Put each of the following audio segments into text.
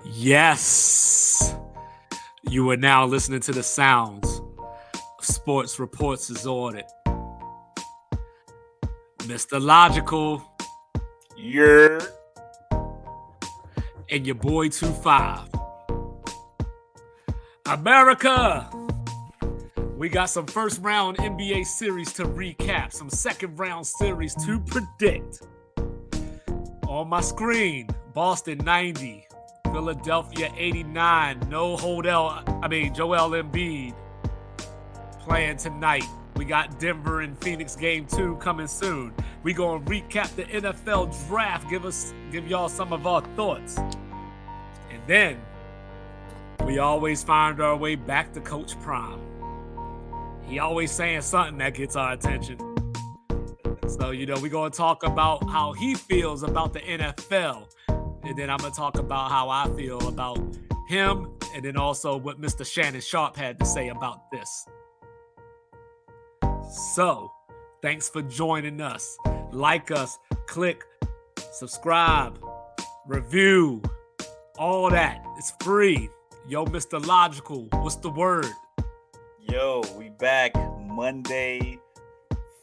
Yes, you are now listening to the sounds of Sports Reports is Ordered. Mr. Logical You're and your boy 25. America! We got some first round NBA series to recap, some second round series to predict. On my screen, Boston 90, Philadelphia 89, no Joel Embiid playing tonight. We got Denver and Phoenix game 2 coming soon. We gonna recap the NFL draft, give y'all some of our thoughts. And then we always find our way back to Coach Prime. He always saying something that gets our attention. So, we're going to talk about how he feels about the NFL. And then I'm going to talk about how I feel about him. And then also what Mr. Shannon Sharp had to say about this. So, thanks for joining us. Like us, click, subscribe, review, all that. It's free. Yo, Mr. Logical, what's the word? Yo, we back Monday,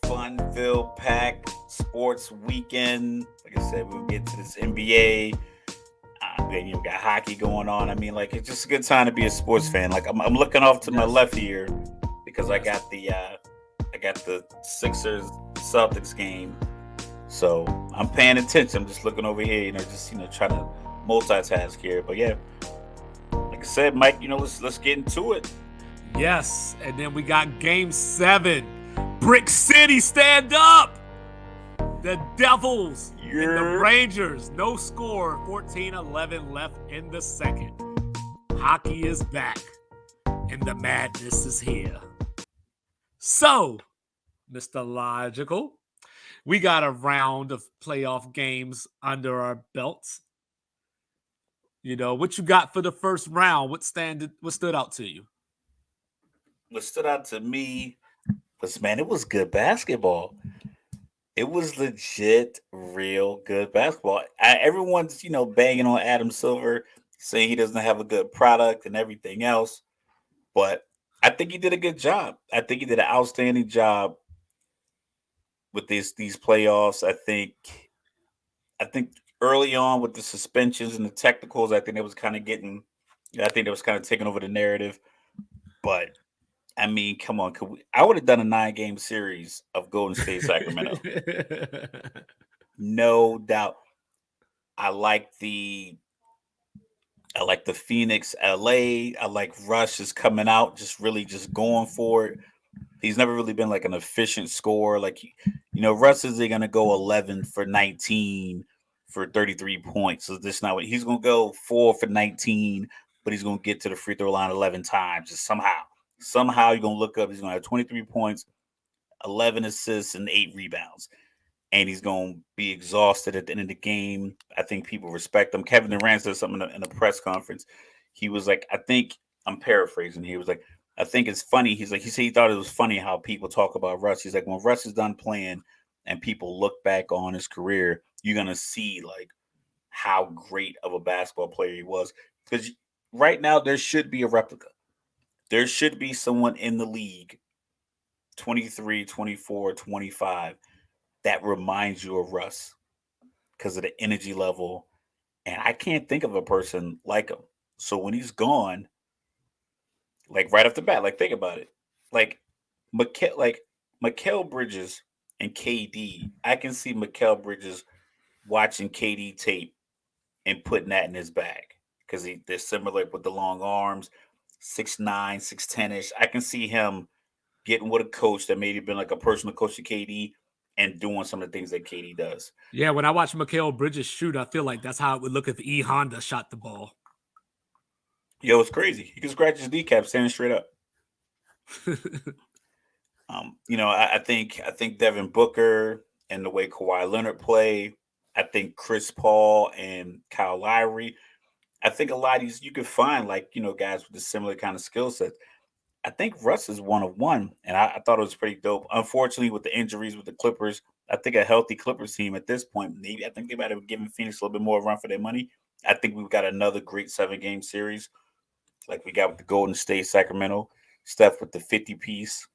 fun-filled pack sports weekend. Like I said, we'll get to this NBA. We got hockey going on. I mean, like, it's just a good time to be a sports fan. Like, I'm looking off to my left here because I got the Sixers Celtics game. So I'm paying attention. I'm just looking over here, trying to multitask here. But yeah, like I said, Mike, let's get into it. Yes, and then we got Game 7. Brick City, stand up! The Devils and the Rangers. No score, 14-11 left in the second. Hockey is back, and the madness is here. So, Mr. Logical, we got a round of playoff games under our belts. What you got for the first round? What stood out to you? What stood out to me was, man, it was good basketball. It was legit, real good basketball. Everyone's, banging on Adam Silver, saying he doesn't have a good product and everything else. But I think he did a good job. I think he did an outstanding job with these playoffs. I think early on with the suspensions and the technicals, I think it was kind of taking over the narrative. But I mean, come on, I would have done a 9-game series of Golden State Sacramento. No doubt. I like the Phoenix LA. I like Rush just coming out, just really just going for it. He's never really been like an efficient scorer. Like, Russ is going to go 11 for 19 for 33 points. So this not what he's going to go 4 for 19, but he's going to get to the free throw line 11 times. Just somehow you're going to look up. He's going to have 23 points, 11 assists, and 8 rebounds. And he's going to be exhausted at the end of the game. I think people respect him. Kevin Durant said something in a press conference. He was like, I'm paraphrasing. He was like, I think it's funny. He said he thought it was funny how people talk about Russ. He's like, when Russ is done playing and people look back on his career, you're going to see like how great of a basketball player he was. Because right now there should be a replica. There should be someone in the league, 23, 24, 25, that reminds you of Russ because of the energy level. And I can't think of a person like him. So when he's gone, like right off the bat, like think about it. Like Mikal Bridges and KD, I can see Mikal Bridges watching KD tape and putting that in his bag because they're similar with the long arms, 6'9", 6'10-ish. I can see him getting with a coach that maybe been like a personal coach to KD and doing some of the things that KD does. Yeah, when I watch Mikal Bridges shoot, I feel like that's how it would look if E. Honda shot the ball. Yo, it's crazy. He can scratch his kneecap standing straight up. I think Devin Booker and the way Kawhi Leonard play. I think Chris Paul and Kyle Lowry. I think a lot of these you could find guys with a similar kind of skill set. I think Russ is one of one, and I thought it was pretty dope. Unfortunately, with the injuries with the Clippers, I think a healthy Clippers team at this point, maybe I think they might have given Phoenix a little bit more run for their money. I think we've got another great 7-game series, like we got with the Golden State Sacramento. Steph with the 50 piece.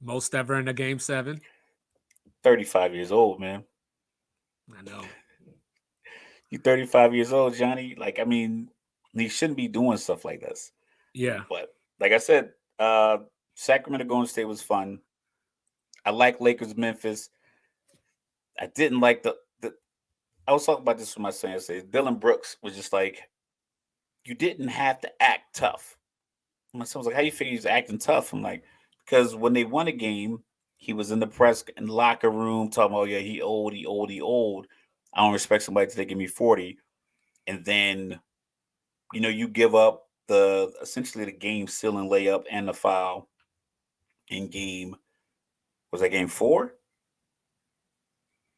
Most ever in a game 7. 35 years old, man. I know. You 35 years old, Johnny. Like, I mean, he shouldn't be doing stuff like this. Yeah. But like I said, Sacramento Golden State was fun. I like Lakers Memphis. I didn't like the I was talking about this with my son yesterday. Dylan Brooks was just like, you didn't have to act tough. My son was like, how you figure he's acting tough? I'm like, because when they won a game, he was in the press in the locker room talking about, yeah, he old, he old, he old. I don't respect somebody till they give me 40. And then, you give up the essentially the game sealing layup and the foul in was that game 4?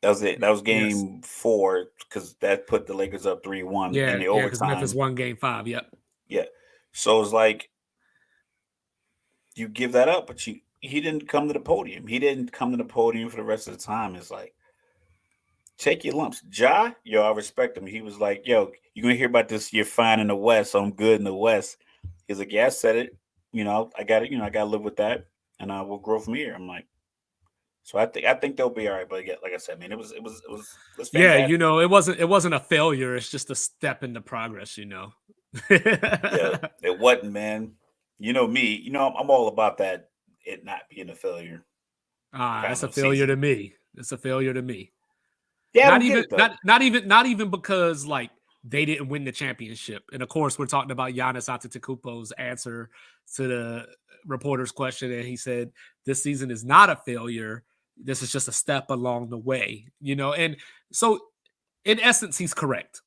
That was it. That was Yes. game 4 because that put the Lakers up 3-1 in Yeah. the Yeah. Because Memphis overtime. won game 5. Yep. Yeah. So it's like you give that up, but he didn't come to the podium. He didn't come to the podium for the rest of the time. It's like, take your lumps. Yo, I respect him. He was like, yo, you're gonna hear about this. You're fine in the West, so I'm good in the West. He's like, yeah, I said it. I got it. I got to live with that, and we'll grow from here. I'm like, so I think they'll be all right. But yeah, like I said, man, it was Yeah. fantastic. It wasn't a failure. It's just a step into progress. Yeah, it wasn't, man. You know me. I'm all about that. It not being a failure kind That's a of failure to season. me. It's a failure to me. Yeah, I Not don't get even it though. not even because like they didn't win the championship. And of course, we're talking about Giannis Antetokounmpo's answer to the reporter's question, and he said this season is not a failure. This is just a step along the way. And so in essence, he's correct.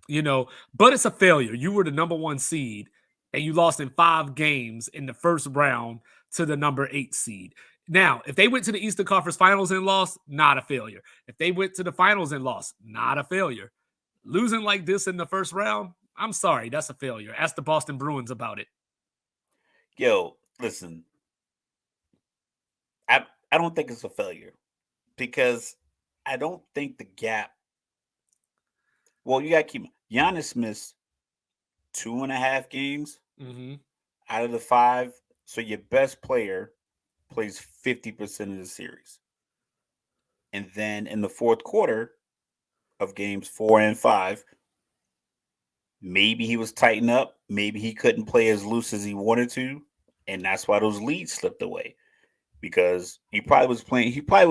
But it's a failure. You were the number 1 seed and you lost in 5 games in the first round to the number 8 seed. Now, if they went to the Eastern Conference Finals and lost, not a failure. If they went to the finals and lost, not a failure. Losing like this in the first round, I'm sorry, that's a failure. Ask the Boston Bruins about it. Yo, listen, I don't think it's a failure because I don't think the gap. Well, you got to keep Giannis missed 2.5 games Mm-hmm. out of the 5. So your best player plays 50% of the series, and then in the fourth quarter of games 4 and 5, maybe he was tightened up, maybe he couldn't play as loose as he wanted to, and that's why those leads slipped away. Because he probably was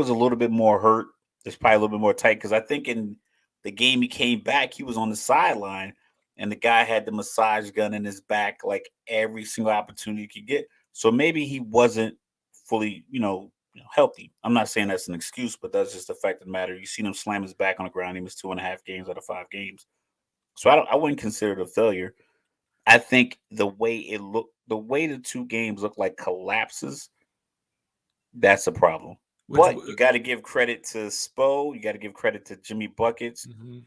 a little bit more hurt. It's probably a little bit more tight. Because I think in the game he came back, he was on the sideline, and the guy had the massage gun in his back like every single opportunity he could get. So maybe he wasn't fully, healthy. I'm not saying that's an excuse, but that's just the fact of the matter. You seen him slam his back on the ground. He missed 2.5 games out of 5 games. So I wouldn't consider it a failure. I think the way the 2 games look like collapses, that's a problem. Which But you got to give credit to Spo. You got to give credit to Jimmy Buckets. mm-hmm.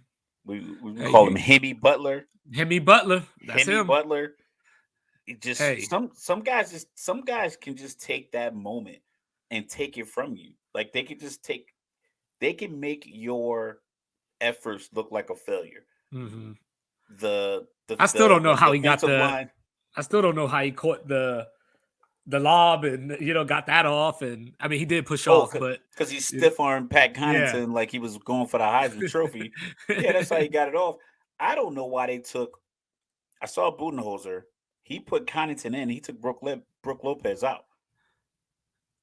We Hey, call him Himmy Butler. Hemi Butler, that's Himmy him. Butler. It just Hey, some guys can just take that moment and take it from you. Like they can make your efforts look like a failure. mm-hmm. The the I still the don't know the how he got defensive line. I still don't know how he caught the lob and got that off. And I mean, he did push Oh, off, but because he stiff armed Pat yeah. Connaughton like he was going for the Heisman Trophy. Yeah, that's how he got it off. I don't know why they took. I saw Budenholzer. He put Connaughton in. He took Brooke Lopez out.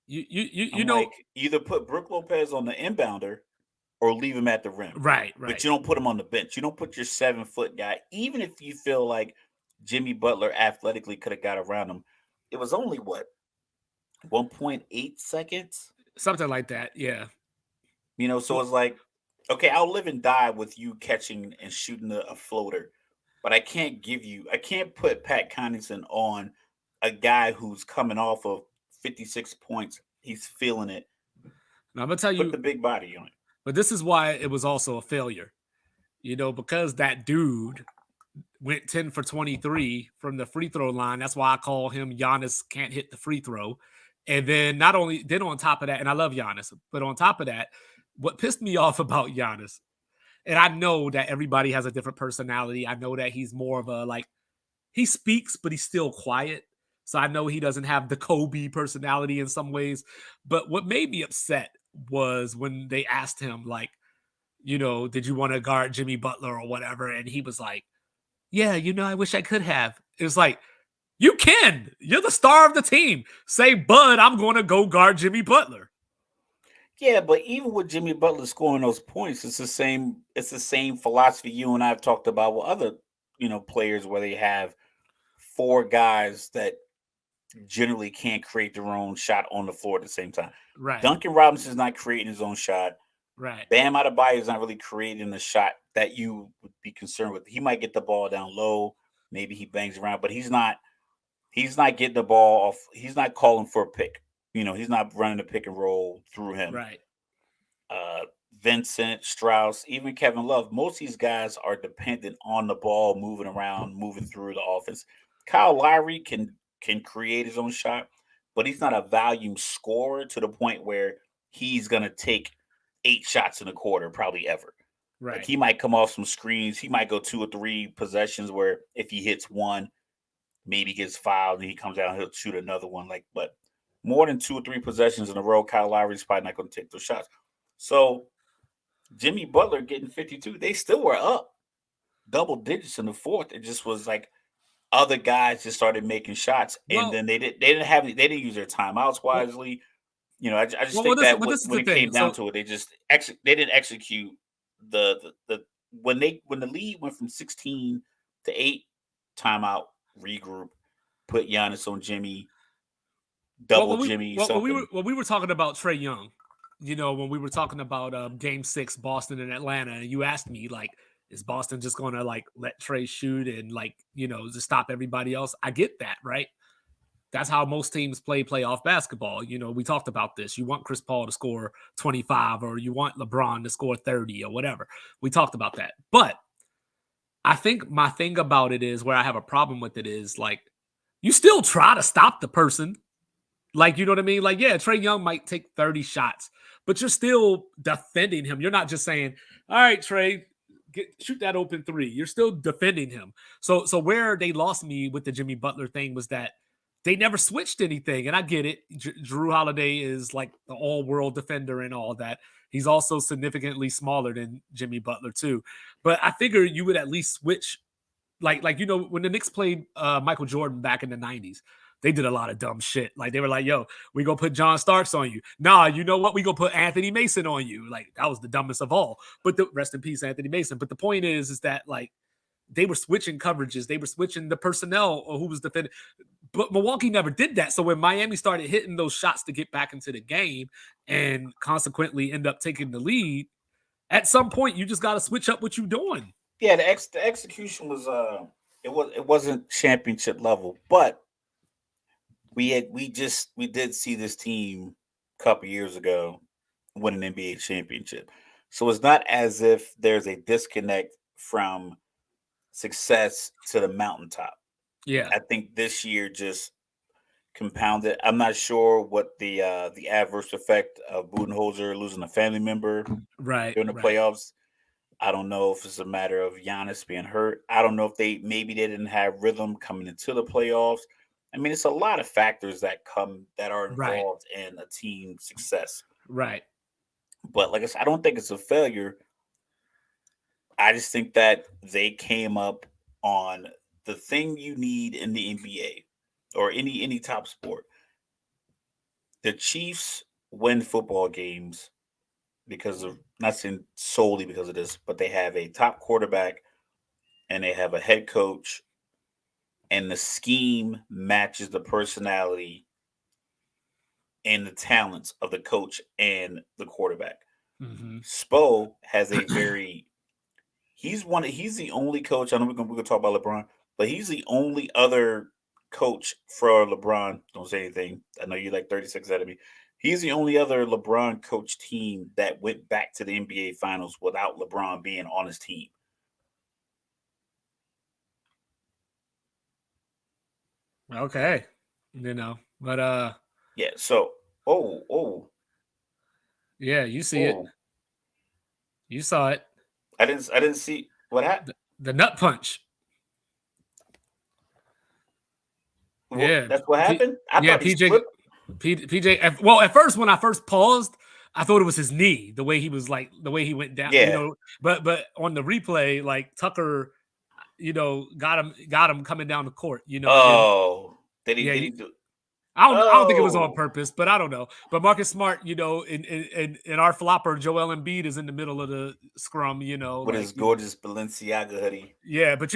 You I'm know, like, either put Brooke Lopez on the inbounder or leave him at the rim. right, But right. you don't put him on the bench. You don't put your 7-foot guy, even if you feel like Jimmy Butler athletically could have got around him. It was only what 1.8 seconds. Something like that. Yeah. So it's like, okay, I'll live and die with you catching and shooting a floater, but I can't put Pat Connaughton on a guy who's coming off of 56 points. He's feeling it. Now I'm gonna tell Put you, the big body on it. but this is why it was also a failure. Because that dude went 10 for 23 from the free throw line. That's why I call him Giannis can't hit the free throw. And then then on top of that, and I love Giannis, but on top of that, what pissed me off about Giannis And I know that everybody has a different personality. I know that he's more of a like he speaks, but he's still quiet. So I know he doesn't have the Kobe personality in some ways. But what made me upset was when they asked him, like, did you want to guard Jimmy Butler or whatever? And he was like, yeah, I wish I could have. It was like, you can. You're the star of the team. Say, Bud, I'm going to go guard Jimmy Butler. Yeah, but even with Jimmy Butler scoring those points, it's the same. It's the same philosophy you and I have talked about with other, players where they have four guys that generally can't create their own shot on the floor at the same time. Right, Duncan Robinson's not creating his own shot. right, Bam Adebayo is not really creating the shot that you would be concerned with. He might get the ball down low, maybe he bangs around, but he's not. He's not getting the ball off. He's not calling for a pick. He's not running the pick and roll through him. right, uh, Vincent, Strauss, even Kevin Love. Most of these guys are dependent on the ball, moving around, moving through the offense. Kyle Lowry can create his own shot, but he's not a volume scorer to the point where he's gonna take 8 shots in a quarter, probably ever. Like right. he might come off some screens, he might go 2 or 3 possessions where if he hits one, maybe gets fouled, and he comes out, he'll shoot another one. But more than 2 or 3 possessions in a row, Kyle Lowry's probably not going to take those shots. So Jimmy Butler getting 52, they still were up double digits in the fourth. It just was like other guys just started making shots, and Well, then they didn't use their timeouts well, wisely. I just well, well think this, that well, this is when the it came thing. down So, to it, they didn't execute the when the lead went from 16 to 8, timeout, regroup, put Giannis on Jimmy, well, double when we, Jimmy, well, something. when we were talking about Trey Young, when we were talking about Game 6, Boston and Atlanta, and you asked me like, is Boston just going to like let Trey shoot and like just stop everybody else? I get that, right? That's how most teams play playoff basketball. We talked about this. You want Chris Paul to score 25 or you want LeBron to score 30 or whatever. We talked about that. But I think my thing about it is where I have a problem with it is like you still try to stop the person. Like, you know what I mean? Like, yeah, Trey Young might take 30 shots, but you're still defending him. You're not just saying, all right, Trey, shoot that open three. You're still defending him. So where they lost me with the Jimmy Butler thing was that they never switched anything. And I get it. Drew Holiday is like the all-world defender and all that. He's also significantly smaller than Jimmy Butler too. But I figure you would at least switch like when the Knicks played Michael Jordan back in the 90s, they did a lot of dumb shit. Like they were like, yo, we gonna put John Starks on you. Nah, you know what? We gonna put Anthony Mason on you. Like that was the dumbest of all. But the rest in peace, Anthony Mason. But the point is that like they were switching coverages, they were switching the personnel or who was defending. But Milwaukee never did that. So when Miami started hitting those shots to get back into the game and consequently end up taking the lead, at some point you just got to switch up what you're doing. Yeah, the execution was it wasn't championship level, but we did see this team a couple years ago win an NBA championship. So it's not as if there's a disconnect from success to the mountaintop. Yeah. I think this year just compounded. I'm not sure what the adverse effect of Budenholzer losing a family member Right. during the Right. playoffs. I don't know if it's a matter of Giannis being hurt. I don't know if they didn't have rhythm coming into the playoffs. I mean, it's a lot of factors that are Right. involved in a team success. Right. But like I said, I don't think it's a failure. I just think that they came up on the thing you need in the NBA or any top sport. The Chiefs win football games because of not saying solely because of this, but they have a top quarterback and they have a head coach, and the scheme matches the personality and the talents of the coach and the quarterback. Mm-hmm. Spo has a very he's the only coach. I know we're gonna talk about LeBron, but he's the only other coach for LeBron. Don't say anything. I know you're like 36 out of me. He's the only other LeBron coach team that went back to the NBA finals without LeBron being on his team. Okay. But Yeah, so oh, oh, yeah, you see it. oh. You saw it. I didn't see what happened. The nut punch. Yeah, That's what P- happened. I yeah, thought he PJ, slipped. PJ. Well, at first when I first paused, I thought it was his knee, the way he was like, the way he went down, Yeah. But on the replay, like Tucker, got him coming down the court, and then Oh, yeah, did he do? I don't think it was on Oh, purpose, but I don't know. But Marcus Smart, in our flopper, Joel Embiid is in the middle of the scrum, with his gorgeous Balenciaga hoodie. yeah, but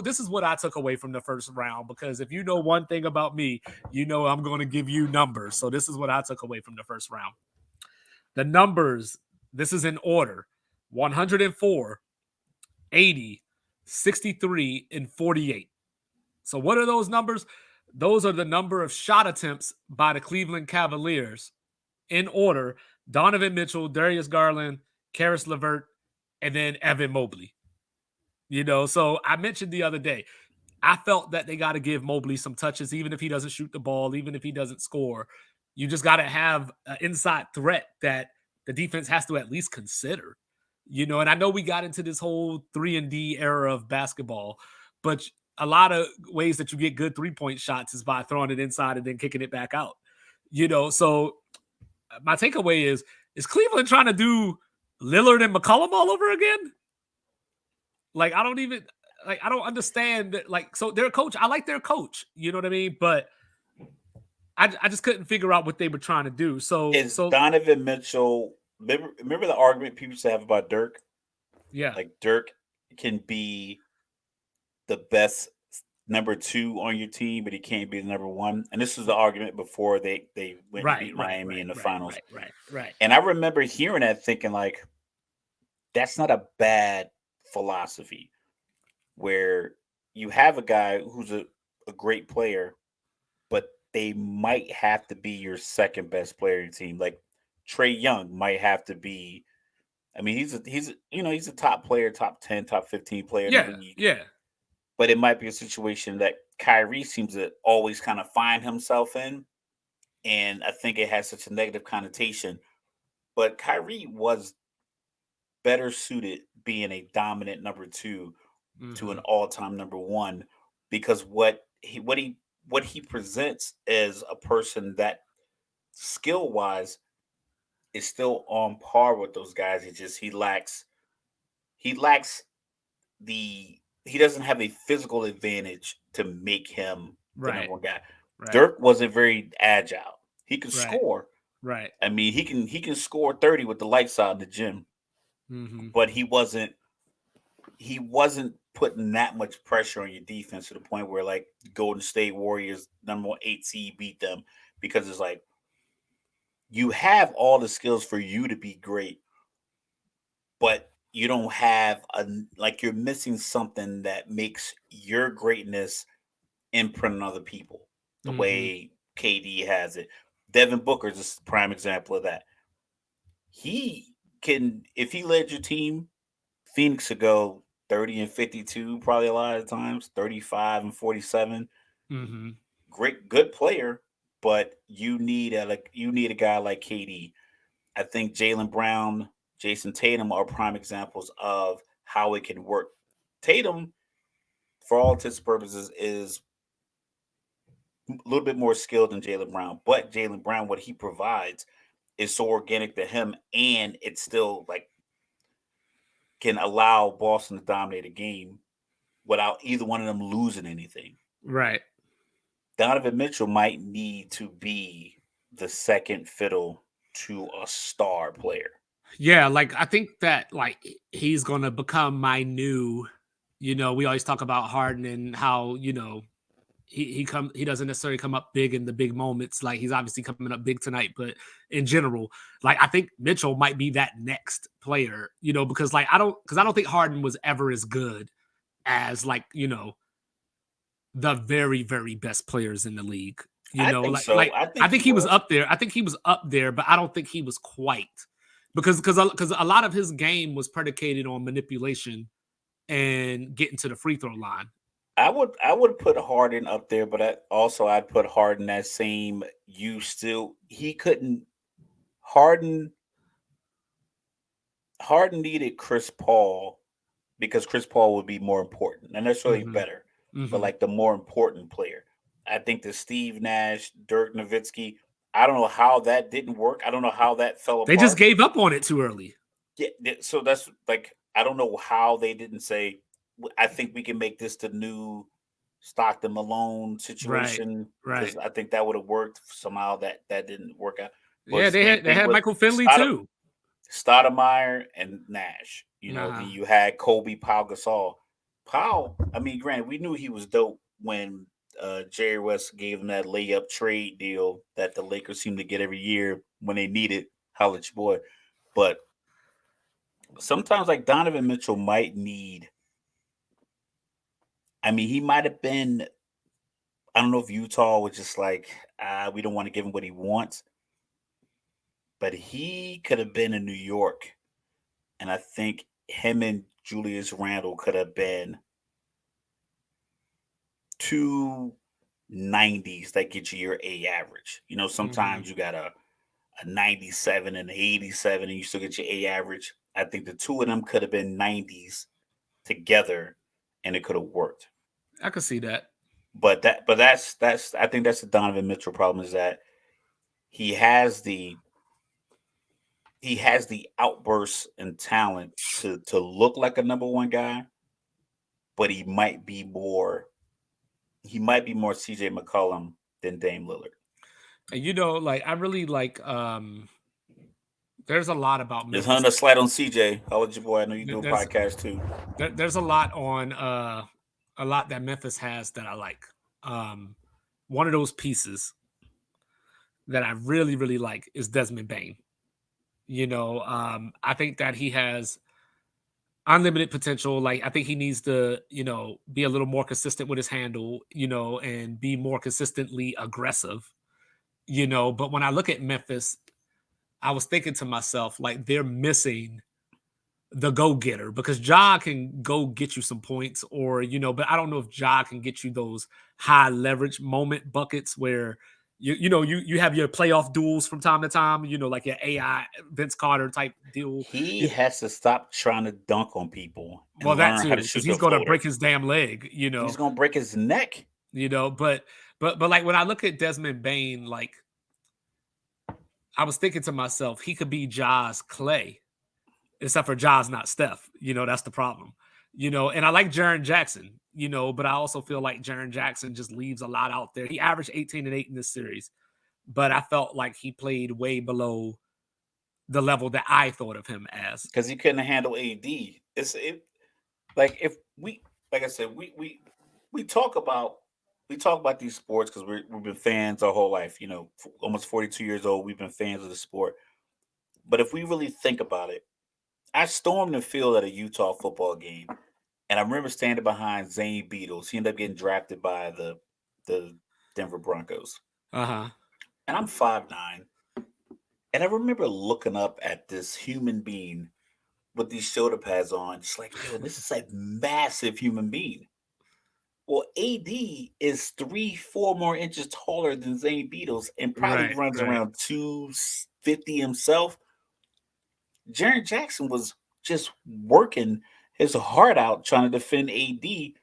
this is what I took away from the first round, because if you know one thing about me, I'm going to give you numbers. So this is what I took away from the first round. The numbers, this is in order: 104, 80, 63, and 48. So what are those numbers? Those are the number of shot attempts by the Cleveland Cavaliers in order: Donovan Mitchell, Darius Garland, Karis LeVert, and then Evan Mobley. So I mentioned the other day, I felt that they got to give Mobley some touches, even if he doesn't shoot the ball, even if he doesn't score. You just got to have an inside threat that the defense has to at least consider. And I know we got into this whole 3-and-D era of basketball, but a lot of ways that you get good 3-point shots is by throwing it inside and then kicking it back out. So my takeaway is Cleveland trying to do Lillard and McCollum all over again? Like, I don't understand that. Like, so their coach, I like their coach, you know what I mean? But I just couldn't figure out what they were trying to do. Is Donovan Mitchell? Remember the argument people used to have about Dirk? Yeah. Like Dirk can be the best number 2 on your team, but he can't be the number 1. And this was the argument before they went and beat Miami in the finals. Right. And I remember hearing that, thinking like, that's not a bad philosophy, where you have a guy who's a great player, but they might have to be your second best player in your team. Like Trae Young might have to be. I mean, he's a top player, top 10, top 15 player in the league. Yeah. But it might be a situation that Kyrie seems to always kind of find himself in, and I think it has such a negative connotation. But Kyrie was better suited being a dominant number 2 to an all-time number 1, because what he presents as a person that skill-wise is still on par with those guys. He lacks the he doesn't have a physical advantage to make him the number 1 guy. Right. Dirk wasn't very agile. He could score. Right. I mean, he can score 30 with the lights out in the gym. But he wasn't putting that much pressure on your defense to the point where, like, Golden State Warriors number 8 seed beat them, because it's like, you have all the skills for you to be great, but you don't have you're missing something that makes your greatness imprint on other people the way KD has it. Devin Booker is a prime example of that. He can, if he led your team, Phoenix would go 30 and 52 probably a lot of times, 35 and 47. Good player, but you need a guy like KD. I think Jaylen Brown, Jason Tatum are prime examples of how it can work. Tatum, for all intents and purposes, is a little bit more skilled than Jaylen Brown, but Jaylen Brown, what he provides is so organic to him, and it's still like can allow Boston to dominate a game without either one of them losing anything. Right. Donovan Mitchell might need to be the second fiddle to a star player. Yeah, like I think that like he's gonna become my new, we always talk about Harden and how, he doesn't necessarily come up big in the big moments. Like he's obviously coming up big tonight, but in general, like I think Mitchell might be that next player, because I don't think Harden was ever as good as like, the very, very best players in the league. I think so. I think he was up there. I think he was up there, but I don't think he was quite, because a lot of his game was predicated on manipulation and getting to the free throw line. I would put Harden up there, but I'd put Harden that same. He couldn't. Harden Harden needed Chris Paul because Chris Paul would be more important, not necessarily Mm-hmm. better, but Mm-hmm. like the more important player. I think the Steve Nash, Dirk Nowitzki. I don't know how that didn't work. I don't know how that fell They just apart. gave up on it too early. Yeah, so that's like I don't know how they didn't say. I think we can make this the new Stockton Malone Right. situation Right. because I think that would have worked. Somehow that didn't work out. But Yeah, same they thing had with Michael Finley too. Stoudemire and Nash. Then Uh-huh. you had Kobe, Pau Gasol. Pau, I mean, granted, we knew he was dope when Jerry West gave him that layup trade deal that the Lakers seem to get every year when they need it. Holla at your boy. But sometimes, like Donovan Mitchell might need. I mean, he might have been. I don't know if Utah was just like, we don't want to give him what he wants, but he could have been in New York, and I think him and Julius Randle could have been two 90s that get you your A average. Mm-hmm. Sometimes you got a 97 and an 87 and you still get your A average. I think the two of them could have been 90s together and it could have worked. I could see that. But that's I think that's the Donovan Mitchell problem is that he has the he has the outbursts and talent to look like a number one guy, but he might be more CJ McCollum than Dame Lillard. And like I really like there's a lot about Just Memphis. hunting a slide on CJ. How old your boy? I know you do a There's podcast too. there's a lot on a lot that Memphis has that I like. Um One of those pieces that I really, really like is Desmond Bain. I think that he has unlimited potential. Like I think he needs to, be a little more consistent with his handle, and be more consistently aggressive, But when I look at Memphis, I was thinking to myself, like they're missing the go getter because Ja can go get you some points, or but I don't know if Ja can get you those high leverage moment buckets where you have your playoff duels from time to time, like your AI Vince Carter type deal. He has to stop trying to dunk on people Well, and that learn how too, to because shoot the he's gonna floater. break his damn leg, He's gonna break his neck. But like when I look at Desmond Bain, like I was thinking to myself, he could be Ja's Clay, except for Ja's not Steph. That's the problem. And I like Jaren Jackson, but I also feel like Jaren Jackson just leaves a lot out there. He averaged 18 and 8 in this series, but I felt like he played way below the level that I thought of him as. Because he couldn't handle AD. Like if we like I said, we talk about these sports because we've been fans our whole life. Almost 42 years old, we've been fans of the sport. But if we really think about it, I stormed the field at a Utah football game, and I remember standing behind Zane Beatles. He ended up getting drafted by the Denver Broncos, Uh-huh. and I'm 5'9", and I remember looking up at this human being with these shoulder pads on, just like, yo, this is a massive human being. Well, AD is 3, 4 more inches taller than Zane Beatles and probably Right, runs right. around 250 himself. Jaren Jackson was just working his heart out trying to defend AD,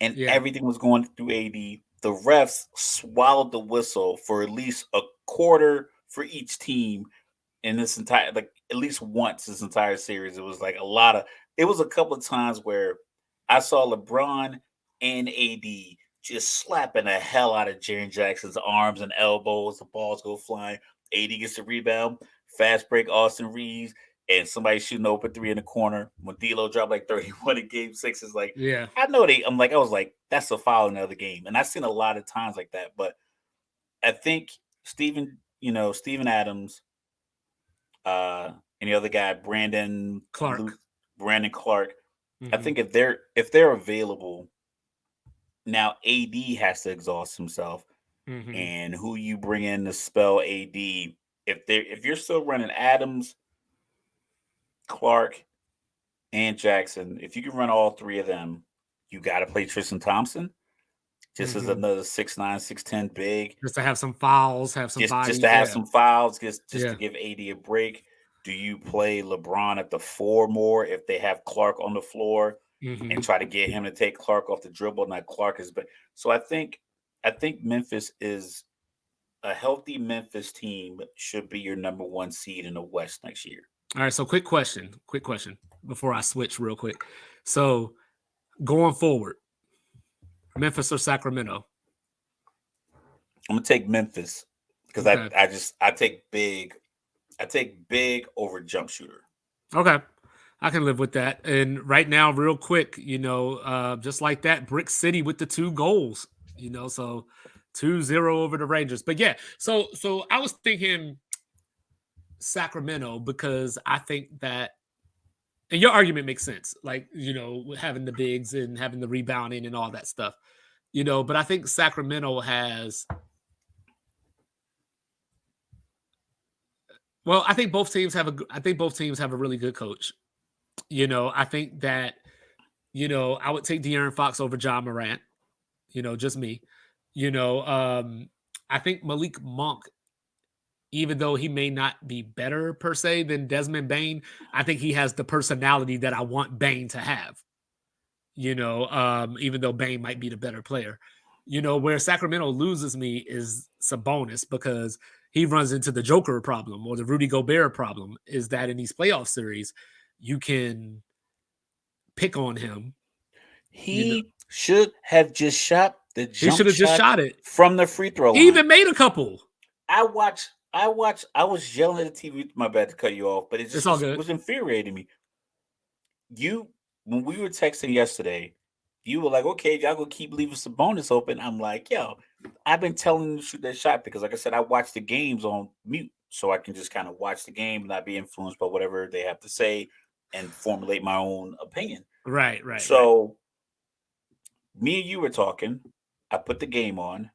and Yeah. everything was going through AD. The refs swallowed the whistle for at least a quarter for each team in this entire, like at least once this entire series. It was like it was a couple of times where I saw LeBron and AD just slapping the hell out of Jaren Jackson's arms and elbows. The balls go flying. AD gets the rebound, fast break Austin Reeves, and somebody shooting open three in the corner. When D'Lo dropped like 31 in game six, is like, Yeah. I was like, that's a foul in another game. And I've seen a lot of times like that. But I think Steven Adams, uh, any other guy, Clark. Brandon Clark. I Hmm. think if they're available now, AD has to exhaust himself, Hmm. and who you bring in to spell AD. If you're still running Adams, Clark, and Jackson, if you can run all three of them, you got to play Tristan Thompson. Just as Hmm. another 6'9", 6'10" big, Just to have some fouls, have some just body. to have Yeah. some fouls, just to Yeah. give AD a break. Do you play LeBron at the 4 more if they have Clark on the floor and Hmm. try to get him to take Clark off the dribble? Now Clark is, but so I think Memphis is a healthy Memphis team should be your number 1 seed in the West next year. All right. So quick question before I switch real quick. So going forward, Memphis or Sacramento? I'm gonna take Memphis because Okay. I take big over jump shooter. Okay. I can live with that. And right now, real quick, just like that, Brick City with the 2 goals, so 2-0 over the Rangers. But yeah, so I was thinking Sacramento because I think that, and your argument makes sense, like, with having the bigs and having the rebounding and all that stuff, but I think Sacramento has, well, I think both teams have a really good coach. I think that, I would take De'Aaron Fox over John Morant, just me. You know, um, I think Malik Monk, even though he may not be better per se than Desmond Bain, I think he has the personality that I want Bain to have. Even though Bain might be the better player. Where Sacramento loses me is Sabonis because he runs into the Joker problem or the Rudy Gobert problem. Is that in these playoff series, you can pick on him. He should have just shot the He should jump have just shot shot it. from the free throw He line. even made a couple. I was yelling at the TV. My bad to cut you off, but it It's just all good. was infuriating me. When we were texting yesterday, you were like, "Okay, y'all gonna keep leaving Sabonis open." I'm like, "Yo, I've been telling him to shoot that shot because, like I said, I watch the games on mute, so I can just kind of watch the game and not be influenced by whatever they have to say and formulate my own opinion." Right, right, right. So me and you were talking. I put the game on,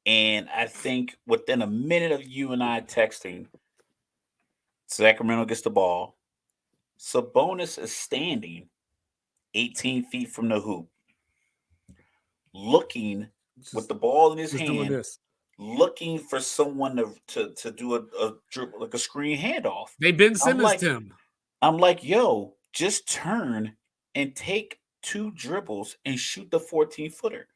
and I think within a minute of you and I texting, Sacramento gets the ball. Sabonis is standing 18 feet from the hoop, looking with Just the ball in his just doing hand, this. looking for someone to do a dribble, like a screen handoff. They Ben I'm Simmons like, him. I'm like, yo, just turn and take 2 dribbles and shoot the 14-footer.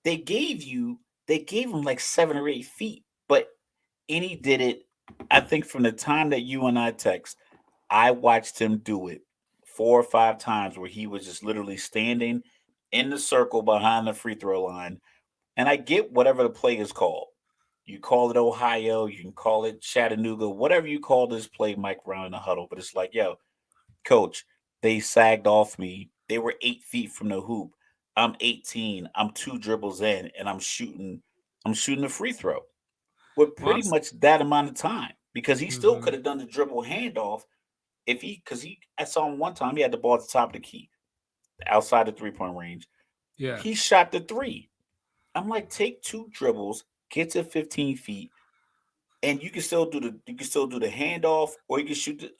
They gave you, they gave him like 7 or 8 feet, but and he did it. I think from the time that you and I text, I watched him do it 4 or 5 times where he was just literally standing in the circle behind the free throw line. And I get whatever the play is called. You call it Ohio, you can call it Chattanooga, whatever you call this play, Mike Brown in the huddle. But it's like, yo, coach, they sagged off me. They were 8 feet from the hoop. I'm 18. I'm 2 dribbles in, and I'm shooting a free throw with Well, pretty much that amount of time because he still could mhm. have done the dribble handoff if I saw him one time he had the ball at the top of the key outside the 3-point range. Yeah. He shot the three. I'm like, take 2 dribbles, get to 15 feet, and you can still do the handoff or you can shoot it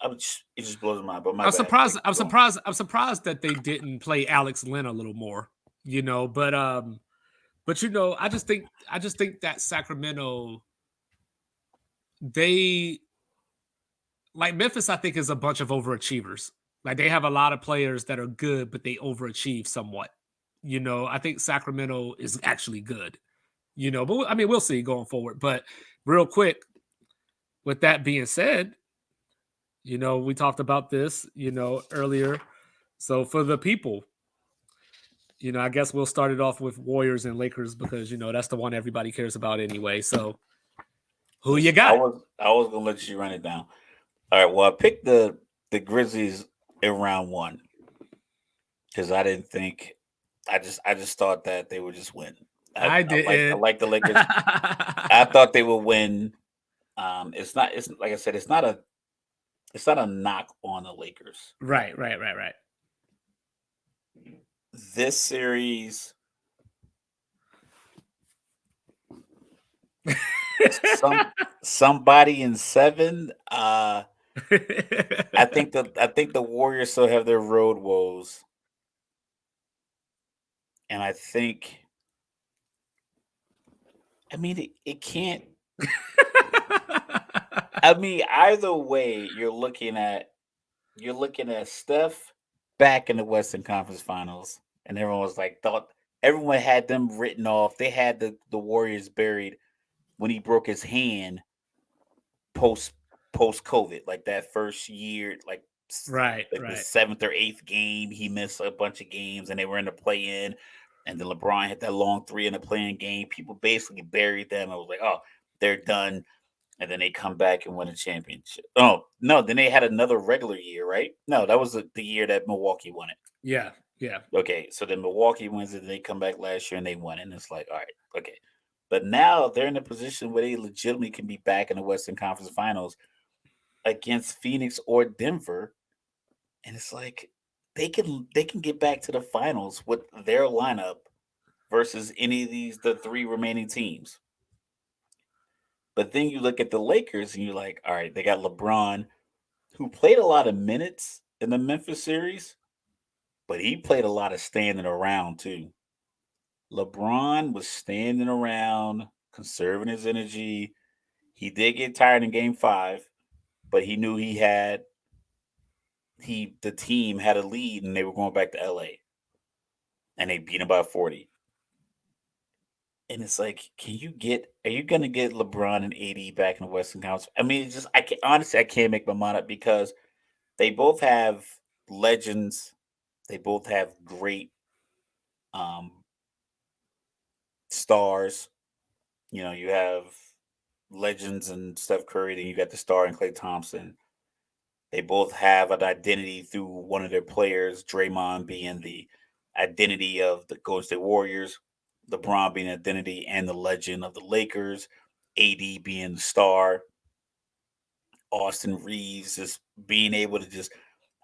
just blows my mind. But my I'm bad. surprised. Like, I'm go on. surprised. I'm surprised that they didn't play Alex Lynn a little more. But I just think that Sacramento, they, like Memphis, I think is a bunch of overachievers. Like they have a lot of players that are good, but they overachieve somewhat. I think Sacramento is actually good. But I mean, we'll see going forward. But real quick, with that being said, we talked about this, earlier. So for the people, I guess we'll start it off with Warriors and Lakers because that's the one everybody cares about anyway. So who you Listen, I got? was I was gonna let you run it down. All right. Well, I picked the Grizzlies in round one because I didn't think. I just thought that they would just win. I, I I didn't. like the Lakers. I thought they would win. It's not. It's like I said. It's not a knock on the Lakers. Right, right, right, right. This series, somebody in 7. I think the Warriors still have their road woes, and I think. I mean, it can't. I mean, either way, you're looking at Steph back in the Western Conference Finals, and everyone was like thought everyone had them written off. They had the Warriors buried when he broke his hand post post COVID, like that first year, Right, like the right. seventh or eighth game, he missed a bunch of games, and they were in the play in, and then LeBron hit that long three in the playing game. People basically buried them. I was like, oh, they're done, and then they come back and win a championship. Oh no, then they had another regular year, right? No, that was the year that Milwaukee won it. Yeah, yeah. Okay, so then Milwaukee wins it, and they come back last year and they won it. And it's like, all right, okay. But now they're in a position where they legitimately can be back in the Western Conference Finals against Phoenix or Denver. And it's like they can get back to the finals with their lineup versus any of the three remaining teams. But then you look at the Lakers and you're like, all right, they got LeBron, who played a lot of minutes in the Memphis series, but he played a lot of standing around too. LeBron was standing around, conserving his energy. He did get tired in game 5, but he knew the team had a lead and they were going back to LA and they beat him by 40. And it's like, are you gonna get LeBron and AD back in the Western Conference? I mean, it's just I can honestly I can't make my mind up because they both have legends. They both have great um stars. You know, you have legends and Steph Curry, then you got the star and Klay Thompson. They both have an identity through one of their players, Draymond being the identity of the Golden State Warriors, LeBron being the identity and the legend of the Lakers, AD being the star, Austin Reeves just being able to just.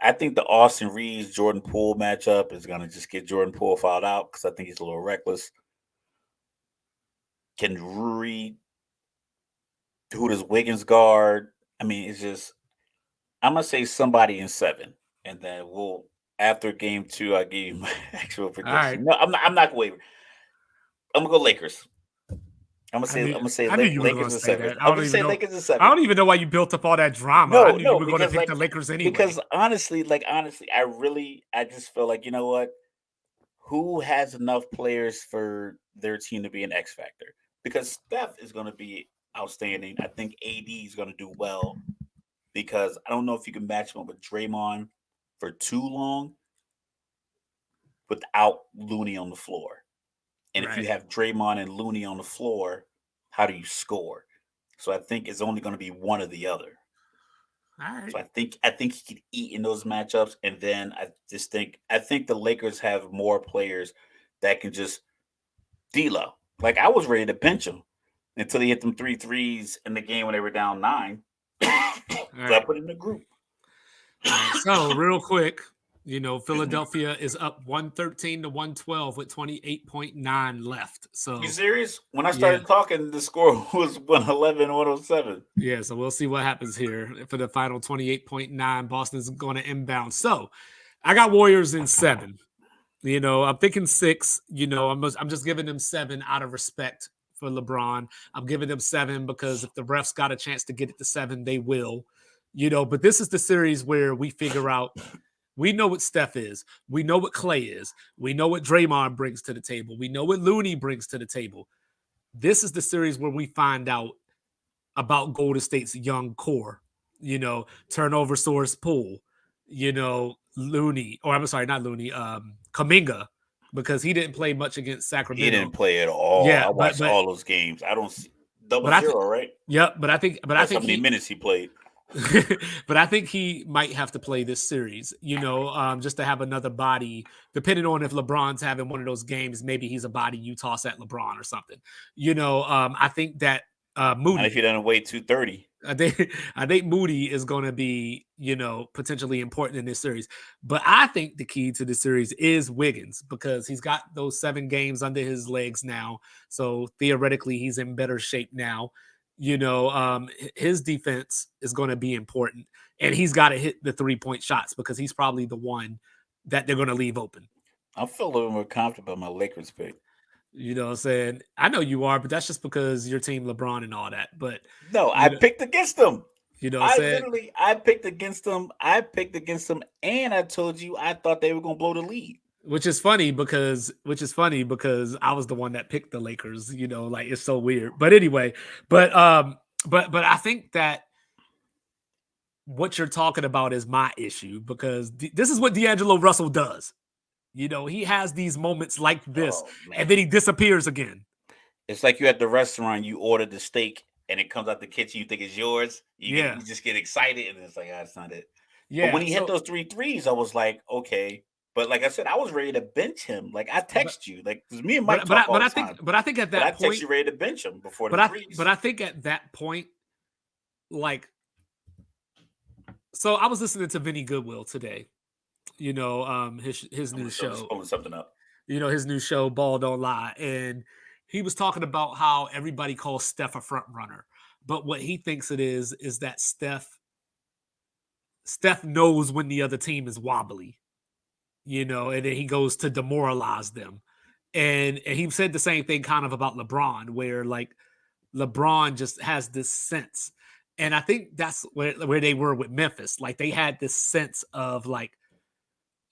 I think the Austin Reeves Jordan Poole matchup is gonna just get Jordan Poole fouled out because I think he's a little reckless. Can Rui, who does Wiggins guard? I mean, it's just I'm gonna say somebody in 7, and then we'll after game 2, I give you my actual All right. prediction. No, I'm not. I'm not gonna waver. I'm gonna go Lakers. I'm gonna say I knew you were going Lakers to in say 7. that. I'm gonna say Lakers in I 7. don't even know why you built up all that drama. I No, knew you no, were going to because pick the Lakers anyway. because honestly, I just feel like you know what? Who has enough players for their team to be an X factor? Because Steph is gonna be outstanding. I think AD is gonna do well because I don't know if you can match him up with Draymond for too long without Looney on the floor. And if you Right. have Draymond and Looney on the floor, how do you score? So I think it's only going to be one or the other. All right. So I think he could eat in those matchups, and then I think the Lakers have more players that can just D-Lo. Like I was ready to bench him until he hit them three threes in the game when they were down 9. so All I right. put it in the group. All right. So, real quick, Philadelphia is up 113 to 112 with 28.9 left. You So, serious? When I yeah. started talking, the score was 111, 107. Yeah, so we'll see what happens here for the final 28.9. Boston's going to inbound. So, I got Warriors in 7. I'm thinking 6. I'm just giving them 7 out of respect for LeBron. I'm giving them 7 because if the refs got a chance to get it to 7, they will. But this is the series where we figure out we know what Steph is. We know what Clay is. We know what Draymond brings to the table. We know what Looney brings to the table. This is the series where we find out about Golden State's young core. Turnover source pool. Looney, or I'm sorry, not Looney, Kaminga, because he didn't play much against He didn't Sacramento. play at all. Yeah, I but watched but all those games. I don't see double but I think zero, right? yeah, but I That's how think many he minutes he played. but I think he might have to play this series, just to have another body, depending on if LeBron's having one of those games, maybe he's a body you toss at LeBron or something. I think that And if he Moody, doesn't weigh 230, I think Moody is going to be, potentially important in this series. But I think the key to the series is Wiggins because he's got those 7 games under his legs now. So theoretically, he's in better shape now. His defense is going to be important, and he's got to hit the 3-point shots because he's probably the one that they're going to leave open. I feel a little more comfortable about my Lakers pick. You know what I'm saying? I know you are, but that's just because your team LeBron and all that. But No, I you know, picked against them. You know, said I picked against them. And I told you I thought they were gonna blow the lead. which is funny because I was the one that picked the Lakers. You know, like it's so weird. But anyway, but I think that what you're talking about is my issue because this is what D'Angelo Russell does. You know, he has these moments like this, Oh and man, then he disappears again. it's like you at the restaurant. You ordered the steak, and it comes out the kitchen. You think it's yours. Yeah, You just get excited, and it's like, ah, it's not it. But when yeah. he hit So, those three threes, I was like, okay. But like I said, I was ready to bench him. Like I but text you, like because me and Mike talk all the time. but I think at But I that text point, you ready to bench him before the threes. but I think at that point, like, so I was listening to Vinny Goodwill today. You know, his new I'm just show. pulling something up. You know, his new show, Ball Don't Lie, and he was talking about how everybody calls Steph a front runner, but what he thinks it is that Steph knows when the other team is wobbly, you know, and then he goes to demoralize them. And he said the same thing kind of about LeBron, where like LeBron just has this sense. And I think that's where they were with Memphis. Like they had this sense of like,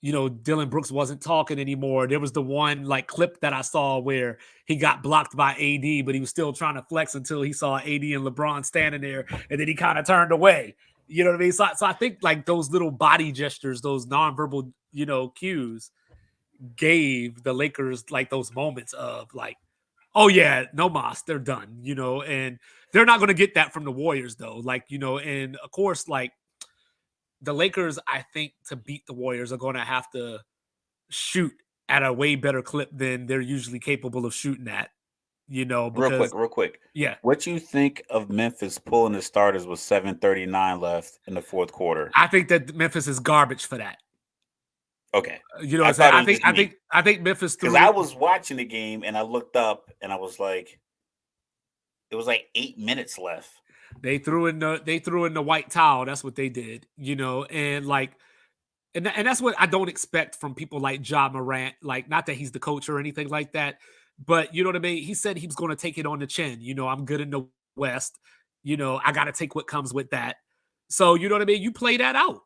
you know, Dylan Brooks wasn't talking anymore. There was the one like clip that I saw where he got blocked by AD, but he was still trying to flex until he saw AD and LeBron standing there, and then he kind of turned away. You know what I mean? So I think like those little body gestures, those nonverbal, you know, cues gave the Lakers like those moments of like, oh yeah, no mas, they're done, you know, and they're not going to get that from the Warriors though. Like, you know, and of course, like the Lakers, I think to beat the Warriors are going to have to shoot at a way better clip than they're usually capable of shooting at, you know, because Real quick. yeah, What you think of Memphis pulling the starters with 7:39 left in the fourth quarter? I think that Memphis is garbage for that. Okay. You know what I I'm saying? thought it was just me. I think Memphis Because threw I it. was watching the game and I looked up and I was like, it was like 8 minutes left. They threw in the white towel. That's what they did, you know, and like and that's what I don't expect from people like Ja Morant. Like, not that he's the coach or anything like that, but you know what I mean. He said he was going to take it on the chin. You know, I'm good in the West. You know, I got to take what comes with that. So you know what I mean. You play that out.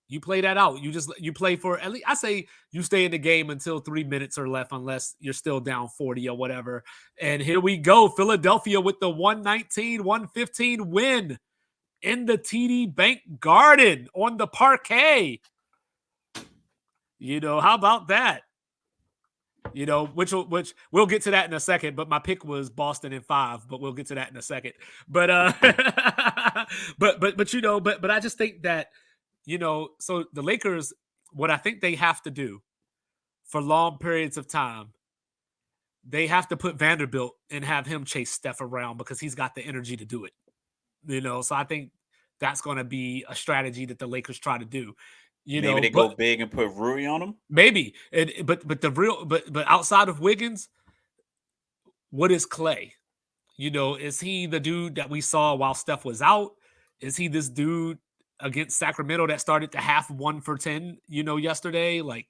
You play that out. You play for at least I say you stay in the game until 3 minutes are left, unless you're still down 40 or whatever. And here we go. Philadelphia with the 119-115 win in the TD Bank Garden on the parquet. You know, how about that? You know, which we'll get to that in a second. But my pick was Boston in 5, but we'll get to that in a second. But but you know, but I just think that, you know, so the Lakers, what I think they have to do for long periods of time, they have to put Vanderbilt and have him chase Steph around because he's got the energy to do it. You know, so I think that's going to be a strategy that the Lakers try to do. You Maybe know, they go but big and put Rui on them. maybe, but the real but outside of Wiggins, what is Clay? You know, is he the dude that we saw while Steph was out? Is he this dude against Sacramento that started to half 1 for 10? You know, yesterday, like,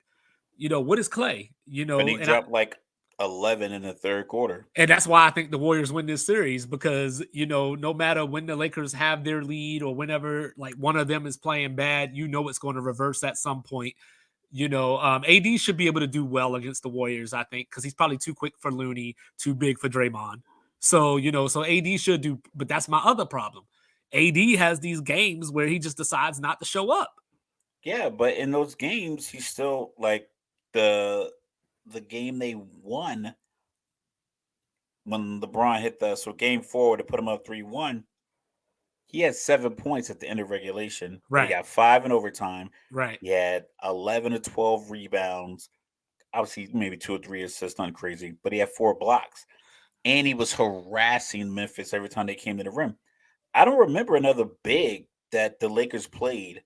you know, what is Clay? You But know, he dropped like 11 in the third quarter. and that's why I think the Warriors win this series because, you know, no matter when the Lakers have their lead or whenever like one of them is playing bad, you know it's going to reverse at some point. You know, AD should be able to do well against the Warriors, I think, because he's probably too quick for Looney, too big for Draymond. So, you know, so AD should do, but that's my other problem. AD has these games where he just decides not to show up. Yeah, but in those games, he's still like the the game they won when LeBron hit game 4 to put him up 3-1. He had 7 points at the end of regulation, but he Right, got 5 in overtime. right. He had 11 to 12 rebounds. Obviously, maybe 2 or 3 assists, nothing crazy, but he had 4 blocks. And he was harassing Memphis every time they came to the rim. I don't remember another big that the Lakers played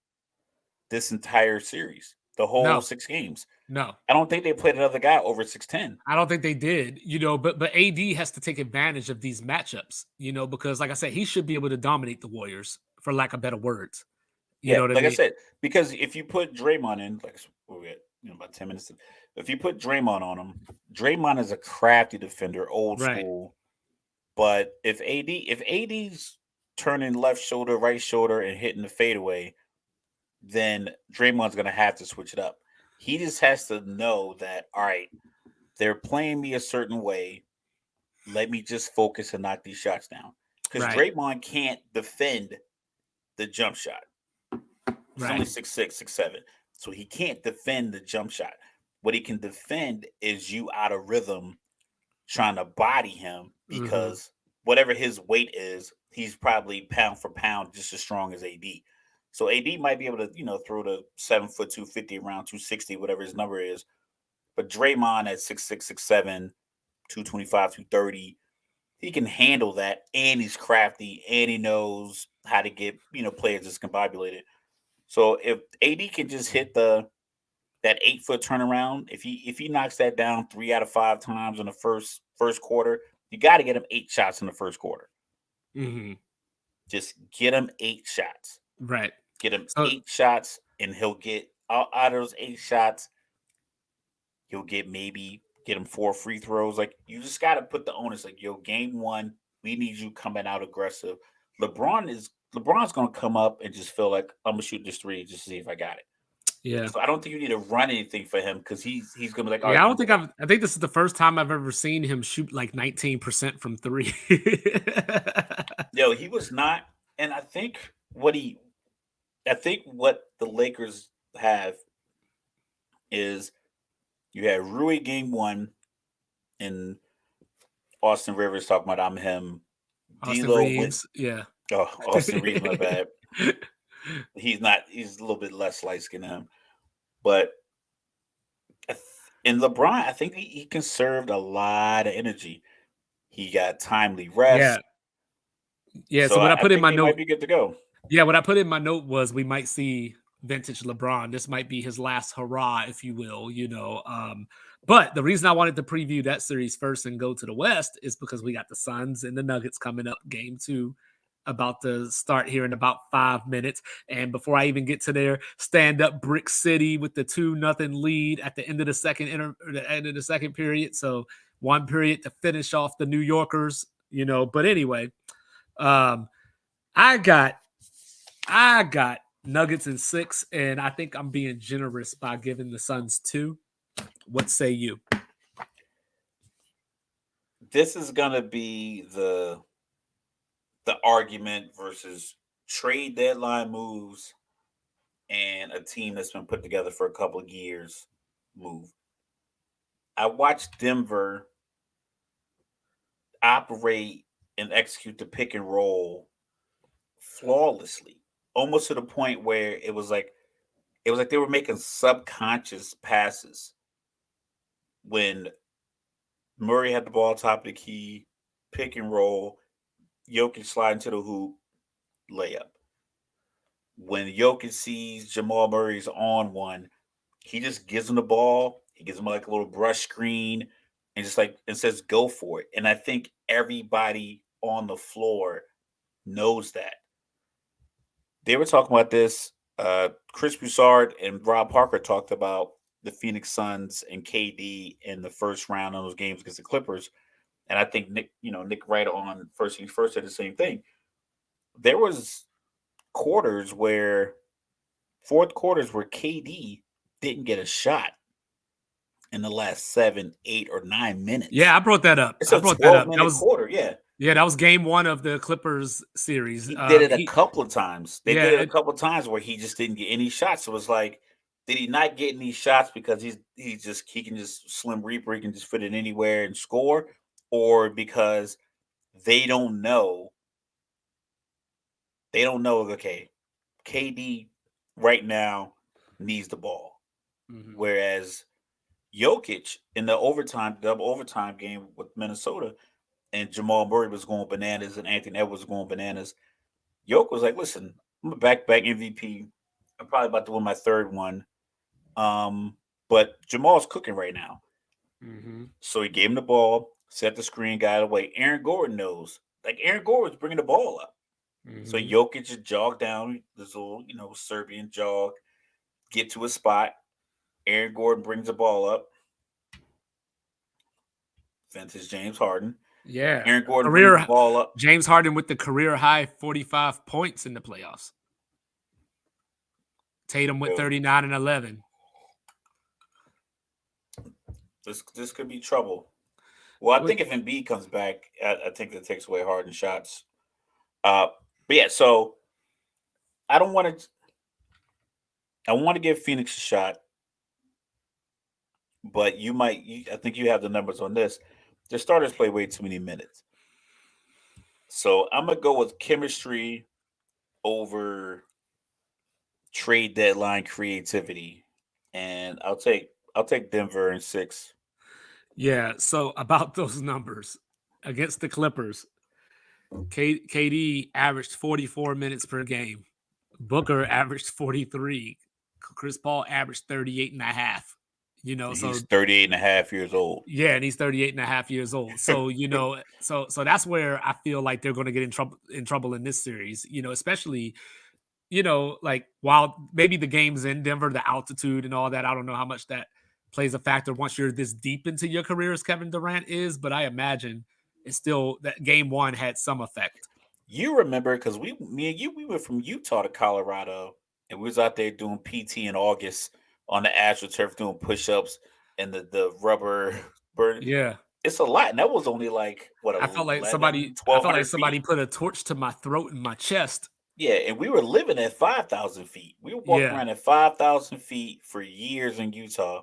this entire series, the whole No, 6 games. no. I don't think they played another guy over 6'10. I don't think they did, you know, but AD has to take advantage of these matchups, you know, because like I said, he should be able to dominate the Warriors, for lack of better words. You Yeah, know what I like I mean? said, because if you put Draymond in, like we got, about 10 minutes. If you put Draymond on him, Draymond is a crafty defender, old Right. school. But if AD's turning left shoulder, right shoulder, and hitting the fadeaway, then Draymond's gonna have to switch it up. He just has to know that, all right, they're playing me a certain way. Let me just focus and knock these shots down. Because Right. Draymond can't defend the jump shot. He's only Right. 6'6", 6'7". So he can't defend the jump shot. What he can defend is you out of rhythm trying to body him, Mm-hmm. because whatever his weight is, he's probably pound for pound just as strong as AD. So AD might be able to, throw the 7 foot 250 around 260, whatever his number is. But Draymond at 6'6", 6'7", 225, 230, he can handle that, and he's crafty, and he knows how to get, players discombobulated. So if AD can just hit that 8 foot turnaround, if he knocks that down 3 out of 5 times in the first quarter, you got to get him 8 shots in the first quarter. Mm-hmm. Just get him 8 shots. Right. Get him So 8 shots, and he'll get out of those 8 shots. He'll get him 4 free throws. Like, you just got to put the onus. Like, yo, game one, we need you coming out aggressive. LeBron's gonna come up and just feel like, I'm gonna shoot this three just to see if I got it. yeah. So I don't think you need to run anything for him, because he's gonna be like, all Yeah, right, I don't think I think this is the first time I've ever seen him shoot like 19% from three. yo, he was not. And I think what the Lakers have is, you had Rui game one, and Austin Rivers talking about, I'm him. Austin D'Lo went. Reeves. Yeah. Oh, Austin Reeves, my bad. He's not. He's a little bit less light skinned than him, but in LeBron, I think he conserved a lot of energy. He got timely yeah. rest, Yeah. So so what I I put in think my he might note be good to go. Yeah, what I put in my note was we might see vintage LeBron. This might be his last hurrah, if you will, But the reason I wanted to preview that series first and go to the West is because we got the Suns and the Nuggets coming up, game two, about to start here in about 5 minutes. And before I even get to there, stand up Brick City with the 2-0 lead at the end of the end of the second period. So one period to finish off the New Yorkers. But anyway, um, I got Nuggets in 6, and I think I'm being generous by giving the Suns 2. What say you? This is gonna be the argument versus trade deadline moves and a team that's been put together for a couple of years move. I watched Denver operate and execute the pick and roll flawlessly, almost to the point where it was like they were making subconscious passes when Murray had the ball top of the key, pick and roll, Jokic sliding to the hoop, layup. When Jokic sees Jamal Murray's on one, he just gives him the ball. He gives him like a little brush screen, and just like, and says, "Go for it." And I think everybody on the floor knows that. They were talking about this. Chris Broussard and Rob Parker talked about the Phoenix Suns and KD in the first round of those games against the Clippers. And I think Nick Wright on First Things First said the same thing. There was quarters where fourth quarters where KD didn't get a shot in the last 7, 8, or 9 minutes. Yeah, I brought that up. It's a 12-minute quarter. Yeah, that was game one of the Clippers series. he did it a couple of times. They did it a couple of times where he just didn't get any shots. So it was like, did he not get any shots because he can just slim reaper, he can just fit it anywhere and score, or because they don't know okay, KD right now needs the ball, whereas Jokic in the double overtime game with Minnesota, and Jamal Murray was going bananas and Anthony Edwards was going bananas. Jokic was like, "Listen, I'm a back MVP. I'm probably about to win my third one. But Jamal's cooking right now." So he gave him the ball, set the screen, got it away. Aaron Gordon knows. Like, Aaron Gordon was bringing the ball up. So Jokic just jogged down this little, Serbian jog, get to a spot. Aaron Gordon brings the ball up. Vintage James Harden. Yeah. Aaron Gordon brings the Career ball up. James Harden with the career high 45 points in the playoffs. Tatum with 39 and 11. This could be trouble. Well, I think if Embiid comes back, I think that takes away Harden shots. But yeah, so I don't want to. I want to give Phoenix a shot, but you might. I think you have the numbers on this. Their starters play way too many minutes, so I'm gonna go with chemistry over trade deadline creativity, and I'll take Denver in 6. Yeah. So about those numbers against the Clippers, KD averaged 44 minutes per game. Booker averaged 43. Chris Paul averaged 38 and a half. He's 38 and a half years old. Yeah, and he's 38 and a half years old. So, so that's where I feel like they're going to get in trouble in this series, especially, like while maybe the game's in Denver, the altitude and all that, I don't know how much that plays a factor once you're this deep into your career as Kevin Durant is, but I imagine it's still that game one had some effect. You remember because me and you, we went from Utah to Colorado, and we was out there doing PT in August on the AstroTurf doing push-ups and the rubber burn. Yeah. It's a lot, and that was only like what I felt like 1,200 somebody feet. put a torch to my throat and my chest. Yeah, and we were living at 5,000 feet. We were walking around at 5,000 feet for years in Utah.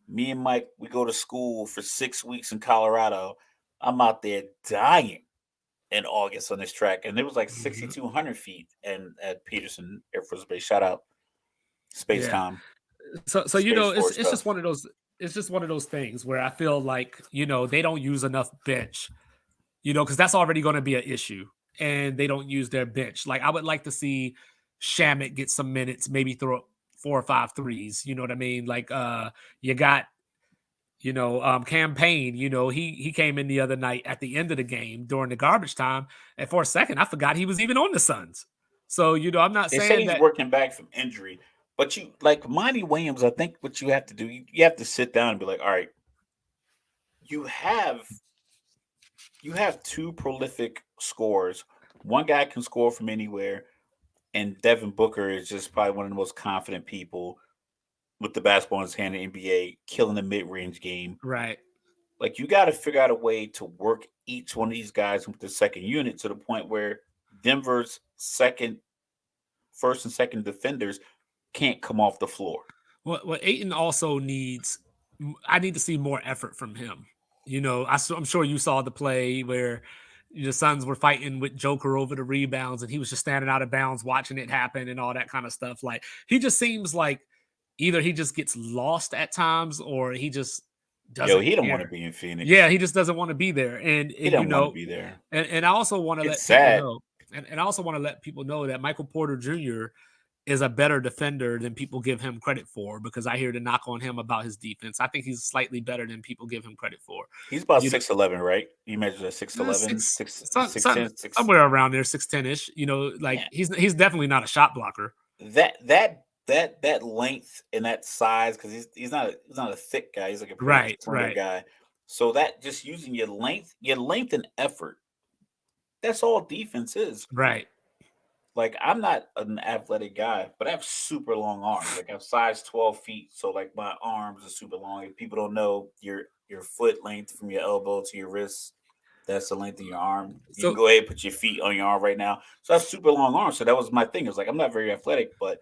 Me and Mike, we go to school for 6 weeks in Colorado. I'm out there dying in August on this track, and it was like 6,200 feet and at Peterson Air Force Base. Shout out Space Time. So it's just one of those. It's just one of those things where I feel like they don't use enough bench, because that's already going to be an issue, and they don't use their bench. Like I would like to see Shamit get some minutes, maybe throw up 4 or 5 threes. You know what I mean? Like you got Campaign, he came in the other night at the end of the game during the garbage time, and for a second I forgot he was even on the Suns. So I'm not They saying say he's that. working back from injury, but you like Monty Williams. I think what you have to do, you have to sit down and be like, all right, you have 2 prolific scorers. One guy can score from anywhere, and Devin Booker is just probably one of the most confident people with the basketball in his hand in the NBA, killing the mid-range game. Right. Like you got to figure out a way to work each one of these guys with the second unit to the point where Denver's first and second defenders can't come off the floor. What Ayton also needs, I need to see more effort from him. I'm sure you saw the play where the Suns were fighting with Joker over the rebounds, and he was just standing out of bounds watching it happen and all that kind of stuff. Like he just seems like either he just gets lost at times or he just doesn't. He don't want to be in Phoenix. Yeah, he just doesn't want to be there, and he don't want to be there. And I also want to let sad. people know, and I also want to let people know that Michael Porter Jr. is a better defender than people give him credit for, because I hear the knock on him about his defense. I think he's slightly better than people give him credit for. He's about 6'11", right? You measured at 6'11", 6'10", somewhere around there, 6'10"-ish. He's definitely not a shot blocker. That length and that size, because he's not a thick guy. He's like a right guy. So that just using your length and effort. That's all defense is. Right. Like I'm not an athletic guy, but I have super long arms. Like I have size 12 feet, so like my arms are super long. If people don't know your foot length from your elbow to your wrist, that's the length of your arm. You can go ahead and put your feet on your arm right now. So I have super long arms. So that was my thing. It was like I'm not very athletic, but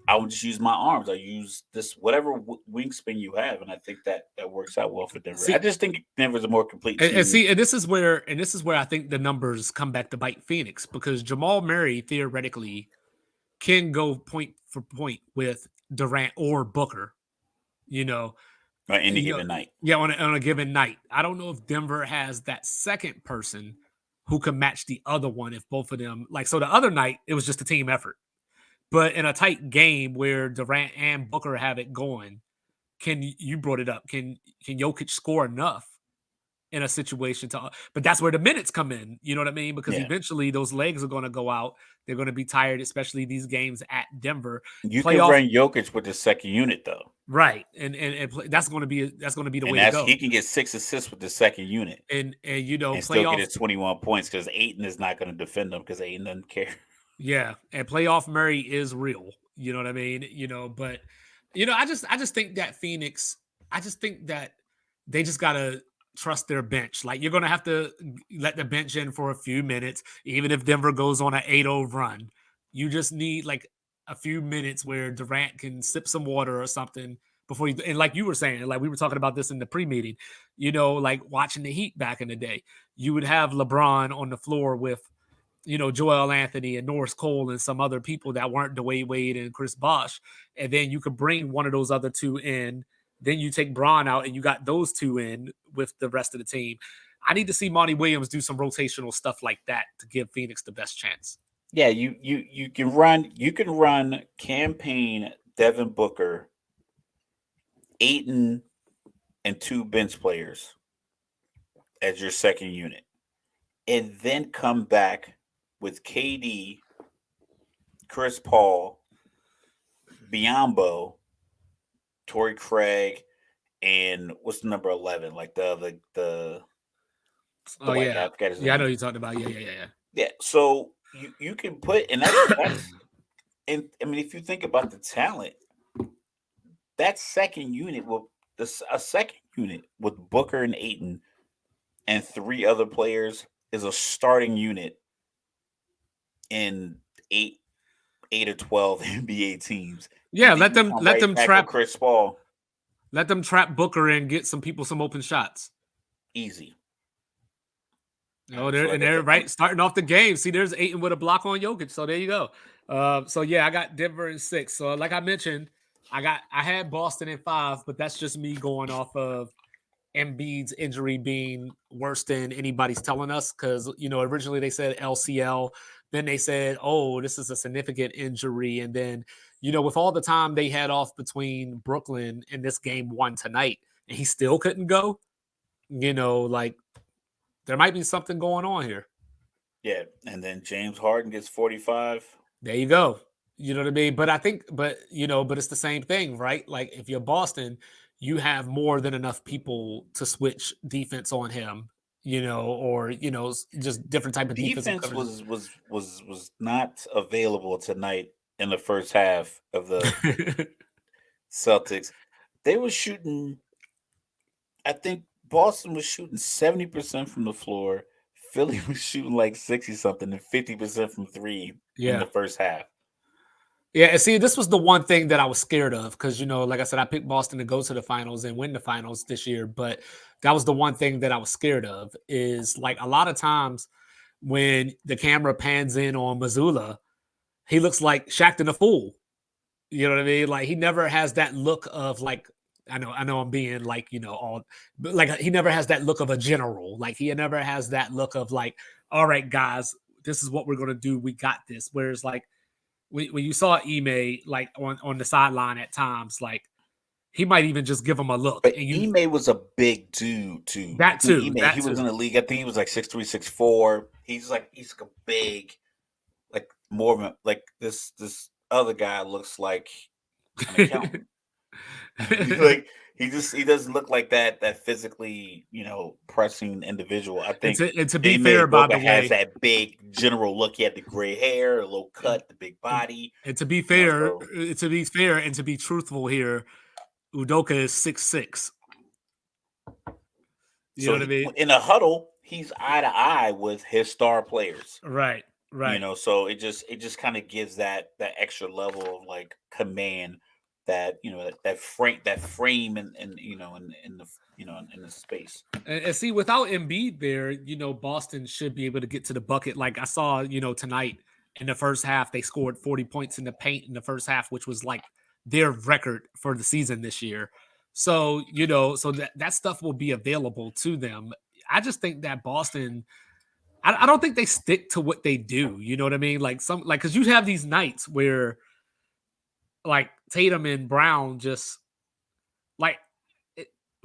I would just use my arms. I use this whatever wingspan you have, and I think that works out well for Denver. I just think Denver's a more complete team. And this is where I think the numbers come back to bite Phoenix, because Jamal Murray theoretically can go point for point with Durant or Booker, on any given night. Yeah, on a given night. I don't know if Denver has that second person who can match the other one if both of them so the other night it was just a team effort. But in a tight game where Durant and Booker have it going, you brought it up. Can Jokic score enough in a situation but that's where the minutes come in. You know what I mean? Because Yeah. eventually those legs are going to go out. They're going to be tired, especially these games at Denver. You can Playoff, run Jokic with the second unit though. right? That's going to be the And way to that's go. he can get 6 assists with the second unit And and still get playoff. his 21 points because Aiton is not going to defend him because Aiton doesn't care. Yeah, and playoff Murray is real. You know what I mean? But I just think that Phoenix, I just think that they just gotta trust their bench. Like you're gonna have to let the bench in for a few minutes, even if Denver goes on an 8-0 run. You just need like a few minutes where Durant can sip some water or something before you. And like you were saying, like we were talking about this in the pre-meeting, like watching the Heat back in the day, you would have LeBron on the floor with Joel Anthony and Norris Cole and some other people that weren't Dwayne Wade and Chris Bosh. And then you could bring one of those other two in. Then you take Braun out and you got those two in with the rest of the team. I need to see Monty Williams do some rotational stuff like that to give Phoenix the best chance. Yeah, you can run campaign Devin Booker, Aiton, and 2 bench players as your second unit, and then come back with KD, Chris Paul, Biyombo, Torrey Craig, and what's the number 11? Like the Oh white guy. yeah, I forgot his yeah, I know name. you're talking about. Yeah. Yeah. So you can put and that's and I mean if you think about the talent, that second unit will a second unit with Booker and Aiton and 3 other players is a starting unit in 8 or 12 NBA teams. Yeah, And then let you them come let right them back with trap Chris Paul. let them trap Booker and get some people some open shots. Easy. So like I They're said, right starting off the game. See, there's Aiton with a block on Jokic. So there you go. So yeah, I got Denver in 6. So like I mentioned, I had Boston in 5, but that's just me going off of Embiid's injury being worse than anybody's telling us. Because originally they said LCL, then they said, oh, this is a significant injury, and then with all the time they had off between Brooklyn and this game 1 tonight, and he still couldn't go. Like there might be something going on here. yeah, and then James Harden gets 45. There you go. You know what I mean? But I think, but it's the same thing, right? Like if you're Boston, you have more than enough people to switch defense on him, or just different type of defensive Defense coverage. was not available tonight in the first half of the Celtics. They were shooting, I think Boston was shooting 70% from the floor. Philly was shooting like 60 something and 50% from 3 in Yeah. the first half. Yeah, and see, this was the one thing that I was scared of because, like I said, I picked Boston to go to the finals and win the finals this year. But that was the one thing that I was scared of is like a lot of times when the camera pans in on Missoula, he looks like Shaqtin' a Fool. You know what I mean? Like he never has that look of like, I know I'm being like, all, but like he never has that look of a general. Like he never has that look of like, all right, guys, this is what we're going to do. We got this. Whereas like, when you saw Ime like on the sideline at times, like he might even just give him a look. But And Ime was a big dude too. that too, Ime, he was in the league. I think he was like 6'3", 6'4". He's like a big, like more of a like this other guy looks like an accountant. Like he doesn't look like that physically, pressing individual. I think and to be fair, Ime by Boga the has way, that big general look. He had the gray hair, a low cut, the big body. and to be You know, fair, so and to be truthful here, Udoka is 6'6". You so know what I mean? in a huddle, he's eye to eye with his star players. Right. So it just kind of gives that extra level of like command that that frame and in the in the space. And see, without Embiid there, Boston should be able to get to the bucket. Like I saw, tonight in the first half, they scored 40 points in the paint in the first half, which was like their record for the season this year. So, so that stuff will be available to them. I just think that Boston, I don't think they stick to what they do. You know what I mean? Like because you have these nights where like Tatum and Brown just like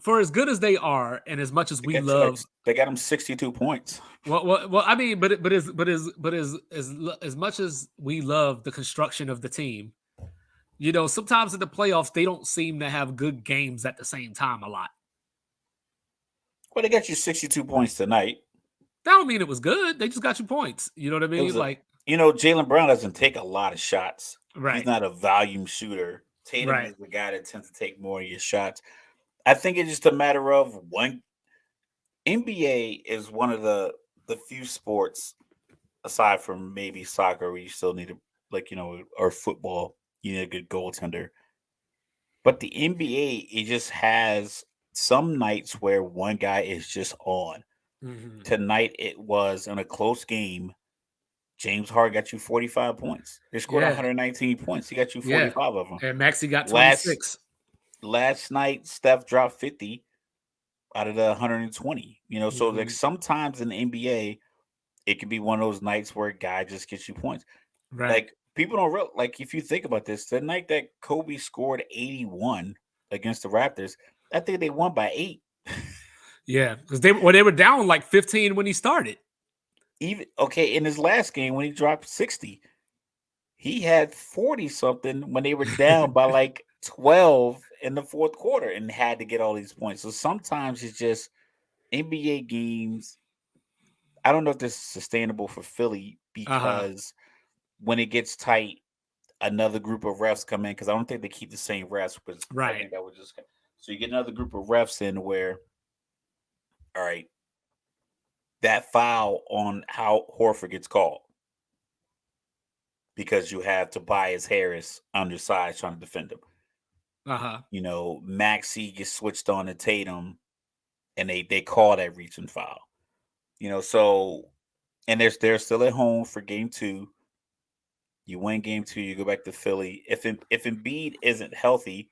for as good as they are, and as much as They we got you like love, they got him 62 points. well, I mean, as much as we love the construction of the team, sometimes in the playoffs they don't seem to have good games at the same time a lot. Well, they got you 62 points tonight. That don't mean it was good. They just got you points. You know what I It mean? was Like, Jaylen Brown doesn't take a lot of shots. He's right, not a volume shooter. Tatum right, is the guy that tends to take more of your shots. I think it's just a matter of one. NBA is one of the few sports aside from maybe soccer where you still need or football, you need a good goaltender. But the NBA, it just has some nights where one guy is just on. hmm Tonight it was in a close game. James Harden got you 45 points. They scored yeah, 119 points. He got you yeah. 45 of them. And Maxi got Last 26. last night, Steph dropped 50 out of the 120. So like Hmm. sometimes in the NBA, it could be one of those nights where a guy just gets you points. Right. Like people don't real like if you think about this, the night that Kobe scored 81 against the Raptors, I think they won by 8. Yeah, because they were down like 15 when he started. Even okay, in his last game when he dropped 60, he had 40 something when they were down by like 12 in the fourth quarter and had to get all these points. So sometimes it's just NBA games. I don't know if this is sustainable for Philly Uh-huh. because when it gets tight, another group of refs come in because I don't think they keep the same refs, but I Right. think that would just so you get another group of refs in where, all right, that foul on how Horford gets called because you have Tobias Harris undersized trying to defend him. Uh-huh. Maxi gets switched on to Tatum and they call that reaching foul. So and they're still at home for game 2. You win game 2, you go back to Philly. If Embiid isn't healthy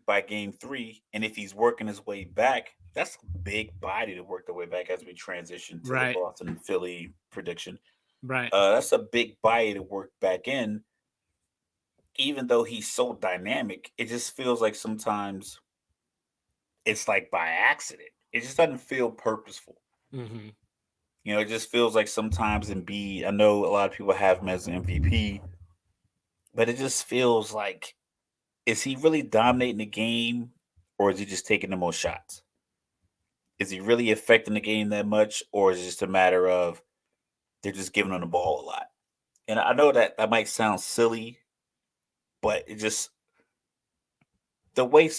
by game 3, and if he's working his way back, that's a big body to work their way back as we transition to the Right. Boston and Philly prediction. Right. That's a big body to work back in. Even though he's so dynamic, it just feels like sometimes it's like by accident. It just doesn't feel purposeful. Hmm. It just feels like sometimes Embiid. I know a lot of people have him as an MVP, but it just feels like is he really dominating the game, or is he just taking the most shots? Is he really affecting the game that much, or is it just a matter of they're just giving him the ball a lot? And I know that might sound silly, but it just the way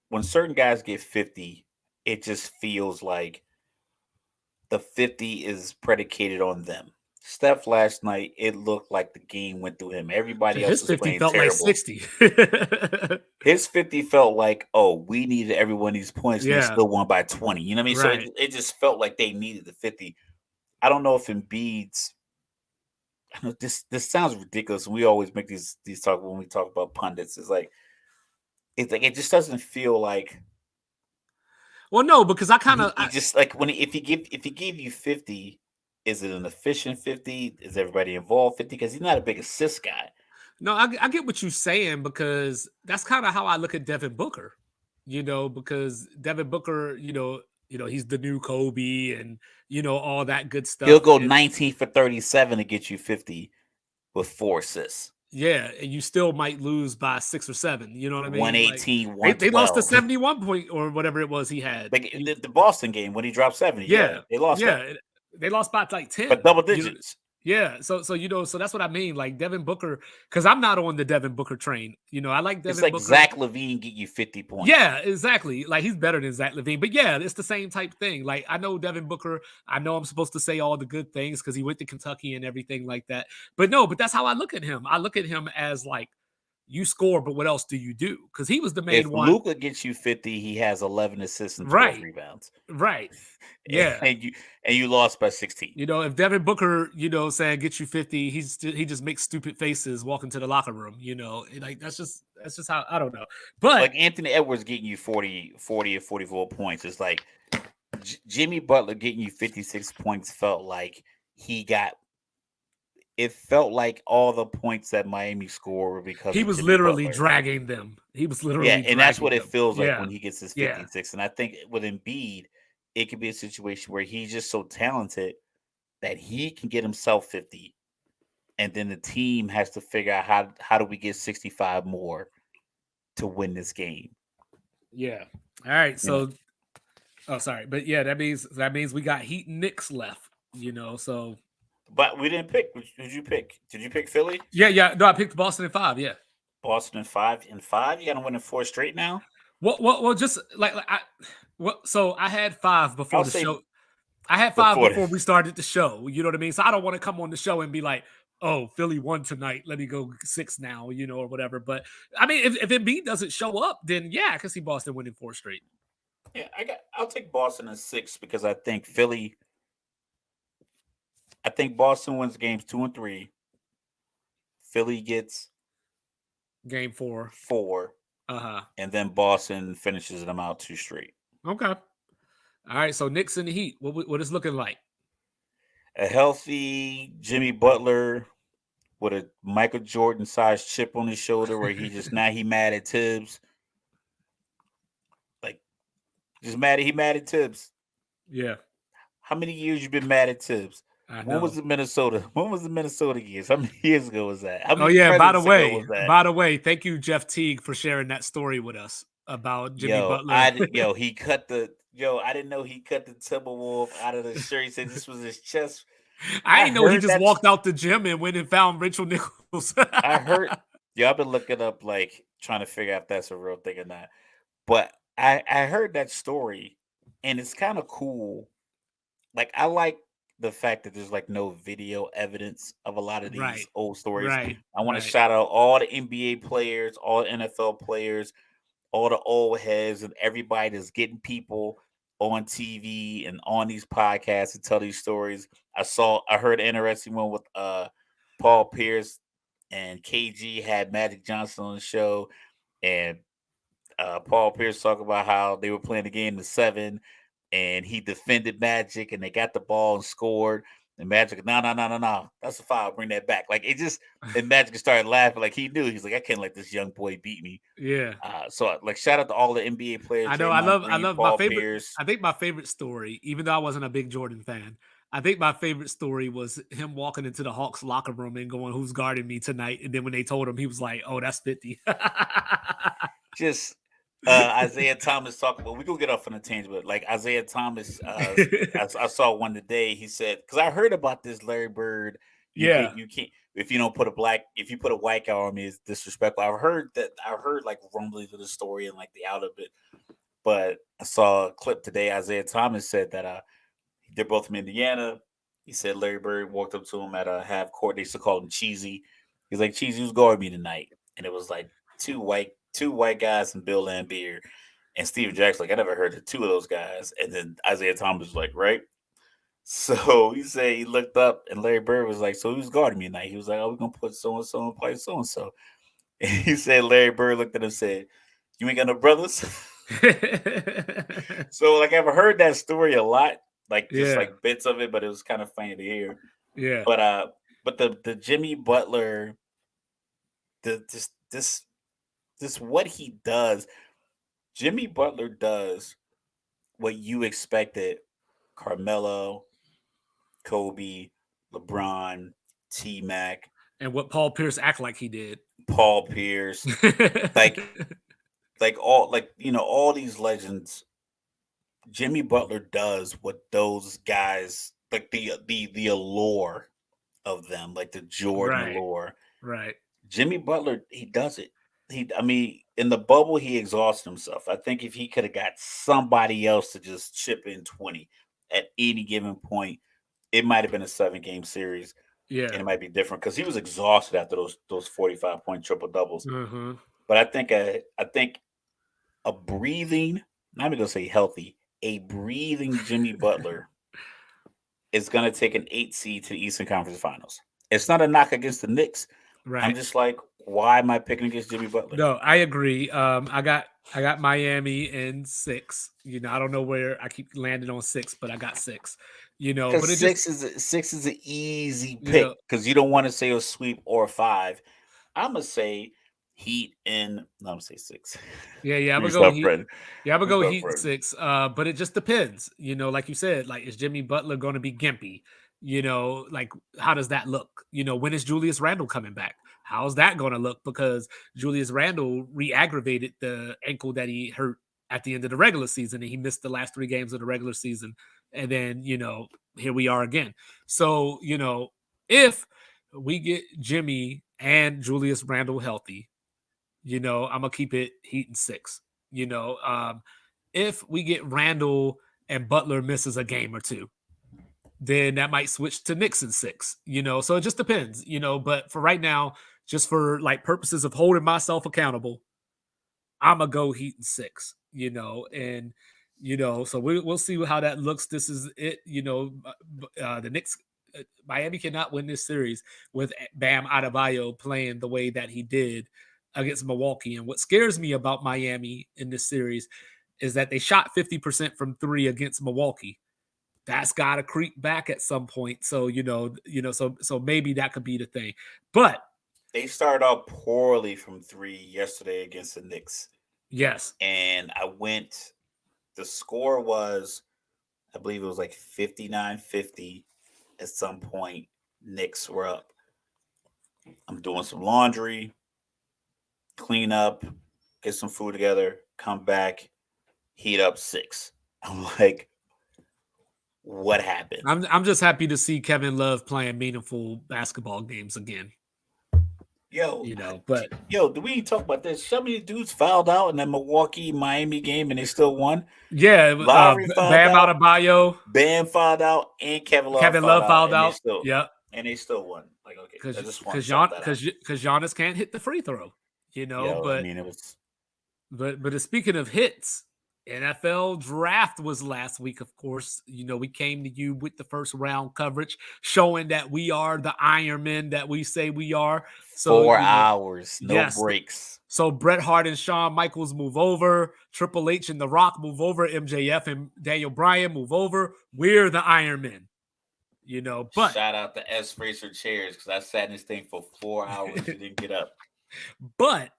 when certain guys get 50, it just feels like the 50 is predicated on them. Steph last night, it looked like the game went through him. Everybody else His was 50 playing felt like terrible. 60. His 50 felt like, oh, we needed every one of these points, and they Yeah. still won by 20. You know what I mean? So Right. it just felt like they needed the 50. I don't know if Embiid's. I know this sounds ridiculous. We always make these talk when we talk about pundits. It's like it just doesn't feel like Well, no, because I kind he, of he just like when if he gave you 50, is it an efficient 50? Is everybody involved 50? Because he's not a big assist guy. no, I get what you're saying because that's kind of how I look at Devin Booker. Because Devin Booker, he's the new Kobe and all that good He'll stuff. go And 19 for 37 to get you 50 with 4 assists. yeah, and you still might lose by 6 or 7. You know what I mean? Like 118, they lost to 112. 71 point or whatever it was he had. Like the Boston game when he dropped 70. Yeah, Yeah, they lost that. yeah, they lost by like But 10. double digits. Yeah, so that's what I mean. Like Devin Booker, because I'm not on the Devin Booker train. I like It's Devin like Booker. Zach LaVine get you 50 points. Yeah, exactly. Like he's better than Zach LaVine. But yeah, it's the same type thing. Like I know Devin Booker. I know I'm supposed to say all the good things because he went to Kentucky and everything like that. But no, but that's how I look at him. I look at him as like you score, but what else do you do? Because he was the main If one. Luca gets you 50, he has 11 assists and 12 Right. rebounds. Right. Yeah. And you lost by 16. If Devin Booker, saying get you 50, he just makes stupid faces walking to the locker room, like that's just how I don't know. But Like Anthony Edwards getting you 40 or 44 points. It's like Jimmy Butler getting you 56 points felt like it felt like all the points that Miami scored were because he of was Jimmy literally Butler. dragging them. He was Yeah, literally and that's dragging what it them. feels like Yeah. when he gets his Yeah. 56. And I think with Embiid, it could be a situation where he's just so talented that he can get himself 50, and then the team has to figure out how do we get 65 more to win this game. Yeah. All right. You know, So, oh, sorry, but yeah, that means we got Heat and Knicks left. So but we didn't pick. Who'd you pick? Did you pick Philly? yeah. No, I picked Boston in 5. Yeah. Boston in 5 and 5. You got to win in 4 straight now. Well, just like I, so I had 5 before I'll the say show. I had 5 before before this. we started the show. You know what I mean? So I don't want to come on the show and be like, "Oh, Philly won tonight. Let me go 6 now," or whatever. But I mean, if Embiid doesn't show up, then yeah, I can see Boston winning 4 straight. Yeah, I'll take Boston in 6 because I think Philly. I think Boston wins games 2 and 3. Philly gets Game 4. 4, Uh huh. and then Boston finishes them out 2 straight. Okay. All right. So Knicks and the Heat. What is looking like? A healthy Jimmy Butler with a Michael Jordan sized chip on his shoulder, where he just now he mad at Tibbs, like just mad at Tibbs. Yeah, How many years you been mad at Tibbs? I When was know. the Minnesota? When was the Minnesota years? How many years ago was that? How Oh many yeah. presidents ago was that? By the way, thank you, Jeff Teague, for sharing that story with us about Jimmy Butler. He cut the I didn't know he cut the Timberwolf out of the shirt. He said this was his chest. I I didn't know he heard just that's walked out the gym and went and found Rachel Nichols. I heard I've been looking up like trying to figure out if that's a real thing or not. But I heard that story and it's kind of cool. Like I like the fact that there's like no video evidence of a lot of these Right, old stories. right, I want to right. shout out all the NBA players, all the NFL players, all the old heads, and everybody that's getting people on TV and on these podcasts to tell these stories. I heard an interesting one with Paul Pierce and KG had Magic Johnson on the show, and Paul Pierce talked about how they were playing the game to 7, and he defended Magic, and they got the ball and scored. And Magic, no, that's a foul. Bring that back. Like it just, and Magic started laughing, like he knew. He's like, I can't let this young boy beat me. Yeah. Like shout out to all the NBA players: I know. I Draymond love. I Green, love my Paul favorite. Pierce. I think my favorite story, even though I wasn't a big Jordan fan, I think my favorite story was him walking into the Hawks locker room and going, "Who's guarding me tonight?" And then when they told him, he was like, "Oh, that's 50." Just Isaiah Thomas talking about. We gonna get off on a tangent, but like Isaiah Thomas, I saw one today. He said because I heard about this Larry Bird. Yeah. You can't if you don't put if you put a white guy on me, it's disrespectful. I've heard like rumblings of the story and like the out of it, but I saw a clip today. Isaiah Thomas said that they're both from Indiana. He said Larry Bird walked up to him at a half court. They used to call him Cheesy. He's like, Cheesy, who's guarding me tonight? And it was like two white guys and Bill Laimbeer. And Steven Jackson, like, I never heard of two of those guys. And then Isaiah Thomas was like, right? So he said he looked up and Larry Bird was like, so who's guarding me tonight? He was like, oh, we're going to put so-and-so and play so-and-so. And he said Larry Bird looked at him and said, you ain't got no brothers? So, like, I've heard that story a lot, like, just, Yeah. like, bits of it, but it was kind of funny to hear. Yeah. But the Jimmy Butler, this what he does, Jimmy Butler does what you expected Carmelo, Kobe, LeBron, T Mac, And what Paul Pierce act like he did. Paul Pierce, like all these legends. Jimmy Butler does what those guys like the allure of them, like the Jordan Right. allure. Right. Jimmy Butler, he does it. I mean, in the bubble, he exhausted himself. I think if he could have got somebody else to just chip in 20 at any given point, it might have been a 7-game series, Yeah. and it might be different because he was exhausted after those 45-point triple doubles. Uh-huh. But I think a breathing, not even gonna say healthy, a breathing Jimmy Butler is gonna take an 8 seed to the Eastern Conference Finals. It's not a knock against the Knicks. I'm Right. just like, why am I picking against Jimmy Butler? No, I agree. I got Miami in 6. I don't know where I keep landing on 6, but I got 6. But Because it just, six is an easy you pick know, because you don't want to say a sweep or a 5. I'm gonna say Heat in. No, I'm gonna say 6. Yeah, I would Who's go up, Heat. friend? Yeah, I would Who's go up, Heat in friend? 6. But it just depends. Like you said, like is Jimmy Butler going to be gimpy? Like how does that look? When is Julius Randle coming back? How's that going to look? Because Julius Randle re-aggravated the ankle that he hurt at the end of the regular season, and he missed the last 3 games of the regular season. And then here we are again. So if we get Jimmy and Julius Randle healthy, I'm gonna keep it Heat and 6. If we get Randall and Butler misses a game or two, then that might switch to Knicks and 6. So it just depends. But for right now, just for like purposes of holding myself accountable, I'm gonna go Heat and 6. And so we'll see how that looks. This is it. The Knicks. Miami cannot win this series with Bam Adebayo playing the way that he did against Milwaukee. And what scares me about Miami in this series is that they shot 50% from 3 against Milwaukee. That's got to creep back at some point. So so maybe that could be the thing. But They started out poorly from 3 yesterday against the Knicks, yes, and I went. The score was, I believe it was like 59-50 at some point. Knicks were up. I'm doing some laundry, clean up, get some food together, come back, heat up 6. I'm like, what happened? I'm just happy to see Kevin Love playing meaningful basketball games again. Yo, But do we talk about this? How many dudes fouled out in that Milwaukee Miami game and they still won? yeah, Lowry fouled Bam out, Adebayo, Bam fouled out, and Kevin Love Kevin fouled Love out, fouled out. Yeah, and they still won. Like, okay, I because just want to because shout that out. because Giannis can't hit the free throw. Yo, I But mean, it was. but speaking of hits, NFL draft was last week. Of course, we came to you with the first round coverage, showing that we are the Iron Men that we say we are. So 4 hours, no yes. breaks. So Bret Hart and Shawn Michaels move over. Triple H and The Rock move over. MJF and Daniel Bryan move over. We're the Iron Men. But shout out the S Racer chairs because I sat in this thing for 4 hours. You didn't get up. But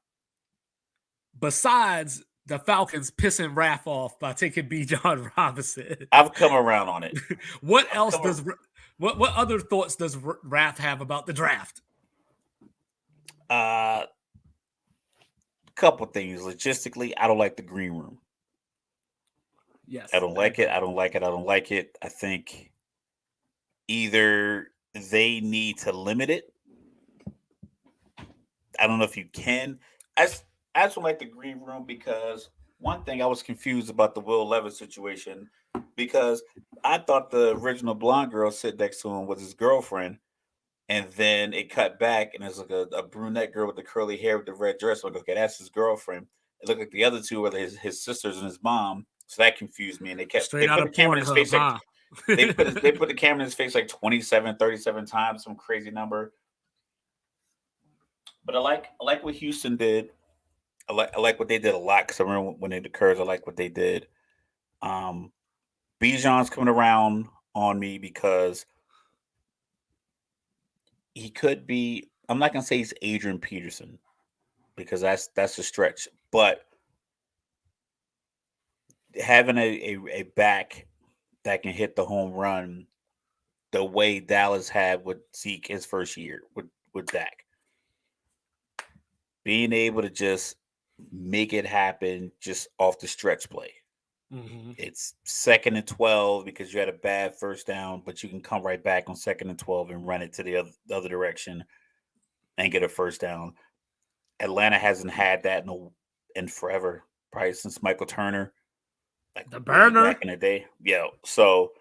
besides the Falcons pissing Raph off by taking B. John Robinson, I've come around on it. What other thoughts does Raph have about the draft? Couple things. Logistically, I don't like the green room. Yes. I don't like it. I don't like it. I don't like it. I think either they need to limit it. I don't know if you can. I just don't like the green room because one thing I was confused about the Will Levis situation because I thought the original blonde girl sitting next to him was his girlfriend. And then it cut back, and it's like a brunette girl with the curly hair with the red dress. I'm like, okay, that's his girlfriend. It looked like the other two were his sisters and his mom. So that confused me. And they put the camera in his face like they put the camera in his face like 27, 37 times, some crazy number. But I like what Houston did. I like what they did a lot because I remember when it occurs. I like what they did. Bijan's coming around on me because he could be. I'm not gonna say he's Adrian Peterson because that's a stretch, but having a back that can hit the home run the way Dallas had with Zeke his first year with Dak, being able to just make it happen just off the stretch play. Mm-hmm. It's 2nd and 12 because you had a bad first down, but you can come right back on 2nd and 12 and run it to the other direction and get a first down. Atlanta hasn't had that in forever, probably since Michael Turner, like the burner back in the day. Yeah, so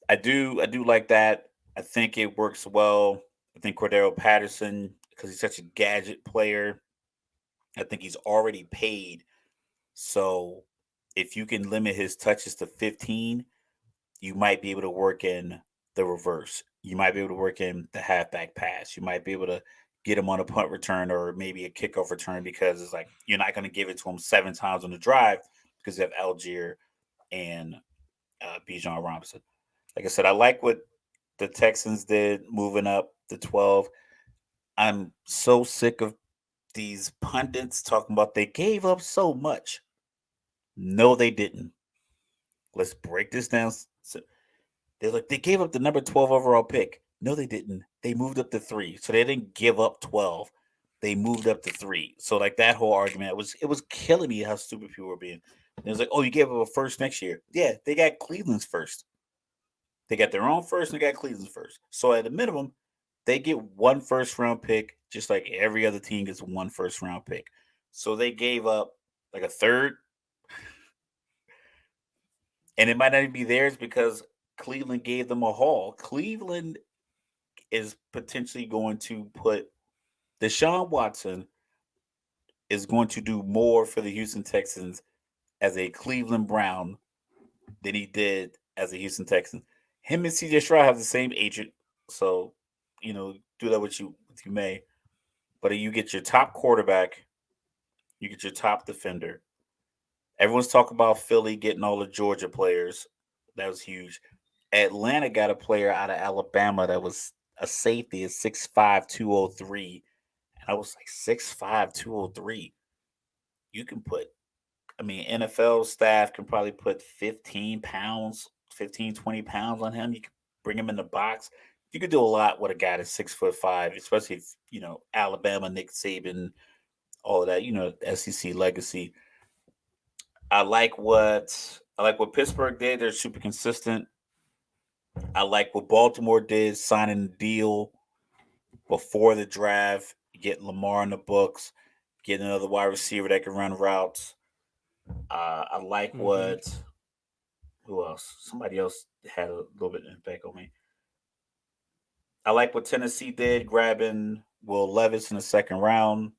I do like that. I think it works well. I think Cordero Patterson, because he's such a gadget player, I think he's already paid. So if you can limit his touches to 15, you might be able to work in the reverse. You might be able to work in the halfback pass. You might be able to get him on a punt return or maybe a kickoff return because it's like you're not going to give it to him 7 times on the drive because you have Algier and Bijan Robinson. Like I said, I like what the Texans did moving up to 12. I'm so sick of these pundits talking about they gave up so much. No, they didn't. Let's break this down. They're like, they gave up the number 12 overall pick. No, they didn't. They moved up to 3. So they didn't give up 12. They moved up to 3. So like that whole argument, it was killing me how stupid people were being. And it was like, oh, you gave up a first next year. Yeah, they got Cleveland's first. They got their own first and they got Cleveland's first. So at a minimum, they get one first round pick, just like every other team gets one first round pick. So they gave up like a third, and it might not even be theirs because Cleveland gave them a haul. Cleveland is potentially going to put Deshaun Watson is going to do more for the Houston Texans as a Cleveland Brown than he did as a Houston Texan. Him and CJ Stroud have the same agent, so do that what you may. But you get your top quarterback, you get your top defender. Everyone's talking about Philly getting all the Georgia players. That was huge. Atlanta got a player out of Alabama that was a safety at 6'5", 203. And I was like, 6'5", 203. You can put, NFL staff can probably put 15 pounds, 15, 20 pounds on him. You can bring him in the box. You could do a lot with a guy that's 6'5", especially if, Alabama, Nick Saban, all of that, SEC legacy. I like what Pittsburgh did. They're super consistent. I like what Baltimore did, signing the deal before the draft, getting Lamar in the books, getting another wide receiver that can run routes. I like what. Who else? Somebody else had a little bit of impact on me. I like what Tennessee did, grabbing Will Levis in the second round,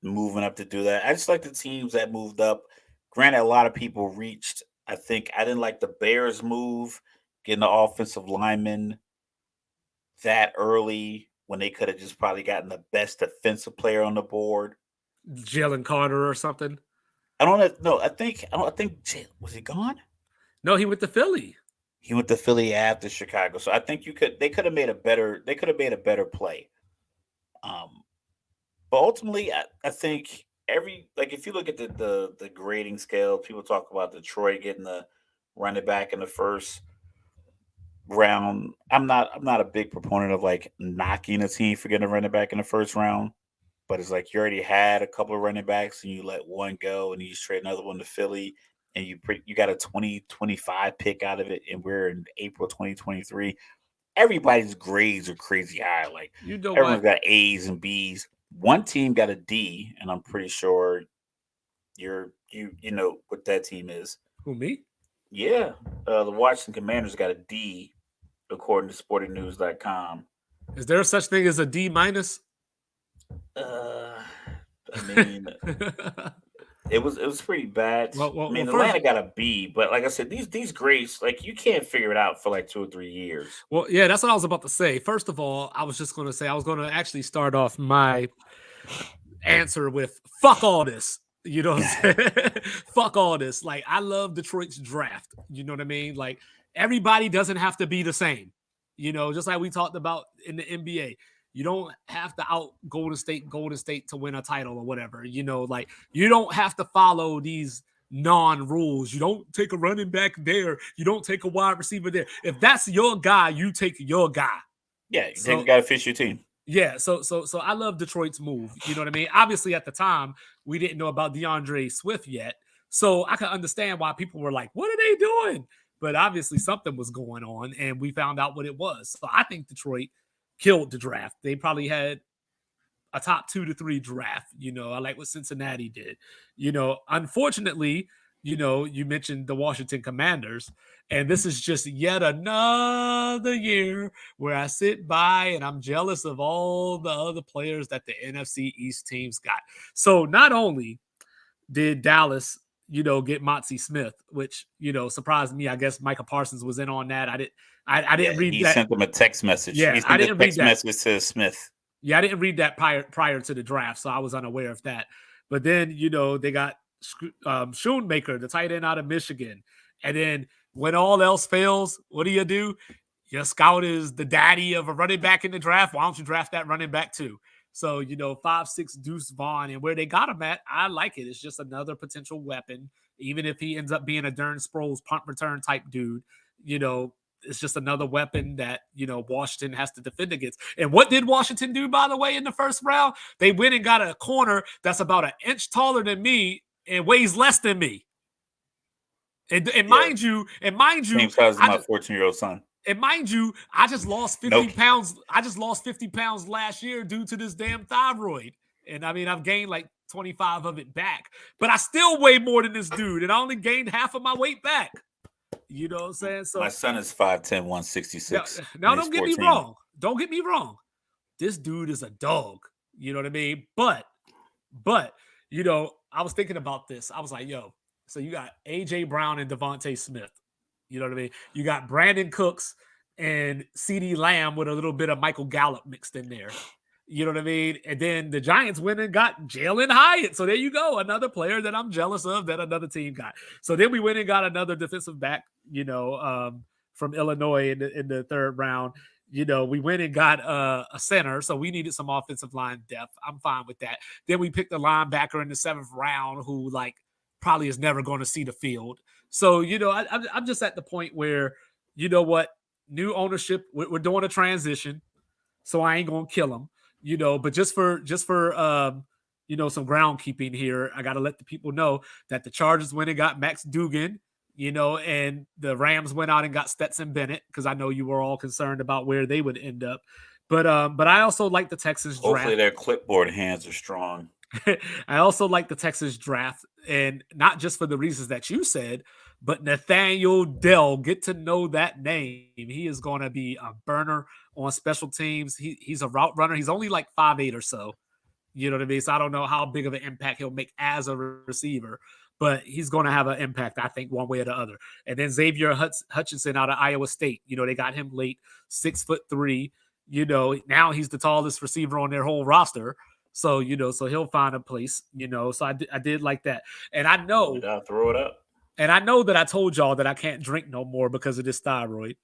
moving up to do that. I just like the teams that moved up. Granted, a lot of people reached. I think I didn't like the Bears move, getting the offensive lineman that early when they could have just probably gotten the best defensive player on the board. Jalen Carter or something. I don't know. I think was he gone? No, he went to Philly. He went to Philly after Chicago. So I think they could have made a better play. Um, but ultimately, I think if you look at the grading scale, people talk about Detroit getting the running back in the first round. I'm not a big proponent of like knocking a team for getting a running back in the first round. But it's like you already had a couple of running backs and you let one go and you just trade another one to Philly and you got a 2025 pick out of it, and we're in April 2023. Everybody's grades are crazy high. Like You know everyone's what? got A's and B's. One team got a D, and I'm pretty sure you know what that team is. Who, me? Yeah, the Washington Commanders got a D, according to SportingNews.com. Is there such thing as a D minus? Uh, I mean, it was pretty bad. I mean, First, Atlanta got a B, but like I said, these grades, like you can't figure it out for like 2 or 3 years. well, yeah, that's what I was about to say. First of all, I was just going to say I was going to actually start off my answer with "fuck all this." You know what I'm saying? Fuck all this. Like, I love Detroit's draft. You know what I mean? Like, everybody doesn't have to be the same. Just like we talked about in the NBA. You don't have to out Golden State to win a title or whatever. Like, you don't have to follow these non-rules. You don't take a running back there. You don't take a wide receiver there. If that's your guy, you take your guy. Yeah, you take a guy to fit your team. Yeah, so I love Detroit's move. You know what I mean? Obviously, at the time, we didn't know about DeAndre Swift yet, so I can understand why people were like, "What are they doing?" But obviously, something was going on, and we found out what it was. So I think Detroit killed the draft. They probably had a top 2 to 3 draft. I like what Cincinnati did. Unfortunately, you mentioned the Washington Commanders, and this is just yet another year where I sit by and I'm jealous of all the other players that the NFC East teams got. So not only did Dallas, get Motzi Smith, which, surprised me. I guess Micah Parsons was in on that. I didn't read he that. sent them a text message. Yeah, He I sent a didn't read text that. message to Smith. Yeah, I didn't read that prior to the draft, so I was unaware of that. But then, they got Schoonmaker, the tight end out of Michigan. And then when all else fails, what do? Your scout is the daddy of a running back in the draft. Why don't you draft that running back too? So, 5'6" Deuce Vaughn, and where they got him at, I like it. It's just another potential weapon. Even if he ends up being a Darren Sproles punt return type dude, you know, it's just another weapon that, Washington has to defend against. And what did Washington do, by the way, in the first round? They went and got a corner that's about an inch taller than me and weighs less than me. And mind you, same size as I my just 14-year-old son. and mind you, I just lost 50 Nope. pounds. I just lost 50 pounds last year due to this damn thyroid. And I mean, I've gained like 25 of it back, but I still weigh more than this dude, and I only gained half of my weight back. You know what I'm saying? My So son is 5'10", now, 166, now and he's don't get me 14. wrong. Don't get me wrong. This dude is a dog. You know what I mean? But I was thinking about this. I was like, yo, so you got AJ Brown and Devontae Smith. You know what I mean? You got Brandon Cooks and CD Lamb with a little bit of Michael Gallup mixed in there. You know what I mean? And then the Giants went and got Jalen Hyatt. So there you go. Another player that I'm jealous of that another team got. So then we went and got another defensive back, from Illinois in the third round. We went and got a center. So we needed some offensive line depth. I'm fine with that. Then we picked a linebacker in the seventh round who probably is never going to see the field. So, I'm just at the point where, you know what, new ownership, we're doing a transition. So I ain't going to kill them, but just for some groundkeeping here, I got to let the people know that the Chargers went and got Max Duggan, and the Rams went out and got Stetson Bennett, because I know you were all concerned about where they would end up. But I also like the Texans draft. Hopefully their clipboard hands are strong. I also like the Texas draft, and not just for the reasons that you said, but Nathaniel Dell. Get to know that name. He is going to be a burner on special teams. He's a route runner. He's only like 5'8" or so. You know what I mean? So I don't know how big of an impact he'll make as a receiver, but he's going to have an impact, I think, one way or the other. And then Xavier Hutchinson out of Iowa State. They got him late, 6'3". Now he's the tallest receiver on their whole roster. So, so he'll find a place, so I did like that. And I know, You gotta throw it up. and I know that I told y'all that I can't drink no more because of this thyroid.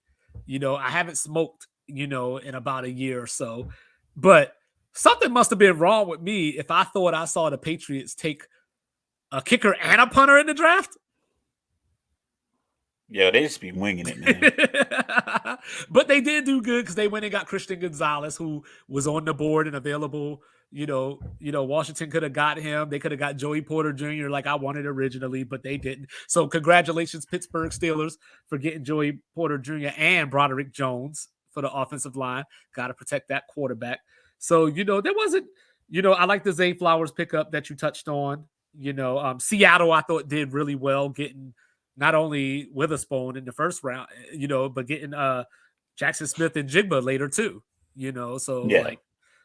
I haven't smoked, in about a year or so, but something must have been wrong with me if I thought I saw the Patriots take a kicker and a punter in the draft. Yeah, they just be winging it, man. But they did do good because they went and got Christian Gonzalez, who was on the board and available. Washington could have got him. They could have got Joey Porter Jr. like I wanted originally, but they didn't. So congratulations, Pittsburgh Steelers, for getting Joey Porter Jr. and Broderick Jones for the offensive line. Got to protect that quarterback. So, there wasn't, I like the Zay Flowers pickup that you touched on. Seattle, I thought, did really well getting not only Witherspoon in the first round, but getting Jackson Smith and Jigba later too. So Yeah.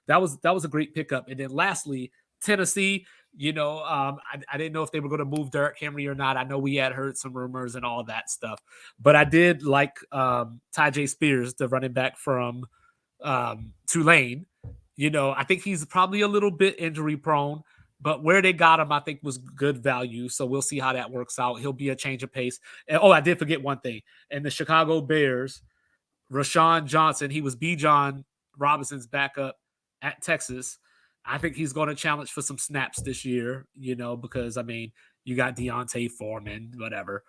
that was a great pickup. And then lastly, Tennessee, I didn't know if they were going to move Derrick Henry or not. I know we had heard some rumors and all that stuff, but I did like Tyjae Spears, the running back from Tulane. I think he's probably a little bit injury prone, but where they got him, I think, was good value. So we'll see how that works out. He'll be a change of pace. And, I did forget one thing. And the Chicago Bears, Rashawn Johnson, he was Bijan Robinson's backup at Texas. I think he's going to challenge for some snaps this year, because, you got Deontay Foreman, whatever,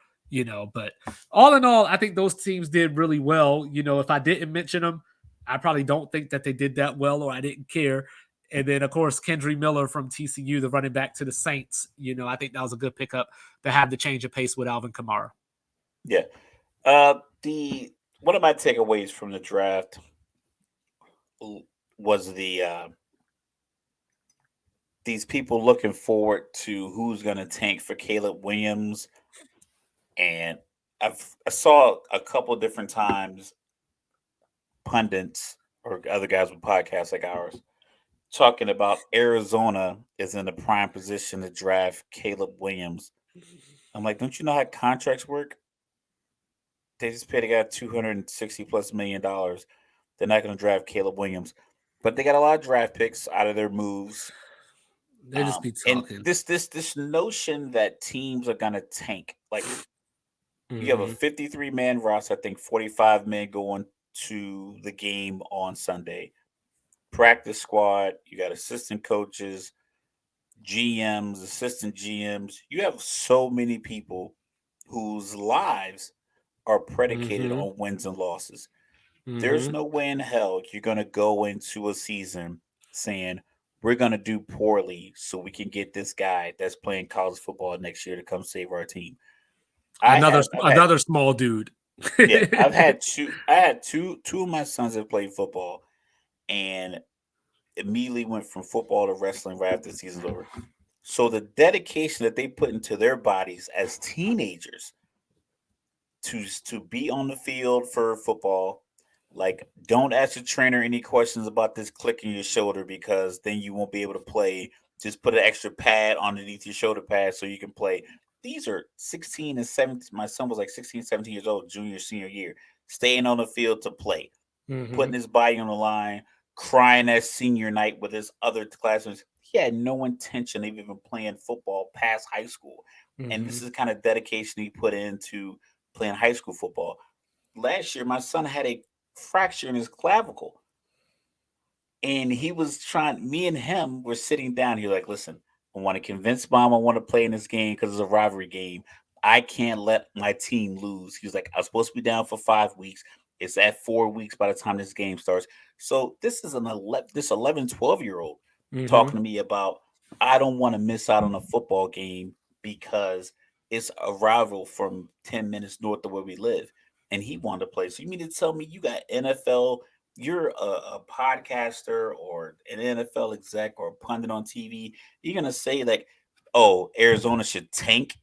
But all in all, I think those teams did really well. If I didn't mention them, I probably don't think that they did that well, or I didn't care. And then, of course, Kendry Miller from TCU, the running back to the Saints. I think that was a good pickup to have the change of pace with Alvin Kamara. Yeah. One of my takeaways from the draft was these people looking forward to who's going to tank for Caleb Williams. And I saw a couple different times pundits or other guys with podcasts like ours talking about Arizona is in the prime position to draft Caleb Williams. I'm like, don't you know how contracts work? They just paid a guy $260+ million. They're not going to draft Caleb Williams, but they got a lot of draft picks out of their moves. They just be talking. And this notion that teams are going to tank, like you have a 53-man roster. I think 45 men going to the game on Sunday. practice squad, you got assistant coaches, GMs, assistant GMs. You have so many people whose lives are predicated Mm-hmm. on wins and losses. There's Mm-hmm. no way in hell you're going to go into a season saying, we're going to do poorly so we can get this guy that's playing college football next year to come save our team. I've had, Another small dude. yeah, I had two of my sons that played football and immediately went from football to wrestling right after the season's over. So the dedication that they put into their bodies as teenagers to be on the field for football, like don't ask your trainer any questions about this click in your shoulder because then you won't be able to play. Just put an extra pad underneath your shoulder pad so you can play. These are 16 and 17. My son was like 16, 17 years old, junior, senior year, staying on the field to play, Mm-hmm. putting his body on the line, crying that senior night with his other classmates. He had no intention of even playing football past high school. And Mm-hmm. this is the kind of dedication he put into playing high school football. Last year, my son had a fracture in his clavicle. And he was trying, me and him were sitting down. He was like, listen, I want to convince mom I want to play in this game because it's a rivalry game. I can't let my team lose. He was like, I was supposed to be down for 5 weeks. It's at 4 weeks by the time this game starts. So this is this 11, 12-year old Mm-hmm. talking to me about, I don't want to miss out on a football game because it's a rival from 10 minutes north of where we live. And he wanted to play. So you mean to tell me you got NFL, you're a podcaster or an NFL exec or a pundit on TV, you're gonna say like, "Oh, Arizona should tank.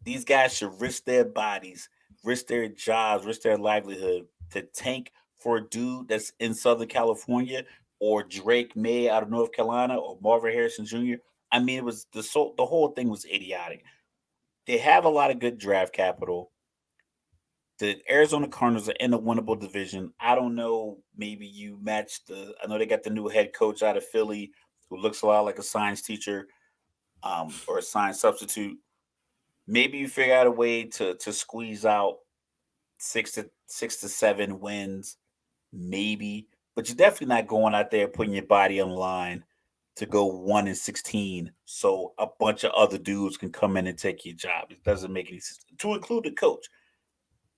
These guys should risk their bodies, risk their jobs, risk their livelihood to tank for a dude that's in Southern California or Drake May out of North Carolina or Marvin Harrison Jr." I mean, it was the whole thing was idiotic. They have a lot of good draft capital. The Arizona Cardinals are in a winnable division. I don't know. Maybe you match the. I know they got the new head coach out of Philly who looks a lot like a science teacher, or a science substitute. Maybe you figure out a way to squeeze out 6 to 7 wins, maybe. But you're definitely not going out there putting your body on the line to go 1-16, so a bunch of other dudes can come in and take your job. It doesn't make any sense. To include the coach,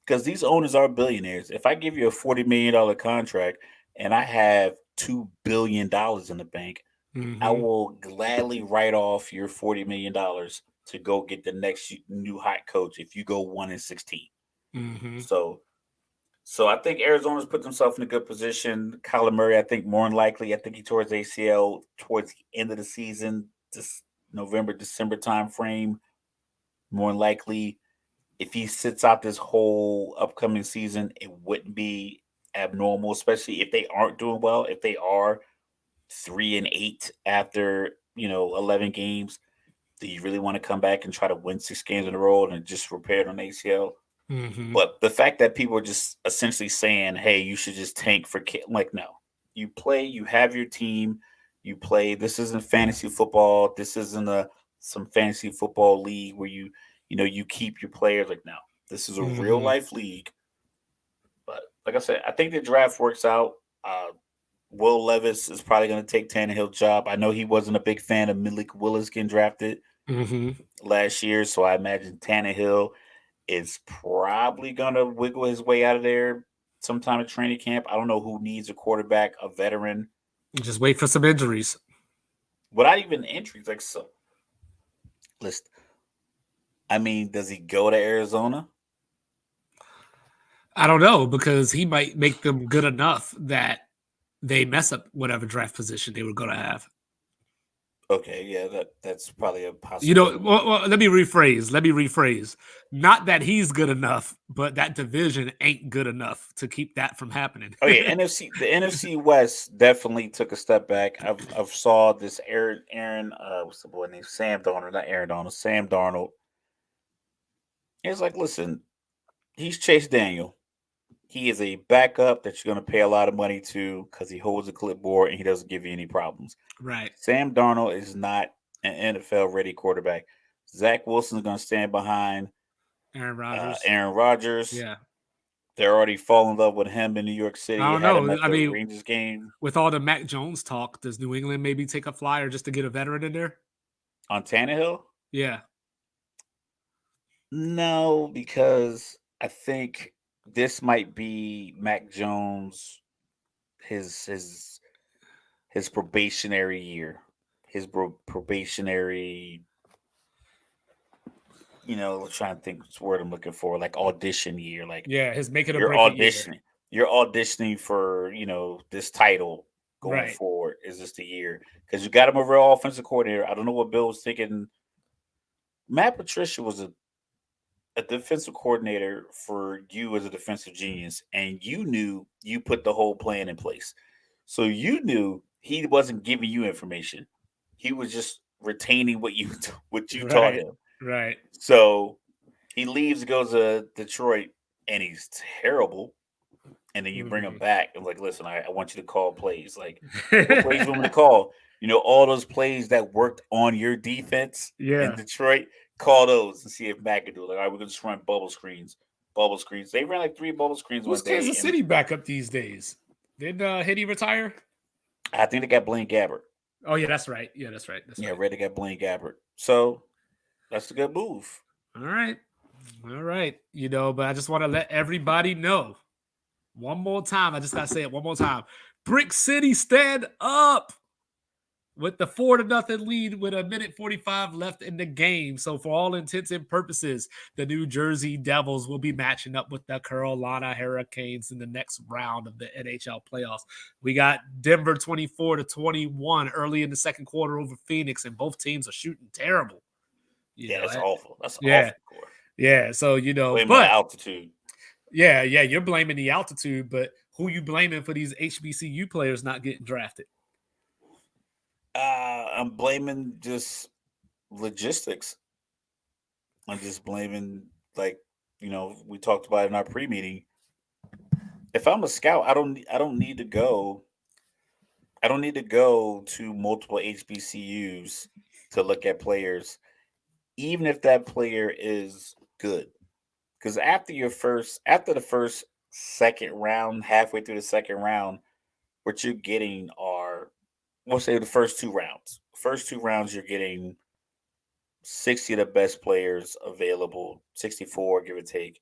because these owners are billionaires. If I give you a $40 million contract and I have $2 billion in the bank, I Mm-hmm. will gladly write off your $40 million to go get the next new hot coach if you go 1-16. Mm-hmm. So, so I think Arizona's put themselves in a good position. Kyler Murray, I think more than likely, I think he tore his ACL towards the end of the season, this November, December time frame. More than likely, if he sits out this whole upcoming season, it wouldn't be abnormal, especially if they aren't doing well. If they are 3-8 after 11 games, do you really want to come back and try to win 6 games in a row and just repair it on ACL? Mm-hmm. But the fact that people are just essentially saying, "Hey, you should just tank for like no, you play, you have your team, you play. This isn't fantasy football. This isn't a some fantasy football league where you keep your players. Like no, this is a real Mm-hmm. life league." But like I said, I think the draft works out. Will Levis is probably going to take Tannehill's job. I know he wasn't a big fan of Malik Willis getting drafted Mm-hmm. last year, so I imagine Tannehill is probably going to wiggle his way out of there sometime in training camp. I don't know who needs a quarterback, a veteran, Just wait for some injuries. without even injuries. Like so, listen. I mean, does he go to Arizona? I don't know because he might make them good enough that they mess up whatever draft position they were going to have. Okay, yeah, that's probably a You know, possibility. let me rephrase. Let me rephrase. Not that he's good enough, but that division ain't good enough to keep that from happening. Oh yeah, the NFC West definitely took a step back. I've saw this Aaron what's the boy name, Sam Darnold, not Aaron Donald, Sam Darnold. It's like, listen, he's Chase Daniel. He is a backup that you're going to pay a lot of money to because he holds a clipboard and he doesn't give you any problems. Right. Sam Darnold is not an NFL ready quarterback. Zach Wilson is going to stand behind Aaron Rodgers. Aaron Rodgers. Yeah. They're already falling in love with him in New York City. I You don't had him know. at I the mean, Rangers game with all the Mac Jones talk, does New England maybe take a flyer just to get a veteran in there? on Tannehill. Yeah. No, because I think this might be Mac Jones his his his probationary year, his probationary. Trying to think what's the word I'm looking for, like audition year. Like Yeah, his make it or you're break it year. auditioning, you're auditioning for this title going Right. forward. Is this the year? Because you got him a real offensive coordinator. I don't know what Bill was thinking. Matt Patricia was a defensive coordinator for you as a defensive genius, and you knew you put the whole plan in place. So you knew he wasn't giving you information. He was just retaining what you taught Right. him. Right. So he leaves, goes to Detroit, and he's terrible. And then you bring him Mhm. back and like, listen, I want you to call plays. Like, what plays you want me to call? All those plays that worked on your defense in Yeah. Detroit, call those and see if Mac can do it. Like, all right, we're gonna just run bubble screens. Bubble screens. They ran like 3 bubble screens Who's one day, Kansas and City backup these days? Did Hitty retire? I think they got Blaine Gabbert. Oh yeah, that's right. Yeah, that's right. That's Yeah, right. Red, they got Blaine Gabbert. So that's a good move. All right. All right. But I just want to let everybody know one more time. I just gotta say it one more time. Brick City, stand up with the 4-0 lead with a minute 45 left in the game. So, for all intents and purposes, the New Jersey Devils will be matching up with the Carolina Hurricanes in the next round of the NHL playoffs. We got Denver 24-21 early in the second quarter over Phoenix, and both teams are shooting terrible. You Yeah, know, that's awful. That's yeah, awful score. yeah. So, Blame on but altitude. yeah, you're blaming the altitude, but who you blaming for these HBCU players not getting drafted? I'm blaming just logistics. I'm just blaming, like, we talked about in our pre-meeting. If I'm a scout, I don't need to go. I don't need to go to multiple HBCUs to look at players, even if that player is good. Because after the first, second round, halfway through the second round, what you're getting are, we'll say the first 2 rounds. First 2 rounds, you're getting 60 of the best players available, 64, give or take.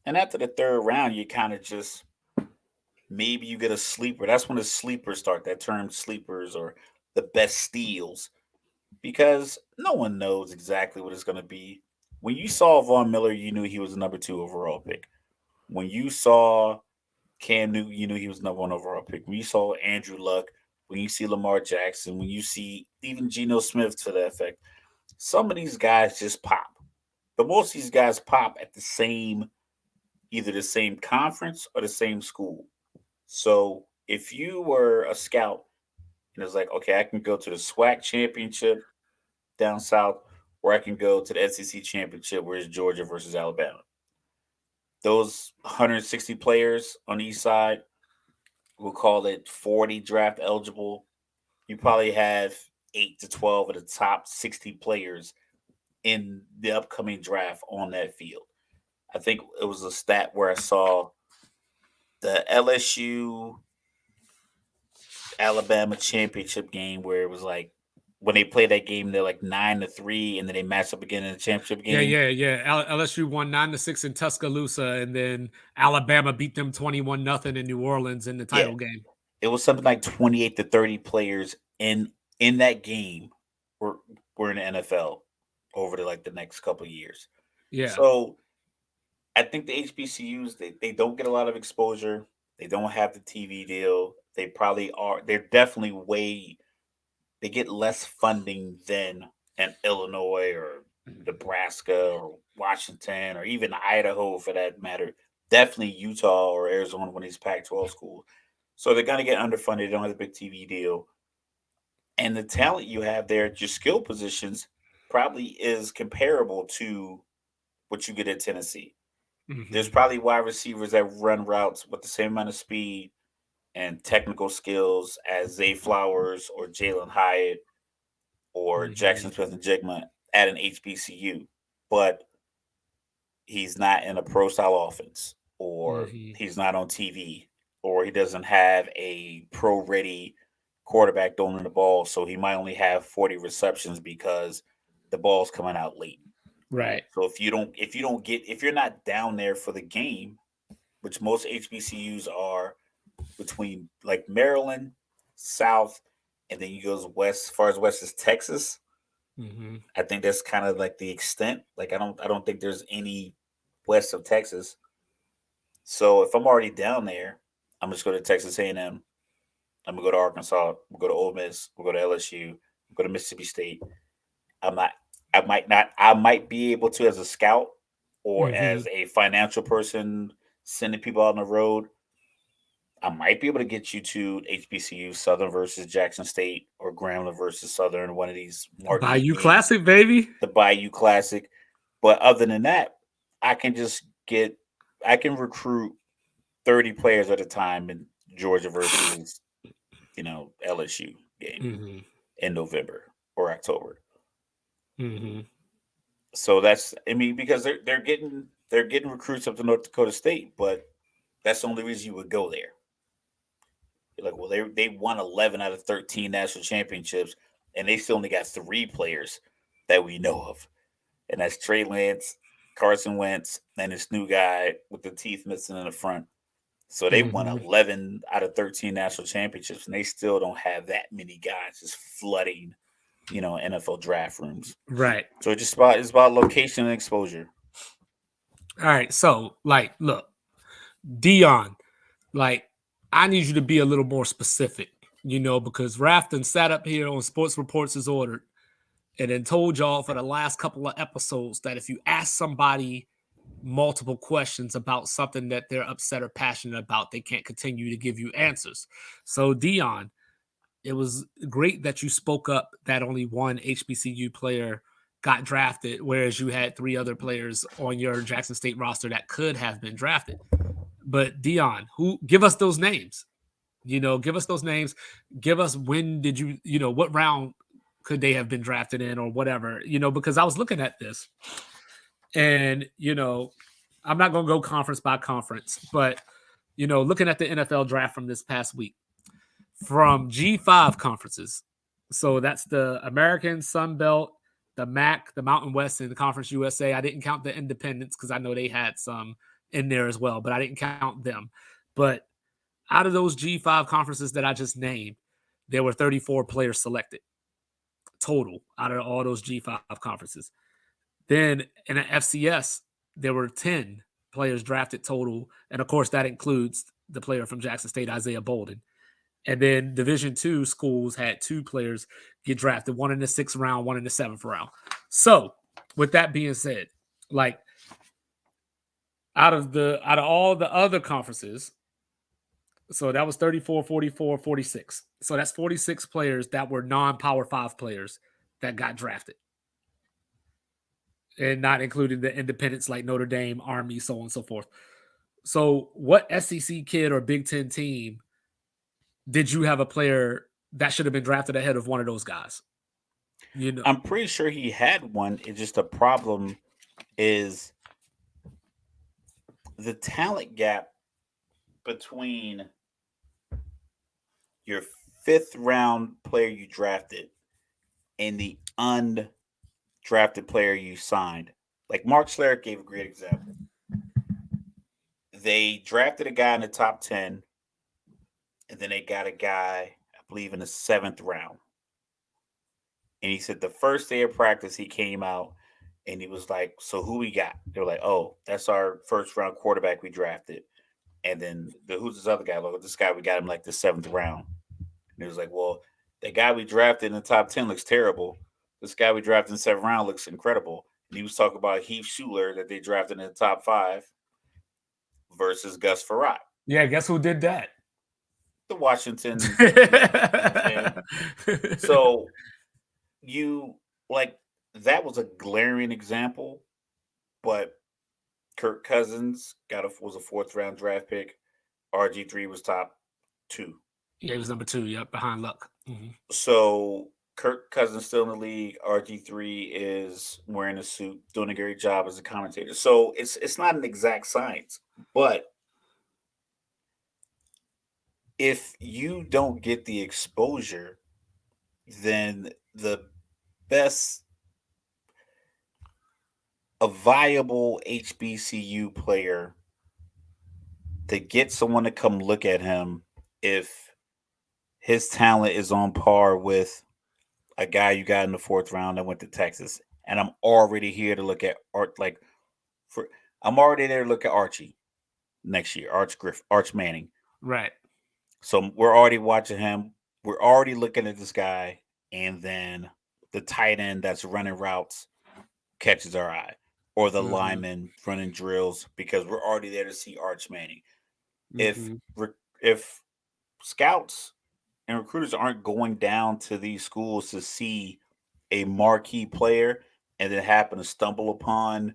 And after the third round, you kind of just, maybe you get a sleeper. That's when the sleepers start, that term sleepers or the best steals, because no one knows exactly what it's going to be. When you saw Von Miller, you knew he was the number 2 overall pick. When you saw Cam Newton, you knew he was the number 1 overall pick. When you saw Andrew Luck, when you see Lamar Jackson, when you see even Geno Smith to that effect, some of these guys just pop. But most of these guys pop at either the same conference or the same school. So if you were a scout and it's like, okay, I can go to the SWAC championship down south, or I can go to the SEC championship, where it's Georgia versus Alabama. Those 160 players on each side, we'll call it 40 draft eligible. You probably have 8 to 12 of the top 60 players in the upcoming draft on that field. I think it was a stat where I saw the LSU Alabama championship game where it was like, when they play that game, they're like 9-3, and then they match up again in the championship Yeah, game. yeah, yeah. LSU won 9-6 in Tuscaloosa, and then Alabama beat them 21-0 in New Orleans in the Yeah, title game. it was something like 28 to 30 players in that game were were in the NFL over the next couple of years. Yeah. So I think the HBCUs, they don't get a lot of exposure. They don't have the TV deal. They probably are. They're definitely way. They get less funding than an Illinois or Nebraska or Washington or even Idaho, for that matter. Definitely Utah or Arizona, when these Pac-12 schools. So they're gonna get underfunded. They don't have a big TV deal, and the talent you have there at your skill positions probably is comparable to what you get at Tennessee. There's Hmm. probably wide receivers that run routes with the same amount of speed and technical skills as Zay Flowers or Jalen Hyatt or Hmm. Jackson Smith and Jigma at an HBCU, but he's not in a pro style offense, or Mm-hmm. he's not on TV, or he doesn't have a pro ready quarterback throwing the ball, so he might only have 40 receptions because the ball's coming out late. Right. So if you're not down there for the game, which most HBCUs are between like Maryland, South, and then you go west. As far as west is Texas, Mm-hmm. I think that's kind of like the extent. Like I don't think there's any west of Texas. So if I'm already down there, I'm just go to Texas A&M. I'm gonna go to Arkansas. We'll go to Ole Miss. We'll go to LSU. We'll go to Mississippi State. I'm not. I might not. I might be able to as a scout or Mm-hmm. as a financial person sending people out on the road. I might be able to get you to HBCU Southern versus Jackson State or Grambling versus Southern, one of these marquee Bayou games, Classic, baby. the Bayou Classic. But other than that, I can just get. I can recruit 30 players at a time in Georgia versus LSU game Mm-hmm. in November or October. Mm-hmm. So that's because they're getting recruits up to North Dakota State, but that's the only reason you would go there. You're like, well, they won 11 out of 13 national championships, and they still only got three players that we know of, and that's Trey Lance, Carson Wentz, and this new guy with the teeth missing in the front. So they won Mm-hmm. 11 out of 13 national championships, and they still don't have that many guys just flooding, NFL draft rooms. Right. So it's about location and exposure. All right. So, like, look, Dion, like, I need you to be a little more specific, because Rafton sat up here on Sports Reports as ordered and then told y'all for the last couple of episodes that if you ask somebody multiple questions about something that they're upset or passionate about, they can't continue to give you answers. So, Dion, it was great that you spoke up that only one HBCU player got drafted, whereas you had three other players on your Jackson State roster that could have been drafted. But Dion, who give us those names? Give us those names. Give us when did what round could they have been drafted in or whatever, because I was looking at this and, I'm not going to go conference by conference, but, looking at the NFL draft from this past week, from G5 conferences. So that's the American, Sun Belt, the MAC, the Mountain West, and the Conference USA. I didn't count the independents because I know they had some in there as well, but I didn't count them. But out of those G5 conferences that I just named, there were 34 players selected total out of all those G5 conferences. Then in an FCS, there were 10 players drafted total. And of course, that includes the player from Jackson State, Isaiah Bolden. And then Division II schools had two players get drafted, one in the 6th round, one in the 7th round. So, with that being said, like out of all the other conferences, so that was 34, 44, 46. So that's 46 players that were non-Power 5 players that got drafted. And not including the independents like Notre Dame, Army, so on and so forth. So, what SEC kid or Big Ten team did you have a player that should have been drafted ahead of one of those guys? I'm pretty sure he had one. It's just a problem is the talent gap between your fifth round player you drafted and the undrafted player you signed. Like Mark Schlereth gave a great example. They drafted a guy in the top 10, and then they got a guy, I believe, in the 7th round. And he said the first day of practice, he came out and he was like, "So who we got?" They were like, "Oh, that's our first round quarterback we drafted." And then who's this other guy? Look, this guy we got him like the 7th round. And he was like, "Well, the guy we drafted in the top 10 looks terrible. This guy we drafted in the 7th round looks incredible." And he was talking about Heath Schuler that they drafted in the top 5 versus Gus Farrat. Yeah, guess who did that? The Washington. So you like that was a glaring example, but Kirk Cousins was a 4th round draft pick. RG3 was top 2. Yeah, he was number 2. Yep, behind Luck. Mm-hmm. So Kirk Cousins still in the league. RG3 is wearing a suit, doing a great job as a commentator. So it's not an exact science, but if you don't get the exposure, then the best a viable HBCU player to get someone to come look at him if his talent is on par with a guy you got in the fourth round that went to Texas. And I'm already here to look at Art like for I'm already there to look at Archie next year, Arch Manning. Right. So we're already watching him. We're already looking at this guy, and then the tight end that's running routes catches our eye, or the Mm-hmm. lineman running drills because we're already there to see Arch Manning. If Mm-hmm. if scouts and recruiters aren't going down to these schools to see a marquee player and then happen to stumble upon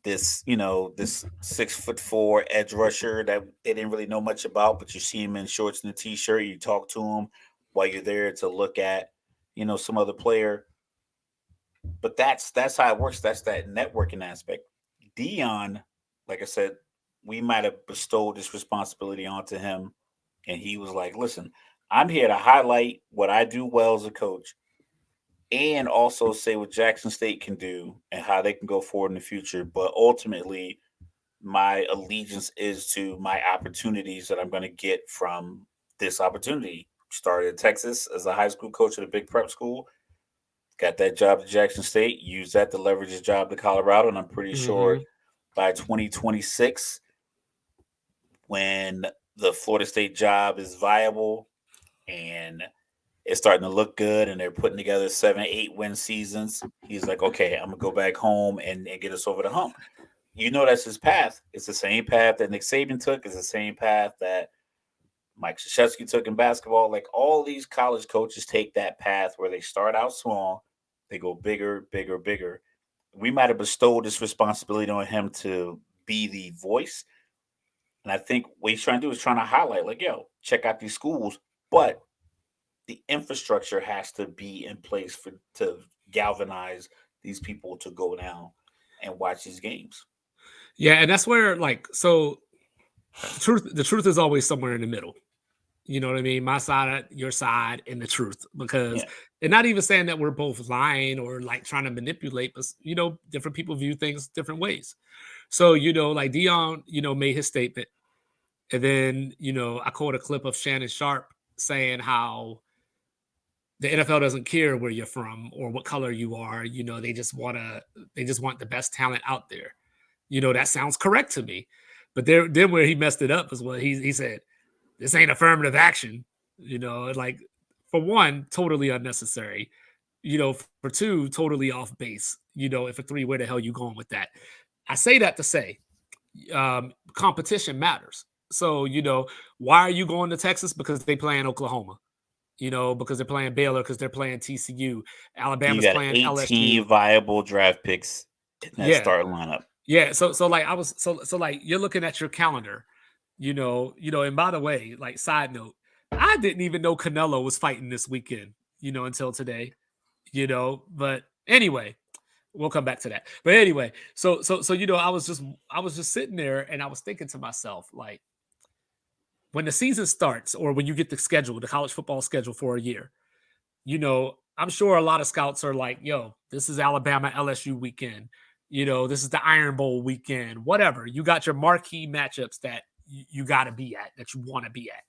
this, this 6'4" edge rusher that they didn't really know much about, but you see him in shorts and a t-shirt, you talk to him while you're there to look at, some other player. But that's how it works. That's that networking aspect. Dion, like I said, we might have bestowed this responsibility onto him, and he was like, "Listen, I'm here to highlight what I do well as a coach, and also say what Jackson State can do and how they can go forward in the future. But ultimately, my allegiance is to my opportunities that I'm going to get from this opportunity." Started in Texas as a high school coach at a big prep school, got that job at Jackson State, used that to leverage his job to Colorado, and I'm pretty sure Mm-hmm. by 2026, when the Florida State job is viable and it's starting to look good and they're putting together 7, 8 win seasons, he's like, okay, I'm gonna go back home and get us over the hump. That's his path. It's the same path that Nick Saban took. It's the same path that Mike Krzyzewski took in basketball. Like all these college coaches take that path where they start out small, they go bigger, bigger, bigger. We might have bestowed this responsibility on him to be the voice. And I think what he's trying to do is trying to highlight, like, yo, check out these schools, but the infrastructure has to be in place for to galvanize these people to go down and watch these games. Yeah, and that's where the truth is always somewhere in the middle. You know what I mean? My side, your side, and the truth. Because, Yeah, and not even saying that we're both lying or like trying to manipulate, but different people view things different ways. So, like Dion, made his statement. And then, I caught a clip of Shannon Sharp saying how the NFL doesn't care where you're from or what color you are. They just want the best talent out there. That sounds correct to me. But then where he messed it up is what he said, this ain't affirmative action. Like for one, totally unnecessary. For two, totally off base. And for three, where the hell you going with that? I say that to say, competition matters. So, why are you going to Texas? Because they play in Oklahoma. Because they're playing Baylor, because they're playing TCU. you Alabama's got playing 18 LSU. viable draft picks in that Yeah. starting lineup. Yeah. So like I was so like you're looking at your calendar, and by the way, like side note, I didn't even know Canelo was fighting this weekend, until today, but anyway, we'll come back to that. But anyway, so I was just sitting there and I was thinking to myself, like, when the season starts or when you get the college football schedule for a year, I'm sure a lot of scouts are like, yo, this is Alabama LSU weekend. This is the Iron Bowl weekend, whatever. You got your marquee matchups that you got to be at, that you want to be at.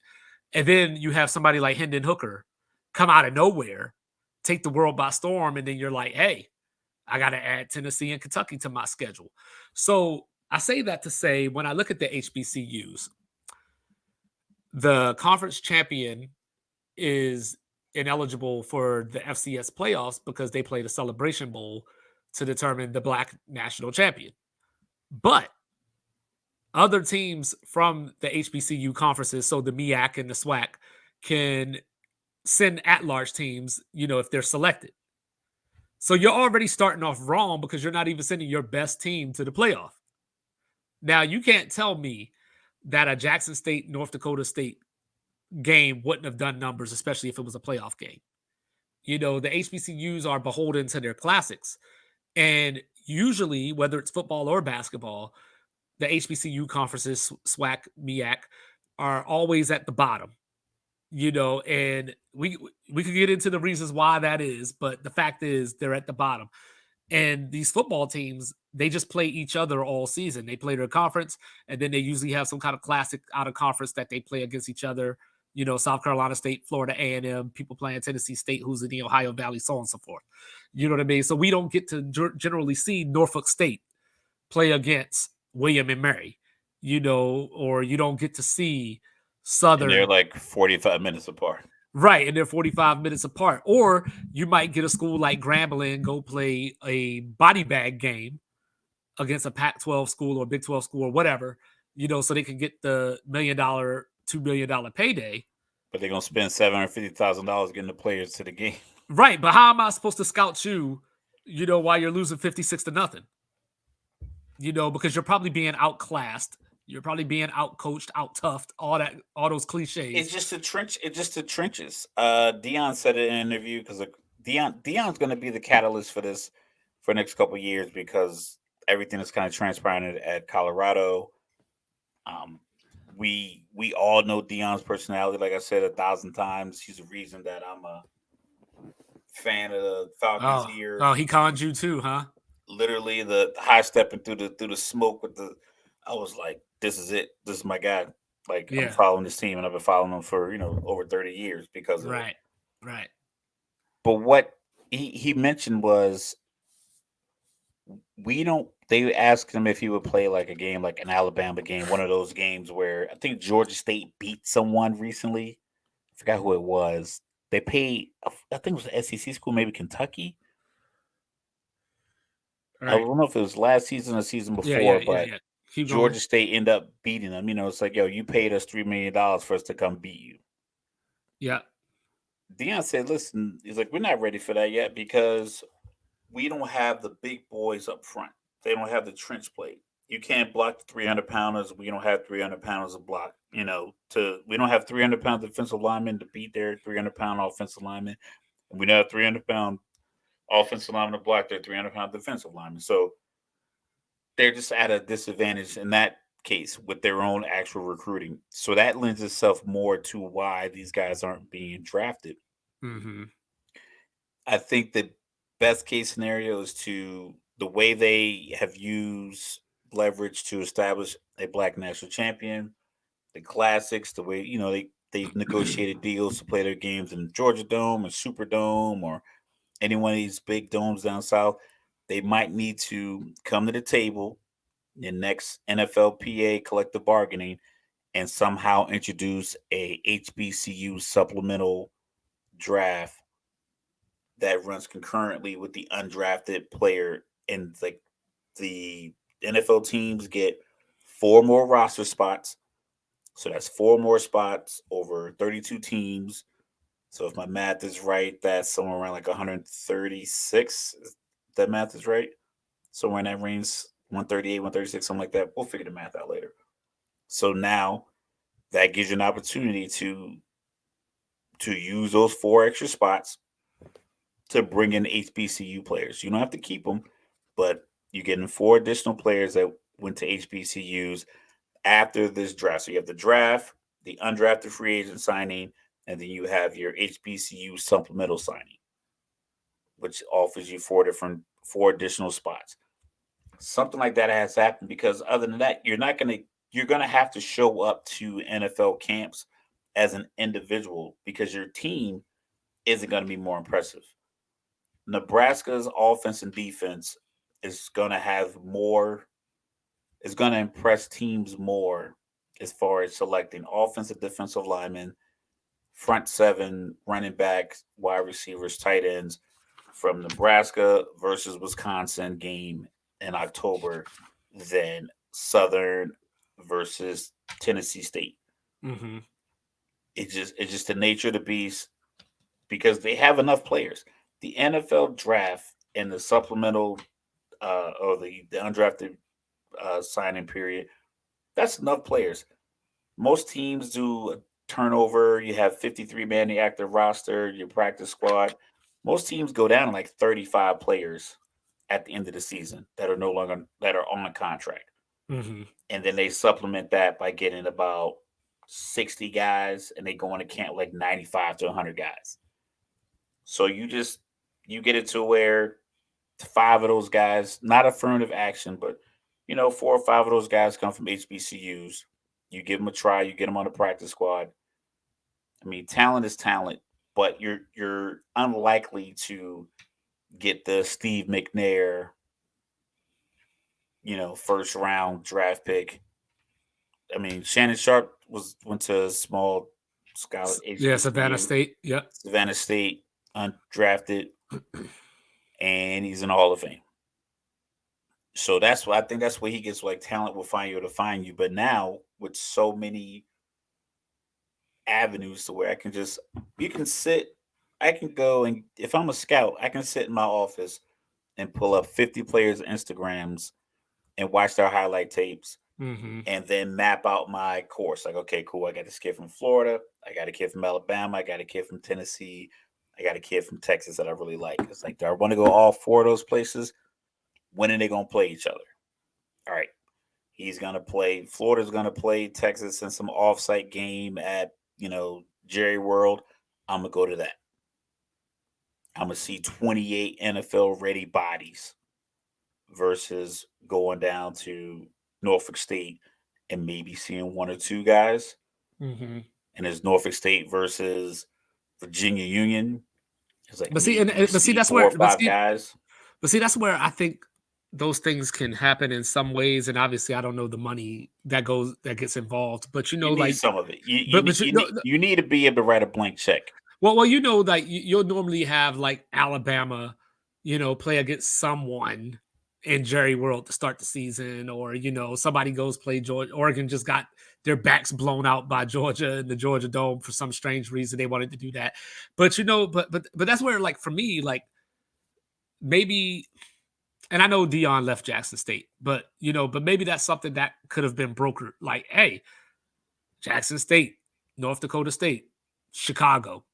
And then you have somebody like Hendon Hooker come out of nowhere, take the world by storm. And then you're like, hey, I got to add Tennessee and Kentucky to my schedule. So I say that to say, when I look at the HBCUs, the conference champion is ineligible for the FCS playoffs because they play the Celebration Bowl to determine the black national champion. But other teams from the HBCU conferences, so the MEAC and the SWAC, can send at-large teams, if they're selected. So you're already starting off wrong because you're not even sending your best team to the playoff. Now, you can't tell me that a Jackson State, North Dakota State game wouldn't have done numbers, especially if it was a playoff game. The HBCUs are beholden to their classics. And usually, whether it's football or basketball, the HBCU conferences, SWAC, MEAC, are always at the bottom, and we could get into the reasons why that is, but the fact is they're at the bottom. And these football teams, they just play each other all season. They play their conference, and then they usually have some kind of classic out of conference that they play against each other. South Carolina State, Florida A&M, people playing Tennessee State, who's in the Ohio Valley, so on and so forth. You know what I mean? So we don't get to generally see Norfolk State play against William and Mary, or you don't get to see And they're Southern. like 45 minutes apart. Right, and they're 45 minutes apart. Or you might get a school like Grambling go play a body bag game against a Pac-12 school or Big 12 school or whatever, so they can get the $1 million, $2 million payday. But they're gonna spend $750,000 getting the players to the game. Right, but how am I supposed to scout you, while you're losing 56-0? Because you're probably being outclassed. You're probably being outcoached, out toughed, all those cliches. It's just the trenches. Dion said it in an interview because Dion's going to be the catalyst for this for the next couple of years because everything is kind of transparent at Colorado. Um, we all know Dion's personality. Like I said 1,000 times, he's the reason that I'm a fan of the Falcons here. Oh, he conned you too, huh? Literally, the high stepping through the smoke with the. I was like, this is it. This is my guy. Like Yeah. I'm following this team, and I've been following them for over 30 years because of it. Right. But what he mentioned was we don't. They asked him if he would play like a game, like an Alabama game, one of those games where I think Georgia State beat someone recently. I forgot who it was. They paid. I think it was an SEC school, maybe Kentucky. Right. I don't know if it was last season or season before, but Georgia State ended up beating them. It's like, yo, you paid us $3 million for us to come beat you. Yeah. Dion said, listen, he's like, we're not ready for that yet because we don't have the big boys up front. They don't have the trench play. You can't block the 300 pounders. We don't have 300 pounders to block. We don't have 300-pound defensive linemen to beat their 300-pound offensive linemen. And we don't have 300-pound offensive linemen to block their 300-pound defensive linemen. So they're just at a disadvantage in that case with their own actual recruiting. So that lends itself more to why these guys aren't being drafted. Mm-hmm. I think the best case scenario is the way they have used leverage to establish a black national champion, the classics, the way, they negotiated deals to play their games in the Georgia Dome and Superdome or any one of these big domes down south. They might need to come to the table in next NFLPA collective bargaining and somehow introduce a HBCU supplemental draft that runs concurrently with the undrafted player, and like the NFL teams get 4 more roster spots. So that's 4 more spots over 32 teams. So if my math is right, that's somewhere around like 136. That math is right. Somewhere in that range, 138, 136, something like that. We'll figure the math out later. So now that gives you an opportunity to use those 4 extra spots to bring in HBCU players. You don't have to keep them, but you're getting 4 additional players that went to HBCUs after this draft. So you have the draft, the undrafted free agent signing, and then you have your HBCU supplemental signing, which offers you 4 additional spots. Something like that has happened because other than that, you're gonna have to show up to NFL camps as an individual because your team isn't going to be more impressive. Nebraska's offense and defense is going to have more, is going to impress teams more as far as selecting offensive, defensive linemen, front 7, running backs, wide receivers, tight ends from Nebraska versus Wisconsin game in October than Southern versus Tennessee State. Mm-hmm. It's just the nature of the beast because they have enough players. The NFL draft and the supplemental or the undrafted signing period, that's enough players. Most teams do a turnover. You have 53 man the active roster, your practice squad. Most teams go down to like 35 players at the end of the season that are on contract. Mm-hmm. And then they supplement that by getting about 60 guys, and they go into camp like 95 to 100 guys. So you get it to where 5 of those guys, not affirmative action, but 4 or 5 of those guys come from HBCUs. You give them a try, you get them on the practice squad. I mean, talent is talent, but you're unlikely to get the Steve McNair, first round draft pick. I mean, Shannon Sharp went to a small scholar Yeah, Savannah HBCU, State. Yep. Savannah State, undrafted, and he's in the Hall of Fame. So that's why I think that's where he gets like talent will find you to find you. But now with so many avenues to where you can sit, I can go and if I'm a scout, I can sit in my office and pull up 50 players' Instagrams and watch their highlight tapes Mm-hmm. and then map out my course. Like, okay, cool. I got this kid from Florida. I got a kid from Alabama. I got a kid from Tennessee. I got a kid from Texas that I really like. It's like, do I want to go all 4 of those places? When are they going to play each other? All right. He's going to play. Florida's going to play Texas in some offsite game at, Jerry World. I'm going to go to that. I'm going to see 28 NFL ready bodies versus going down to Norfolk State and maybe seeing 1 or 2 guys. Mm-hmm. And it's Norfolk State versus Virginia Union. It's like, but see, that's 4 where, or 5 guys. But see, that's where I think those things can happen in some ways, and obviously, I don't know the money that gets involved. But You need like some of it. You need to be able to write a blank check. Well, like you'll normally have like Alabama, play against someone in Jerry World to start the season, or somebody goes play Georgia. Oregon just got their backs blown out by Georgia in the Georgia Dome for some strange reason. They wanted to do that, but but that's where, like, for me, like, maybe, and I know Dion left Jackson State, but but maybe that's something that could have been brokered. Like, hey, Jackson State, North Dakota State, Chicago,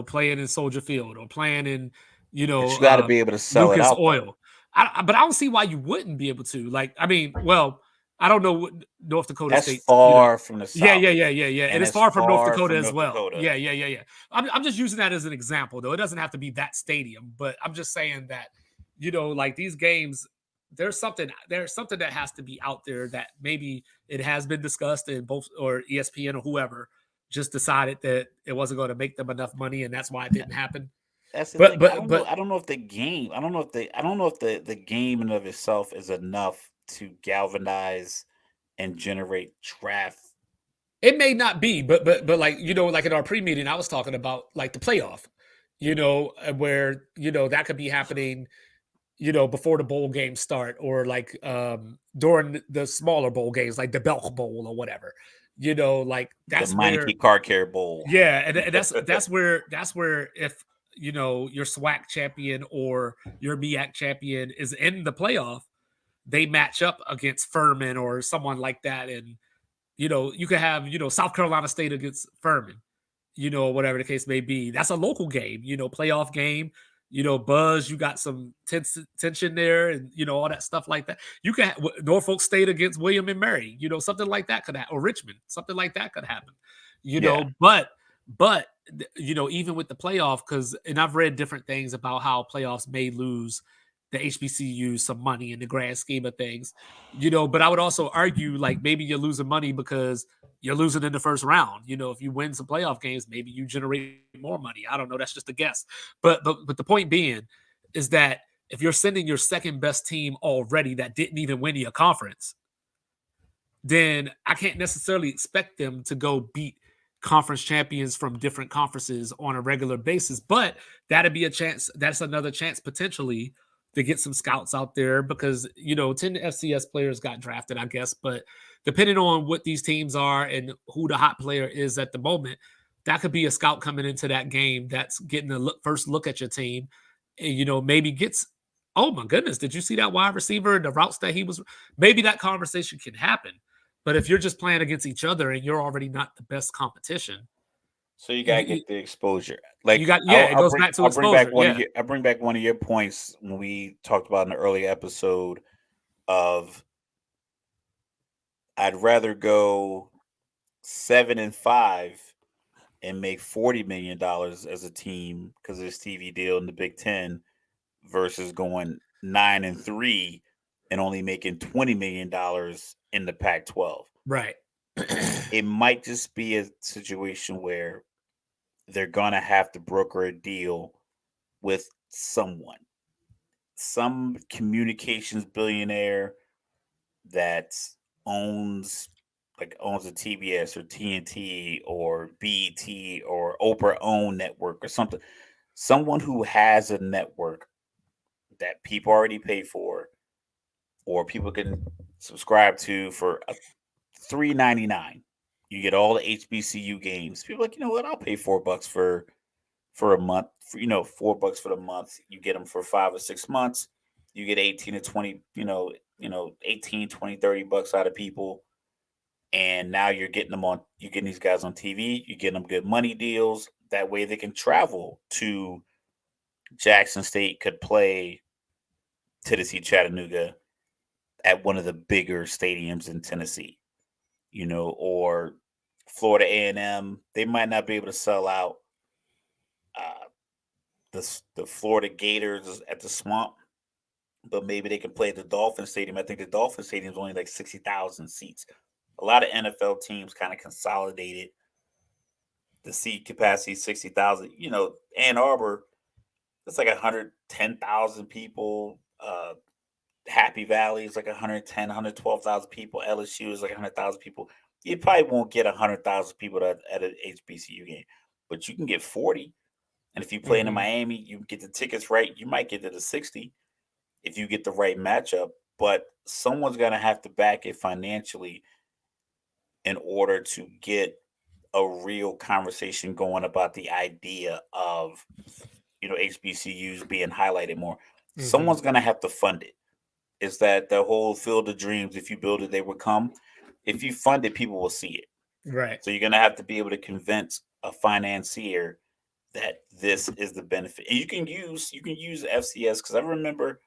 playing in Soldier Field or playing in, But you got to be able to sell it Lucas out. Oil. But I don't see why you wouldn't be able to. Like, I mean, well, I don't know what North Dakota That's State. far from the South. Yeah. And it's far from North Dakota as well. Dakota. Yeah. I'm just using that as an example, though. It doesn't have to be that stadium, but I'm just saying that, like, these games, there's something that has to be out there that maybe it has been discussed in both, or ESPN or whoever just decided that it wasn't going to make them enough money, and that's why it didn't happen. That's the thing. I don't know if the game. I don't know if the game in of itself is enough to galvanize and generate draft. It may not be, but like, like in our pre-meeting, I was talking about like the playoff, where that could be happening, before the bowl games start, or like during the smaller bowl games, like the Belk Bowl or whatever. Like, that's the where Meineke Car Care Bowl. Yeah, and that's where if your SWAC champion or your MEAC champion is in the playoff, they match up against Furman or someone like that, and you could have South Carolina State against Furman, or whatever the case may be. That's a local game, playoff game. Buzz, you got some tension there, and all that stuff like that. You can Norfolk State against William and Mary, something like that could happen, or Richmond, something like that could happen. But even with the playoff, and I've read different things about how playoffs may lose the HBCU some money in the grand scheme of things, but I would also argue, like, maybe you're losing money because you're losing in the first round. If you win some playoff games, maybe you generate more money. I don't know. That's just a guess. But the point being is that if you're sending your second best team already that didn't even win your conference, then I can't necessarily expect them to go beat conference champions from different conferences on a regular basis. But that'd be a chance. That's another chance potentially to get some scouts out there, because 10 FCS players got drafted, I guess. But depending on what these teams are and who the hot player is at the moment, that could be a scout coming into that game that's getting a first look at your team, and maybe gets, oh my goodness, did you see that wide receiver and the routes that he was? Maybe that conversation can happen. But if you're just playing against each other and you're already not the best competition, so you gotta get the exposure. Like, you got, it goes back to exposure. I bring back one of your points when we talked about in the early episode of I'd rather go 7-5 and make $40 million as a team because of this TV deal in the Big Ten versus going 9-3 and only making $20 million in the Pac-12. Right. It might just be a situation where they're gonna have to broker a deal with someone, some communications billionaire that owns owns a TBS or TNT or BET or Oprah owned network or something. Someone who has a network that people already pay for or people can subscribe to for $3.99. You get all the HBCU games. People are like, you know what? I'll pay $4 for a month. For, $4 for the month. You get them for 5 or 6 months. You get 18 to 20. 18, 20, $30 out of people. And now you're getting them on. You're getting these guys on TV. You're getting them good money deals. That way they can travel to Jackson State. Could play Tennessee Chattanooga at one of the bigger stadiums in Tennessee, or Florida A&M. They might not be able to sell out uh, the Florida Gators at the Swamp, but maybe they can play at the Dolphin Stadium. I think the Dolphin Stadium is only like 60,000 seats. A lot of NFL teams kind of consolidated the seat capacity 60,000. Ann Arbor, it's like 110,000 people. Happy Valley is like 110, 112,000 people. LSU is like 100,000 people. You probably won't get 100,000 people at an HBCU game, but you can get 40. And if you play in Hmm. Miami, you get the tickets right. You might get to the 60 if you get the right matchup. But someone's going to have to back it financially in order to get a real conversation going about the idea of HBCUs being highlighted more. Hmm. Someone's going to have to fund it. Is that the whole field of dreams? If you build it, they will come. If you fund it, people will see it. Right. So you're going to have to be able to convince a financier that this is the benefit. And you can use FCS because I remember,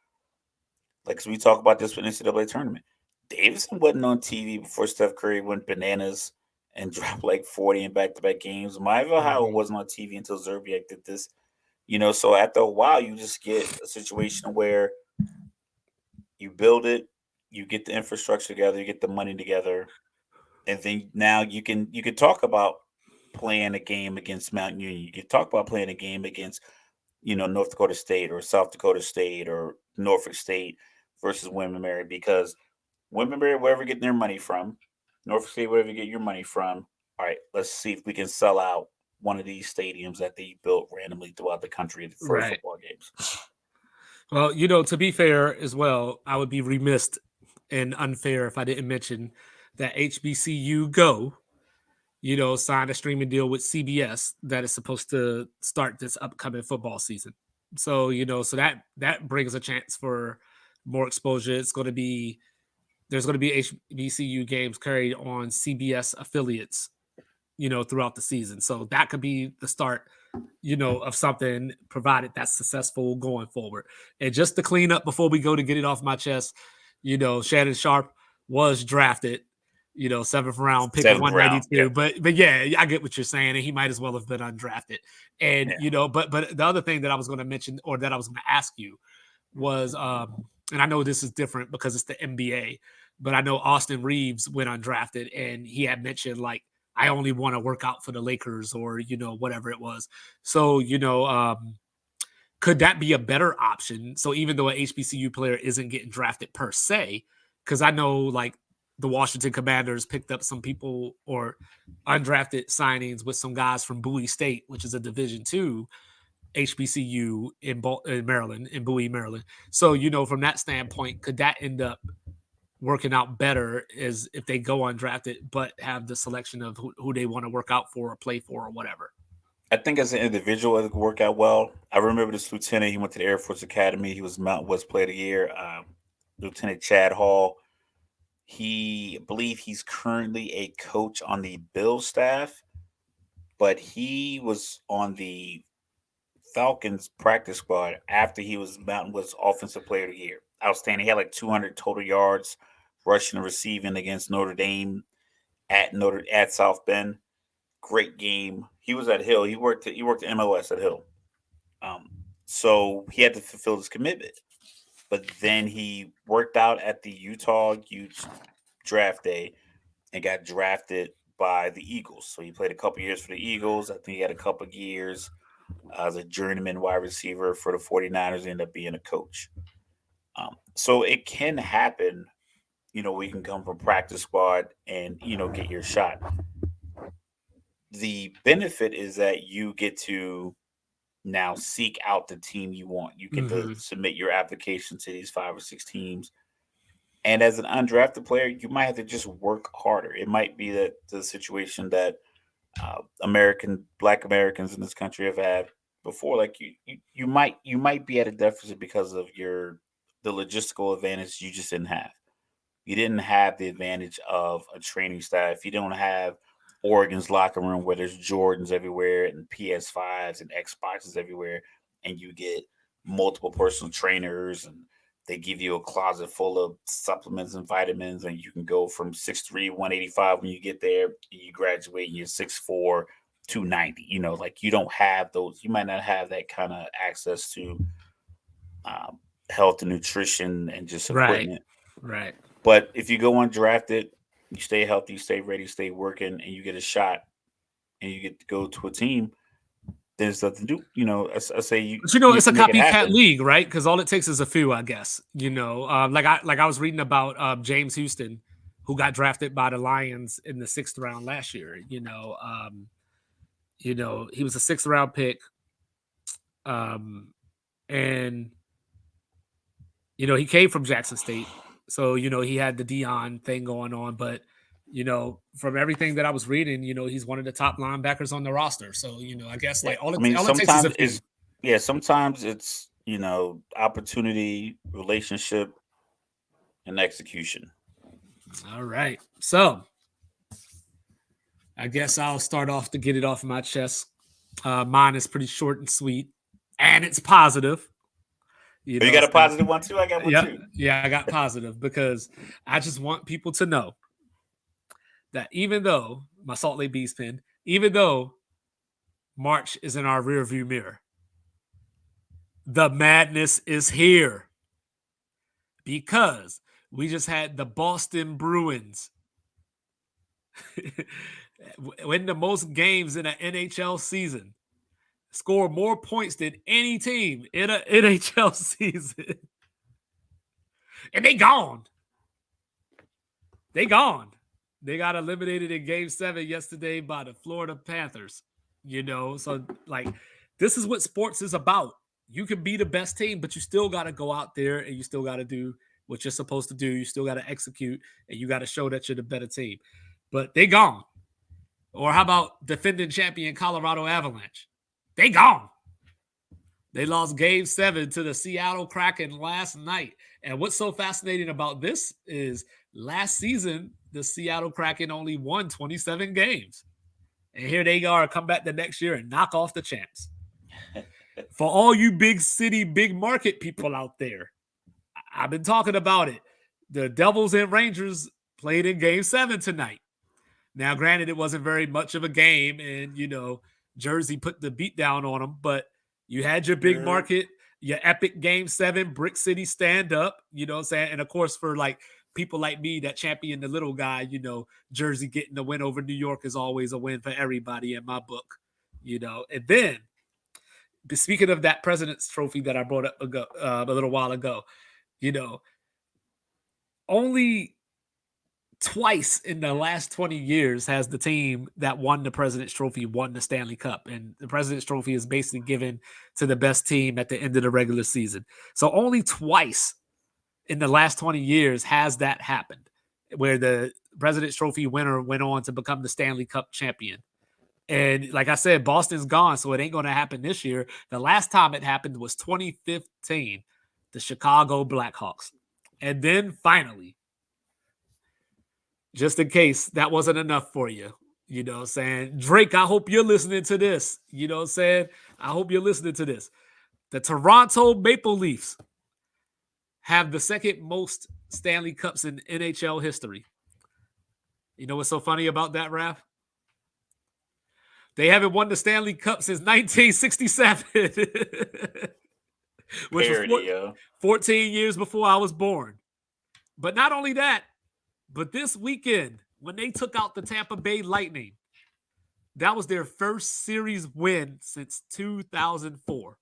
like, 'cause we talk about this with NCAA tournament. Davidson wasn't on TV before Steph Curry went bananas and dropped like 40 in back-to-back games. Myville Howard Hmm. wasn't on TV until Zerbiak did this. So after a while, you just get a situation where you build it, you get the infrastructure together, you get the money together, and then now you can talk about playing a game against Mount Union. You can talk about playing a game against North Dakota State or South Dakota State or Norfolk State versus William and Mary because William and Mary, wherever getting their money from, Norfolk State, wherever you get your money from. All right, let's see if we can sell out one of these stadiums that they built randomly throughout the country for Right. football games. Well, to be fair as well, I would be remiss and unfair if I didn't mention that HBCU Go, signed a streaming deal with CBS that is supposed to start this upcoming football season. So, so that brings a chance for more exposure. There's going to be HBCU games carried on CBS affiliates, throughout the season. So that could be the start, of something provided that's successful going forward. And just to clean up before we go to get it off my chest, Shannon Sharp was drafted, seventh round pick of Seventh round. 192. Yep. But yeah, I get what you're saying, and he might as well have been undrafted. And Yeah. but the other thing that I was going to mention or that I was going to ask you was and I know this is different because it's the NBA, but I know Austin Reeves went undrafted and he had mentioned like I only want to work out for the Lakers or whatever it was. So could that be a better option? So even though an HBCU player isn't getting drafted per se, because I know like the Washington Commanders picked up some people or undrafted signings with some guys from Bowie State, which is a Division II HBCU in Maryland, in Bowie, Maryland. So from that standpoint, could that end up working out better is if they go undrafted, but have the selection of who they want to work out for or play for or whatever. I think as an individual, it could work out well. I remember this lieutenant. He went to the Air Force Academy. He was Mountain West Player of the Year. Lieutenant Chad Hall. I believe he's currently a coach on the Bill staff, but he was on the Falcons practice squad after he was Mountain West Offensive Player of the Year. Outstanding. He had like 200 total yards rushing and receiving against Notre Dame at South Bend. Great game. He was at Hill. He worked at MLS at Hill. Um, so he had to fulfill his commitment. But then he worked out at the Utah Utes draft day and got drafted by the Eagles. So he played a couple years for the Eagles. I think he had a couple years as a journeyman wide receiver for the 49ers, ended up being a coach. So it can happen, we can come from practice squad and, get your shot. The benefit is that you get to now seek out the team you want. You get to submit your application to these 5 or 6 teams. And as an undrafted player, you might have to just work harder. It might be that the situation that Black Americans in this country have had before. Like you might be at a deficit because of the logistical advantage you just didn't have. You didn't have the advantage of a training staff. You don't have Oregon's locker room where there's Jordans everywhere and PS5s and Xboxes everywhere, and you get multiple personal trainers and they give you a closet full of supplements and vitamins, and you can go from 6'3", 185 when you get there, and you graduate and you're 6'4", 290. Like you don't have those. You might not have that kind of access to health and nutrition and just equipment. Right. But if you go undrafted, you stay healthy, stay ready, stay working, and you get a shot, and you get to go to a team. There's nothing to do. I say you. But it's a copycat league, right? Because all it takes is a few, I guess. Like I was reading about James Houston, who got drafted by the Lions in the 6th round last year. He was a 6th round pick, and he came from Jackson State, so he had the Dion thing going on, but. From everything that I was reading, he's one of the top linebackers on the roster. So, I guess like all it takes is a few. Sometimes it's, opportunity, relationship, and execution. All right. So I guess I'll start off to get it off my chest. Mine is pretty short and sweet, and it's positive. You got a positive one too? I got one too. Yeah, I got positive because I just want people to know that even though my Salt Lake Bees pin, even though March is in our rearview mirror, the madness is here because we just had the Boston Bruins win the most games in an NHL season, score more points than any team in an NHL season, and they gone. They got eliminated in Game 7 yesterday by the Florida Panthers. So like this is what sports is about. You can be the best team, but you still got to go out there and you still got to do what you're supposed to do. You still got to execute and you got to show that you're the better team. But they gone. Or how about defending champion Colorado Avalanche? They gone. They lost Game 7 to the Seattle Kraken last night. And what's so fascinating about this is last season, the Seattle Kraken only won 27 games. And here they are, come back the next year and knock off the champs. For all you big city, big market people out there, I've been talking about it. The Devils and Rangers played in Game 7 tonight. Now, granted, it wasn't very much of a game, and, Jersey put the beat down on them, but you had your big market, your epic Game 7, Brick City stand up, you know what I'm saying? And, of course, for, like, people like me that champion the little guy, Jersey getting the win over New York is always a win for everybody in my book, And then, speaking of that President's Trophy that I brought up a little while ago, only twice in the last 20 years has the team that won the President's Trophy won the Stanley Cup. And the President's Trophy is basically given to the best team at the end of the regular season. So only twice in the last 20 years has that happened, where the President's Trophy winner went on to become the Stanley Cup champion. And like I said, Boston's gone, so it ain't going to happen this year. The last time it happened was 2015, the Chicago Blackhawks. And then finally, just in case that wasn't enough for you, saying, Drake, I hope you're listening to this. I hope you're listening to this. The Toronto Maple Leafs have the second most Stanley Cups in NHL history. You know what's so funny about that, Raph? They haven't won the Stanley Cup since 1967, which was Parody, yo. 14 years before I was born. But not only that, but this weekend, when they took out the Tampa Bay Lightning, that was their first series win since 2004.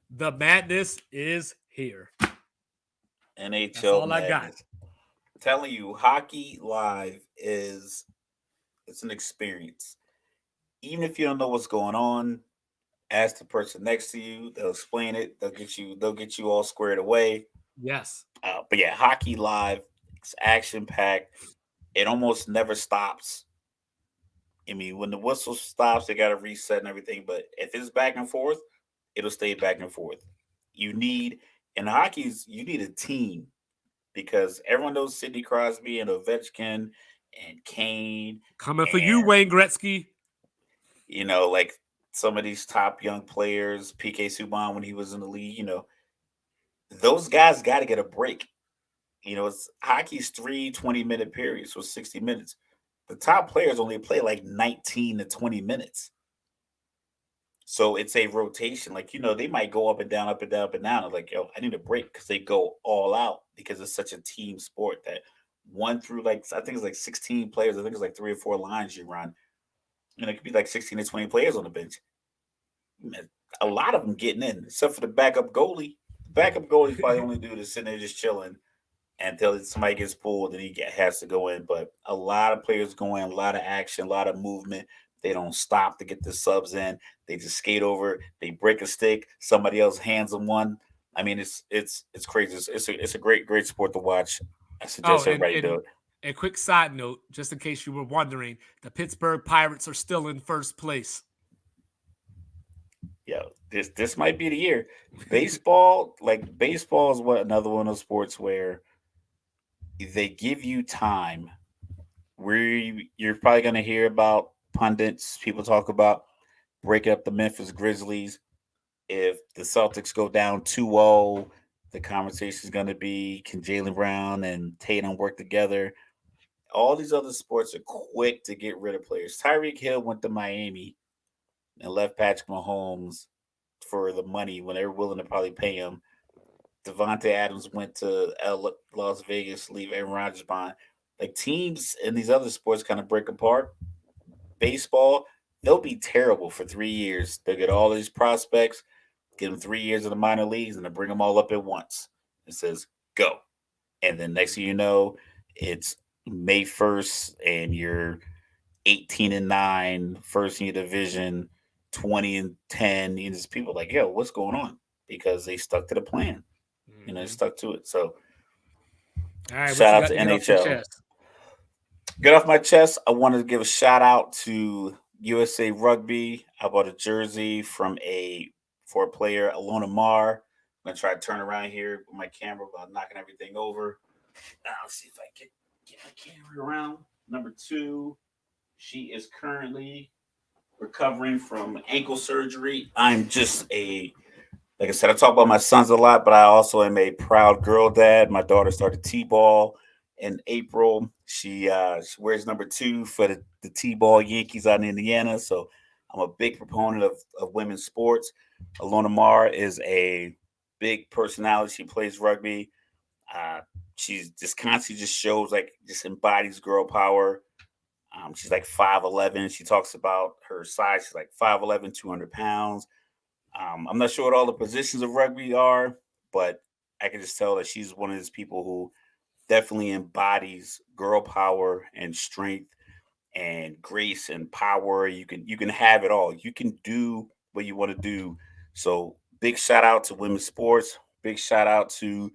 The madness is here. That's NHL all I got. madness. Telling you, hockey live it's an experience. Even if you don't know what's going on, ask the person next to you. They'll explain it. They'll get you all squared away. Yes. But yeah, hockey live. It's action packed. It almost never stops. I mean, when the whistle stops, they got to reset and everything. But if it's back and forth, it'll stay back and forth. You need in hockey's you need a team because everyone knows Sidney Crosby and Ovechkin and Kane Coming for you, and Wayne Gretzky. like some of these top young players, PK Subban when he was in the league. Those guys got to get a break. It's hockey's 3 20-minute periods, so 60 minutes. The top players only play like 19 to 20 minutes. So it's a rotation. Like, they might go up and down, up and down, up and down. Like, yo, I need a break because they go all out because it's such a team sport that one through I think it's like 16 players. I think it's like 3 or 4 lines you run. It could be like 16 to 20 players on the bench. Man, a lot of them getting in, except for the backup goalie. The backup goalie's probably the only dude that's sitting there just chilling until somebody gets pulled and has to go in. But a lot of players go in, a lot of action, a lot of movement. They don't stop to get the subs in. They just skate over. They break a stick. Somebody else hands them one. I mean, it's crazy. It's a great sport to watch. I Oh, suggest and everybody do and it. a quick side note, just in case you were wondering, the Pittsburgh Pirates are still in first place. Yeah, this might be the year. Baseball is another one of those sports where they give you time where you're probably going to hear about pundits, people talk about breaking up the Memphis Grizzlies. If the Celtics go down 2-0, the conversation is going to be can Jalen Brown and Tatum work together? All these other sports are quick to get rid of players. Tyreek Hill went to Miami and left Patrick Mahomes for the money when they were willing to probably pay him. Devontae Adams went to Las Vegas, leave Aaron Rodgers behind. Like teams in these other sports kind of break apart. Baseball, they'll be terrible for 3 years. They'll get all these prospects, give them 3 years in the minor leagues, and then bring them all up at once. It says go, and then next thing you know, it's May 1st, and you're 18-9, first in your division, 20-10. There's people like, yo, what's going on? Because they stuck to the plan. They Mm-hmm. stuck to it. So All right, what shout you out got to to get off your NHL. chest? Get off my chest. I wanted to give a shout out to USA Rugby. I bought a jersey for a player, Alona Mar. I'm gonna try to turn around here with my camera without knocking everything over. I'll see if I can get my camera around. Number 2, she is currently recovering from ankle surgery. I'm just like I said, I talk about my sons a lot, but I also am a proud girl dad. My daughter started T-ball in April. She wears number 2 for the T-ball Yankees out in Indiana. So I'm a big proponent of women's sports. Alona Mar is a big personality. She plays rugby. Uh, she's just constantly just shows just embodies girl power. She's like 5'11". She talks about her size. She's like 5'11", 200 pounds. I'm not sure what all the positions of rugby are, but I can just tell that she's one of those people who definitely embodies girl power and strength and grace and power. You can have it all. You can do what you want to do. So big shout out to women's sports. Big shout out to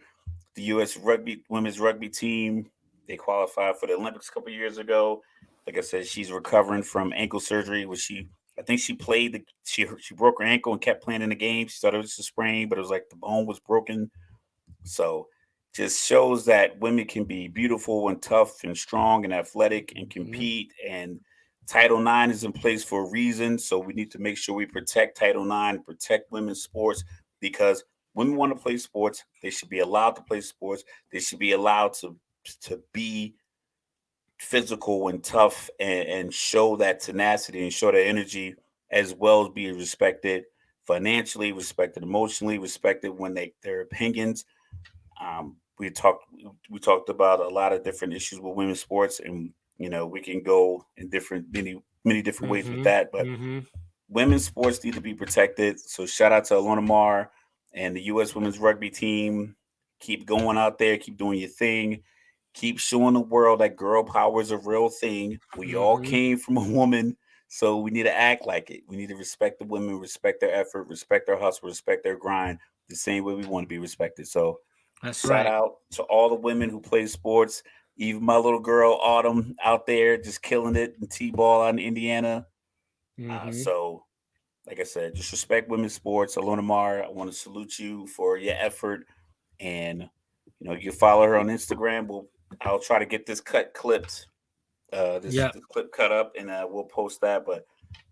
the U.S. rugby women's rugby team. They qualified for the Olympics a couple years ago. Like I said, she's recovering from ankle surgery, which I think she played. She broke her ankle and kept playing in the game. She thought it was a sprain, but it was like the bone was broken. So just shows that women can be beautiful and tough and strong and athletic and Mm-hmm. compete. And Title IX is in place for a reason. So we need to make sure we protect Title IX, protect women's sports because women want to play sports. They should be allowed to play sports. They should be allowed to be physical and tough and show that tenacity and show that energy, as well as be respected financially, respected emotionally, respected when their opinions. We talked about a lot of different issues with women's sports, and we can go in many different ways with Mm-hmm. that. But Mm-hmm. women's sports need to be protected. So shout out to Alona Mar and the U.S. Women's Rugby team. Keep going out there. Keep doing your thing. Keep showing the world that girl power is a real thing. We all Mm-hmm. came from a woman, so we need to act like it. We need to respect the women, respect their effort, respect their hustle, respect their grind, the same way we want to be respected. So That's shout right. out to all the women who play sports. Even my little girl Autumn out there just killing it in T-ball out in Indiana. Mm-hmm. So, like I said, just respect women's sports. Alona Mar, I want to salute you for your effort, and you can follow her on Instagram. I'll try to get this clipped, Yeah. this clip cut up, and we'll post that. But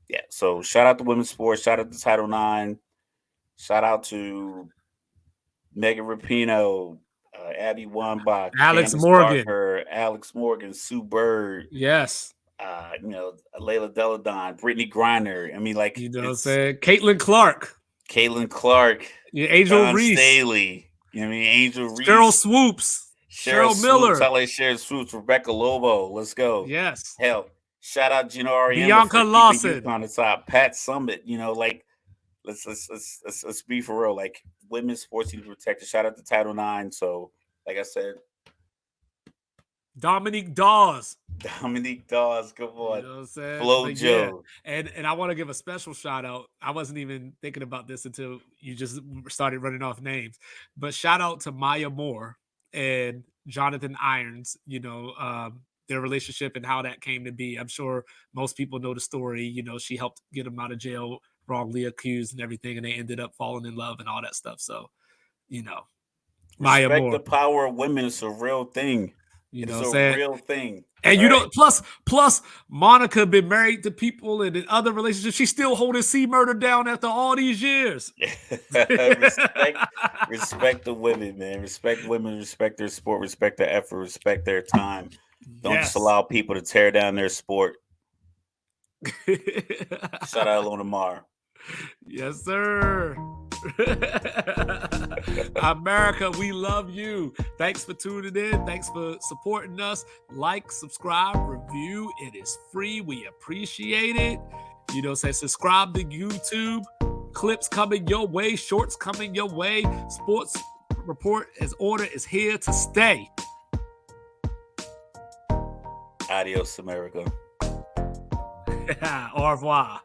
yeah, so shout out to women's sports. Shout out to Title IX. Shout out to Megan Rapinoe, Abby Wambach, Alex Candace Morgan. Parker, Alex Morgan, Sue Bird, Yes. Layla Deladon, Brittany Griner. I mean, like You know what I'm it's saying? Caitlin Clark. Caitlin Clark, Yeah, Angel Don Reese. Staley. You know what I mean? Angel Cheryl Reese, Swoops. Cheryl Cheryl Miller. Swoops, LA Cheryl Swoops, Rebecca Lobo. Let's go. Yes. Hell, shout out Gino Ariema Bianca for Lawson. keeping UConn on the top. Pat Summit. Like let's be for real. Like women's sports need to be protected. Shout out to Title IX. So, like I said, Dominique Dawes. Come on. You know what I'm saying? Flo But Joe. yeah, and I want to give a special shout out. I wasn't even thinking about this until you just started running off names. But shout out to Maya Moore and Jonathan Irons, their relationship and how that came to be. I'm sure most people know the story. She helped get him out of jail, wrongly accused and everything, and they ended up falling in love and all that stuff. So, Maya Respect Moore. the power of women. It's a real thing. It's a real thing. And plus Monica been married to people and in other relationships. She's still holding C Murder down after all these years. Respect the women, man. Respect women, respect their sport, respect their effort, respect their time. Don't just allow people to tear down their sport. Shout out Alona Mar. Yes, sir. America, we love you. Thanks for tuning in. Thanks for supporting us. Like, subscribe, review. It is free. We appreciate it. Say subscribe to YouTube. Clips coming your way. Shorts coming your way. Sports Report as order is here to stay. Adios, America. Au revoir.